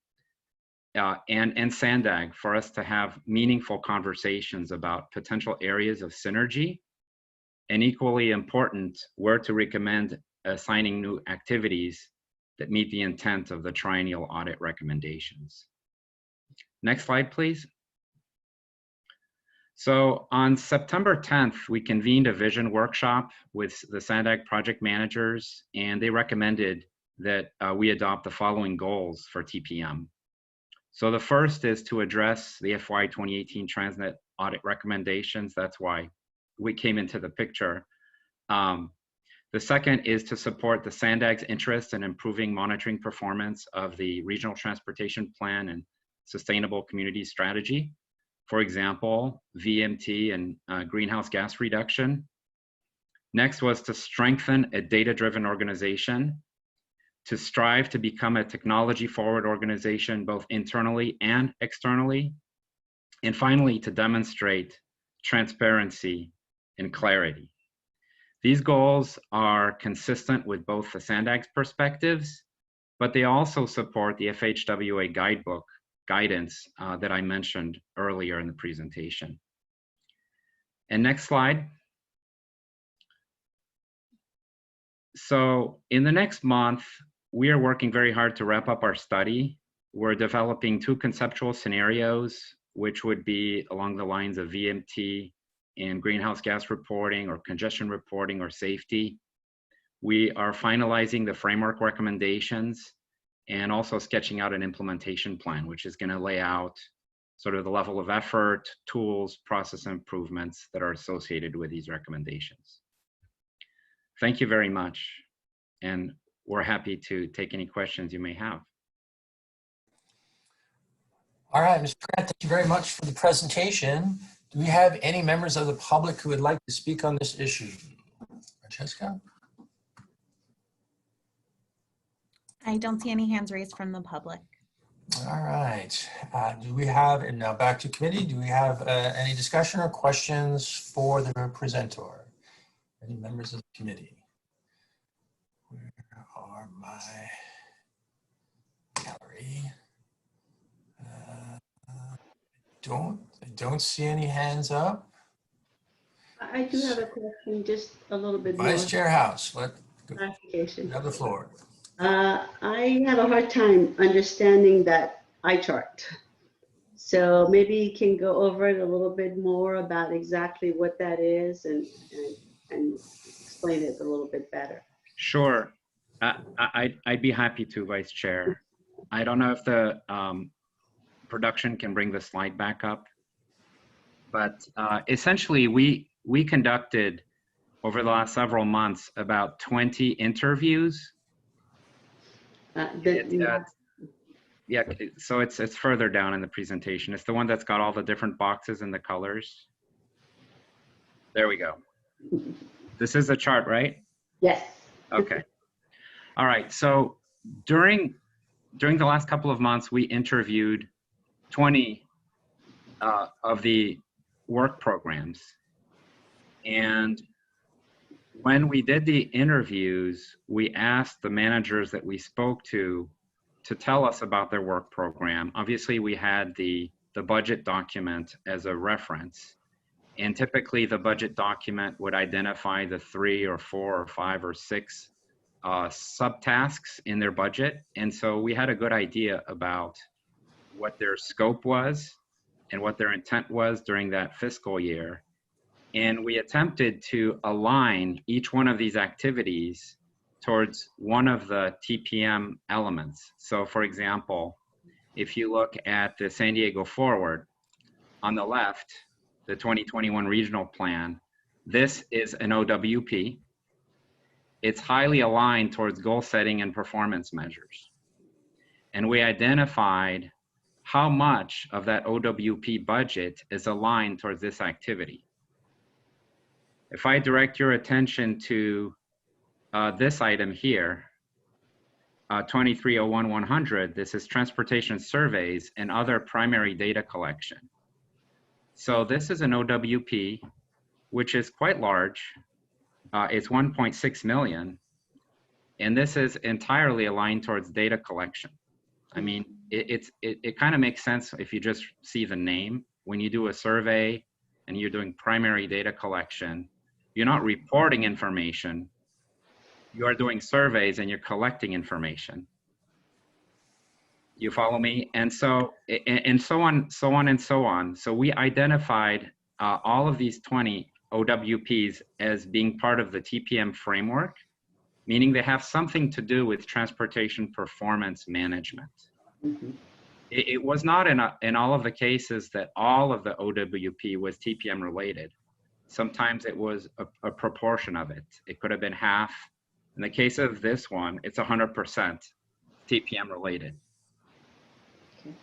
and SANDAG for us to have meaningful conversations about potential areas of synergy, and equally important, where to recommend assigning new activities that meet the intent of the triennial audit recommendations. Next slide, please. So on September 10th, we convened a vision workshop with the SANDAG project managers, and they recommended that we adopt the following goals for TPM. So the first is to address the FY 2018 TransNet audit recommendations. That's why we came into the picture. The second is to support the SANDAG's interest in improving monitoring performance of the regional transportation plan and sustainable community strategy. For example, VMT and greenhouse gas reduction. Next was to strengthen a data-driven organization, to strive to become a technology-forward organization, both internally and externally. And finally, to demonstrate transparency and clarity. These goals are consistent with both the SANDAG's perspectives, but they also support the FHWA guidebook guidance that I mentioned earlier in the presentation. And next slide. So in the next month, we are working very hard to wrap up our study. We're developing 2 conceptual scenarios, which would be along the lines of VMT and greenhouse gas reporting or congestion reporting or safety. We are finalizing the framework recommendations and also sketching out an implementation plan, which is going to lay out sort of the level of effort, tools, process improvements that are associated with these recommendations. Thank you very much. And we're happy to take any questions you may have. All right, Mr. Grant, thank you very much for the presentation. Do we have any members of the public who would like to speak on this issue? Francesca? I don't see any hands raised from the public. All right. Do we have, and now back to committee, do we have any discussion or questions for the presenter? Any members of the committee? Where are my gallery? I don't see any hands up. I do have a question, just a little bit more. Vice Chair House, Clarification. you have the floor. I have a hard time understanding that eye chart. So maybe you can go over it a little bit more about exactly what that is and explain it a little bit better. Sure. I'd be happy to, Vice Chair. I don't know if the production can bring the slide back up, but essentially we conducted over the last several months about 20 interviews. Yeah, so it's further down in the presentation. It's the one that's got all the different boxes and the colors. There we go. This is the chart, right? Yes. Okay. All right. So during the last couple of months, we interviewed 20 of the work programs. And when we did the interviews, we asked the managers that we spoke to tell us about their work program. Obviously, we had the budget document as a reference. And typically, the budget document would identify the 3 or 4 or 5 or 6 subtasks in their budget. And so we had a good idea about what their scope was and what their intent was during that fiscal year. And we attempted to align each one of these activities towards one of the TPM elements. So for example, if you look at the San Diego Forward, on the left, the 2021 regional plan, this is an OWP. It's highly aligned towards goal setting and performance measures. And we identified how much of that OWP budget is aligned towards this activity. If I direct your attention to this item here, 2301-100, this is transportation surveys and other primary data collection. So this is an OWP, which is quite large. It's 1.6 million. And this is entirely aligned towards data collection. I mean, it kind of makes sense if you just see the name. When you do a survey and you're doing primary data collection, you're not reporting information. You are doing surveys and you're collecting information. You follow me? And so, and so on, so on, and so on. So we identified all of these 20 OWPs as being part of the TPM framework, meaning they have something to do with transportation performance management. Mm-hmm. It was not in all of the cases that all of the OWP was TPM related. Sometimes it was a proportion of it. It could have been half. In the case of this one, it's 100% TPM related. Okay.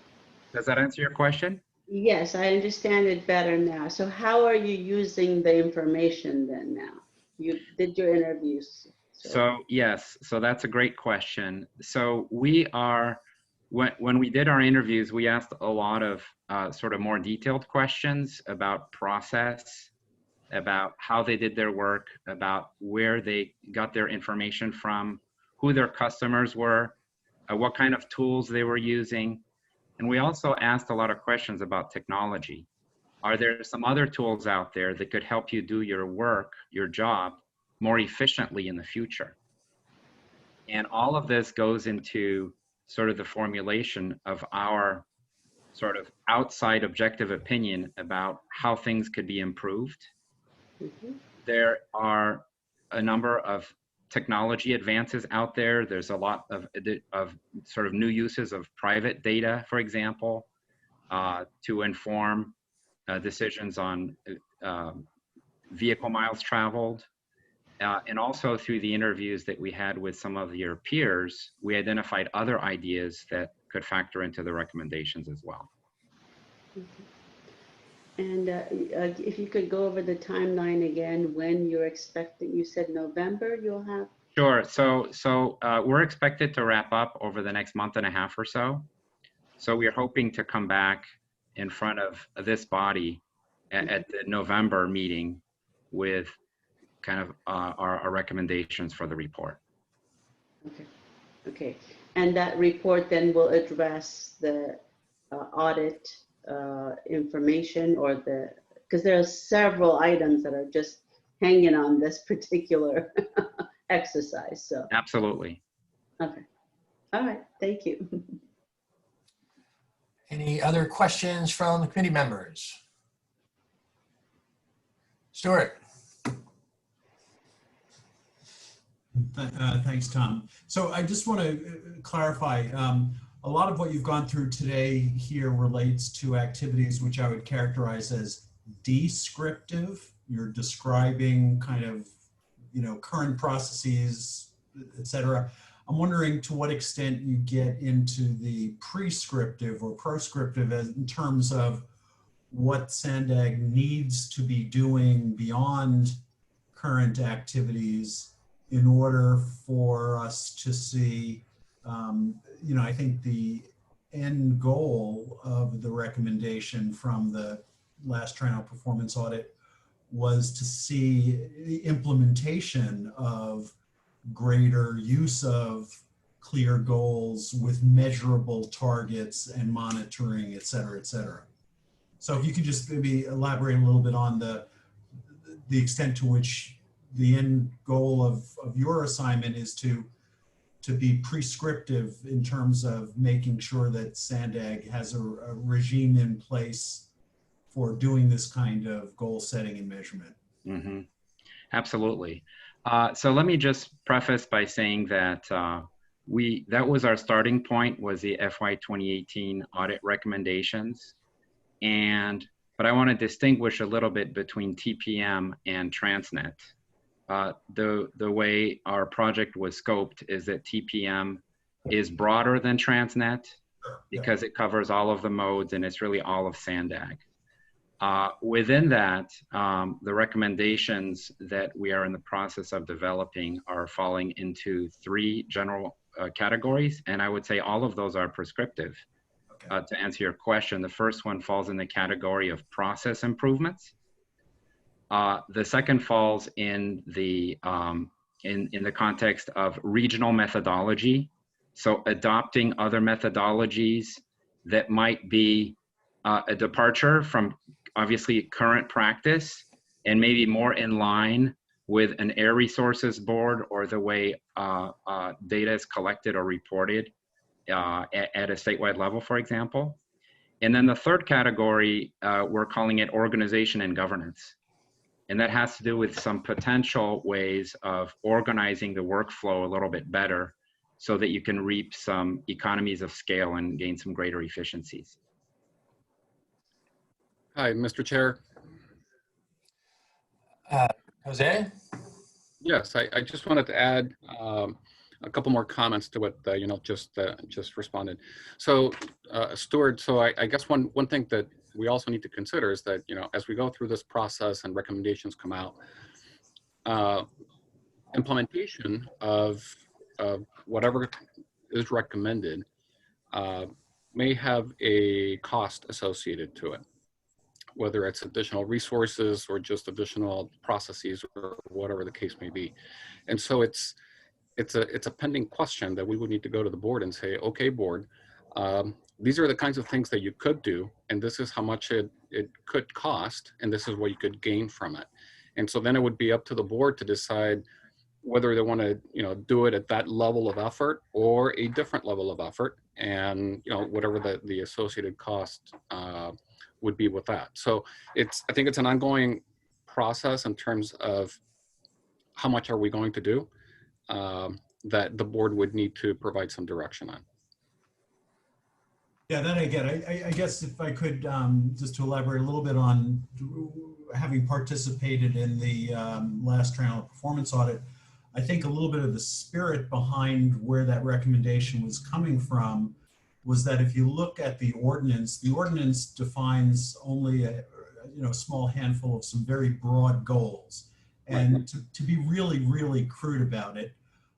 Does that answer your question? Yes, I understand it better now. So how are you using the information then now? You did your interviews. So yes, so that's a great question. So we are, when we did our interviews, we asked a lot of sort of more detailed questions about process, about how they did their work, about where they got their information from, who their customers were, what kind of tools they were using. And we also asked a lot of questions about technology. Are there some other tools out there that could help you do your work, your job, more efficiently in the future? And all of this goes into sort of the formulation of our sort of outside objective opinion about how things could be improved. Mm-hmm. There are a number of technology advances out there. There's a lot of sort of new uses of private data, for example, to inform decisions on vehicle miles traveled. And also through the interviews that we had with some of your peers, we identified other ideas that could factor into the recommendations as well. Mm-hmm. And if you could go over the timeline again, when you're expecting, you said November you'll have Sure. So we're expected to wrap up over the next month and a half or so. So we are hoping to come back in front of this body at the November meeting with kind of our recommendations for the report. Okay. Okay. And that report then will address the audit information, or because there are several items that are just hanging on this particular exercise. So Absolutely. okay. All right. Thank you. Any other questions from the committee members? Stuart. Thanks, Tom. So I just want to clarify, a lot of what you've gone through today here relates to activities which I would characterize as descriptive. You're describing kind of, current processes, et cetera. I'm wondering to what extent you get into the prescriptive or proscriptive in terms of what SANDAG needs to be doing beyond current activities in order for us to see, I think the end goal of the recommendation from the last triennial performance audit was to see the implementation of greater use of clear goals with measurable targets and monitoring, et cetera, et cetera. So if you could just maybe elaborate a little bit on the extent to which the end goal of your assignment is to be prescriptive in terms of making sure that SANDAG has a regime in place for doing this kind of goal setting and measurement. Mm-hmm. Absolutely. So let me just preface by saying that that was our starting point, was the FY 2018 audit recommendations. But I want to distinguish a little bit between TPM and TransNet. The way our project was scoped is that TPM is broader than TransNet because it covers all of the modes and it's really all of SANDAG. Within that, the recommendations that we are in the process of developing are falling into 3 general categories, and I would say all of those are prescriptive. To answer your question, the first one falls in the category of process improvements. The second falls in the context of regional methodology, so adopting other methodologies that might be a departure from obviously current practice and maybe more in line with an air resources board or the way data is collected or reported at a statewide level, for example. And then the third category, we're calling it organization and governance. And that has to do with some potential ways of organizing the workflow a little bit better so that you can reap some economies of scale and gain some greater efficiencies. Hi, Mr. Chair. Jose? Yes, I just wanted to add a couple more comments to what just responded. So, Stuart, so I guess one thing that we also need to consider is that as we go through this process and recommendations come out, implementation of whatever is recommended may have a cost associated to it, whether it's additional resources or just additional processes or whatever the case may be. And so it's a pending question that we would need to go to the board and say, okay, board, these are the kinds of things that you could do, and this is how much it could cost, and this is what you could gain from it. And so then it would be up to the board to decide whether they want to do it at that level of effort or a different level of effort, and whatever the associated cost would be with that. So I think it's an ongoing process in terms of how much are we going to do that the board would need to provide some direction on. Yeah, that I get. I guess if I could just to elaborate a little bit on having participated in the last triennial performance audit, I think a little bit of the spirit behind where that recommendation was coming from was that if you look at the ordinance defines only a small handful of some very broad goals. And to be really, really crude about it,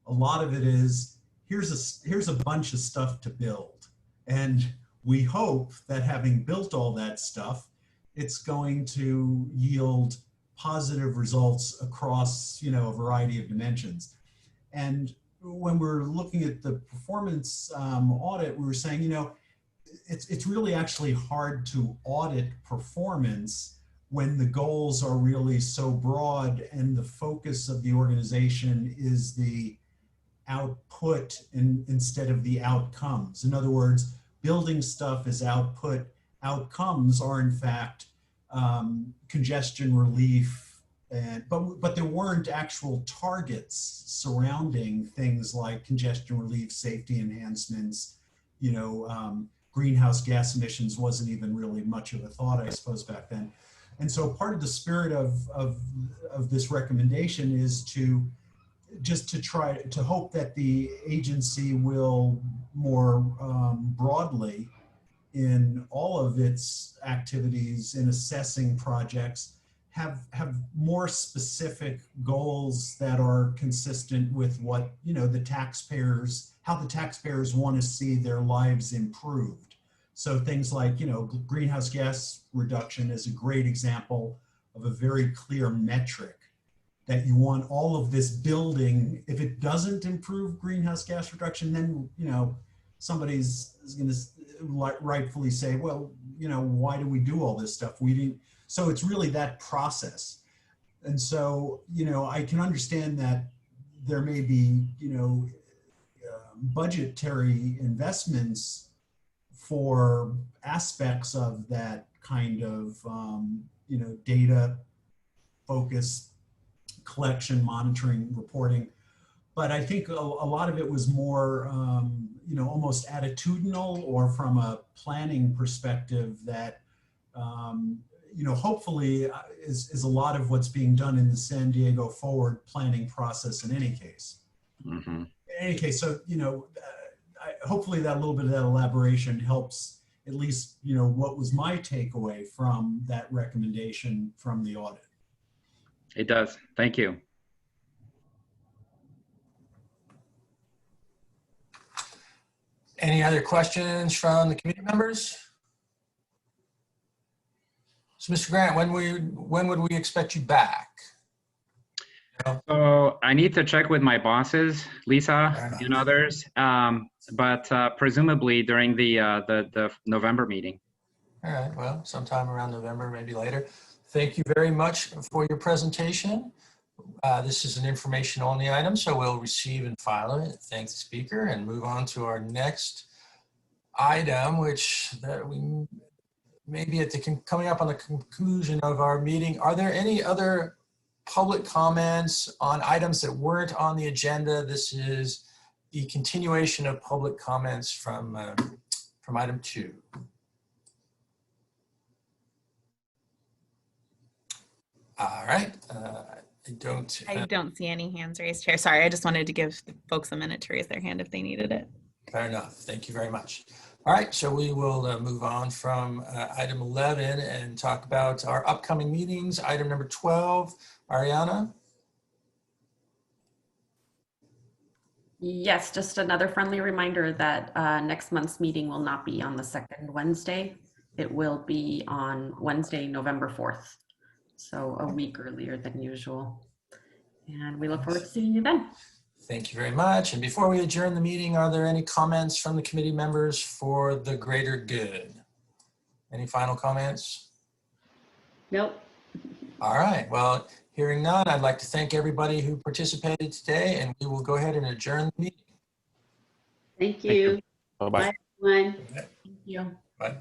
A lot of it is, here's a bunch of stuff to build. And we hope that having built all that stuff, it's going to yield positive results across, a variety of dimensions. And when we're looking at the performance audit, we were saying, it's really actually hard to audit performance when the goals are really so broad and the focus of the organization is the output instead of the outcomes. In other words, building stuff as output, outcomes are in fact congestion relief, but there weren't actual targets surrounding things like congestion relief, safety enhancements, greenhouse gas emissions wasn't even really much of a thought, I suppose, back then. And so part of the spirit of this recommendation is to try to hope that the agency will more broadly in all of its activities in assessing projects have more specific goals that are consistent with what how the taxpayers want to see their lives improved. So things like greenhouse gas reduction is a great example of a very clear metric that you want all of this building. If it doesn't improve greenhouse gas reduction, then somebody's going to rightfully say, well, why do we do all this stuff? We didn't. So it's really that process. And so, I can understand that there may be, budgetary investments for aspects of that kind of, data focused collection, monitoring, reporting. But I think a lot of it was more, almost attitudinal or from a planning perspective that, hopefully is a lot of what's being done in the San Diego Forward planning process in any case. Mm-hmm. In any case, so, hopefully that little bit of that elaboration helps at least, what was my takeaway from that recommendation from the audit. It does. Thank you. Any other questions from the committee members? So, Mr. Grant, when would we expect you back? So I need to check with my bosses, Lisa and others, but presumably during the November meeting. All right, well, sometime around November, maybe later. Thank you very much for your presentation. This is an information-only item, so we'll receive and file it. Thank the speaker and move on to our next item, which we may be coming up on the conclusion of our meeting. Are there any other public comments on items that weren't on the agenda? This is the continuation of public comments from item 2. All right. I don't see any hands raised, Chair. Sorry, I just wanted to give folks a minute to raise their hand if they needed it. Fair enough. Thank you very much. All right, so we will move on from item 11 and talk about our upcoming meetings. Item number 12, Ariana. Yes, just another friendly reminder that next month's meeting will not be on the second Wednesday. It will be on Wednesday, November 4th. So a week earlier than usual. And we look forward to seeing you then. Thank you very much. And before we adjourn the meeting, are there any comments from the committee members for the greater good? Any final comments? Nope. All right. Well, hearing none, I'd like to thank everybody who participated today, and we will go ahead and adjourn the meeting. Thank you. Bye-bye. Bye, everyone. Thank you. Bye.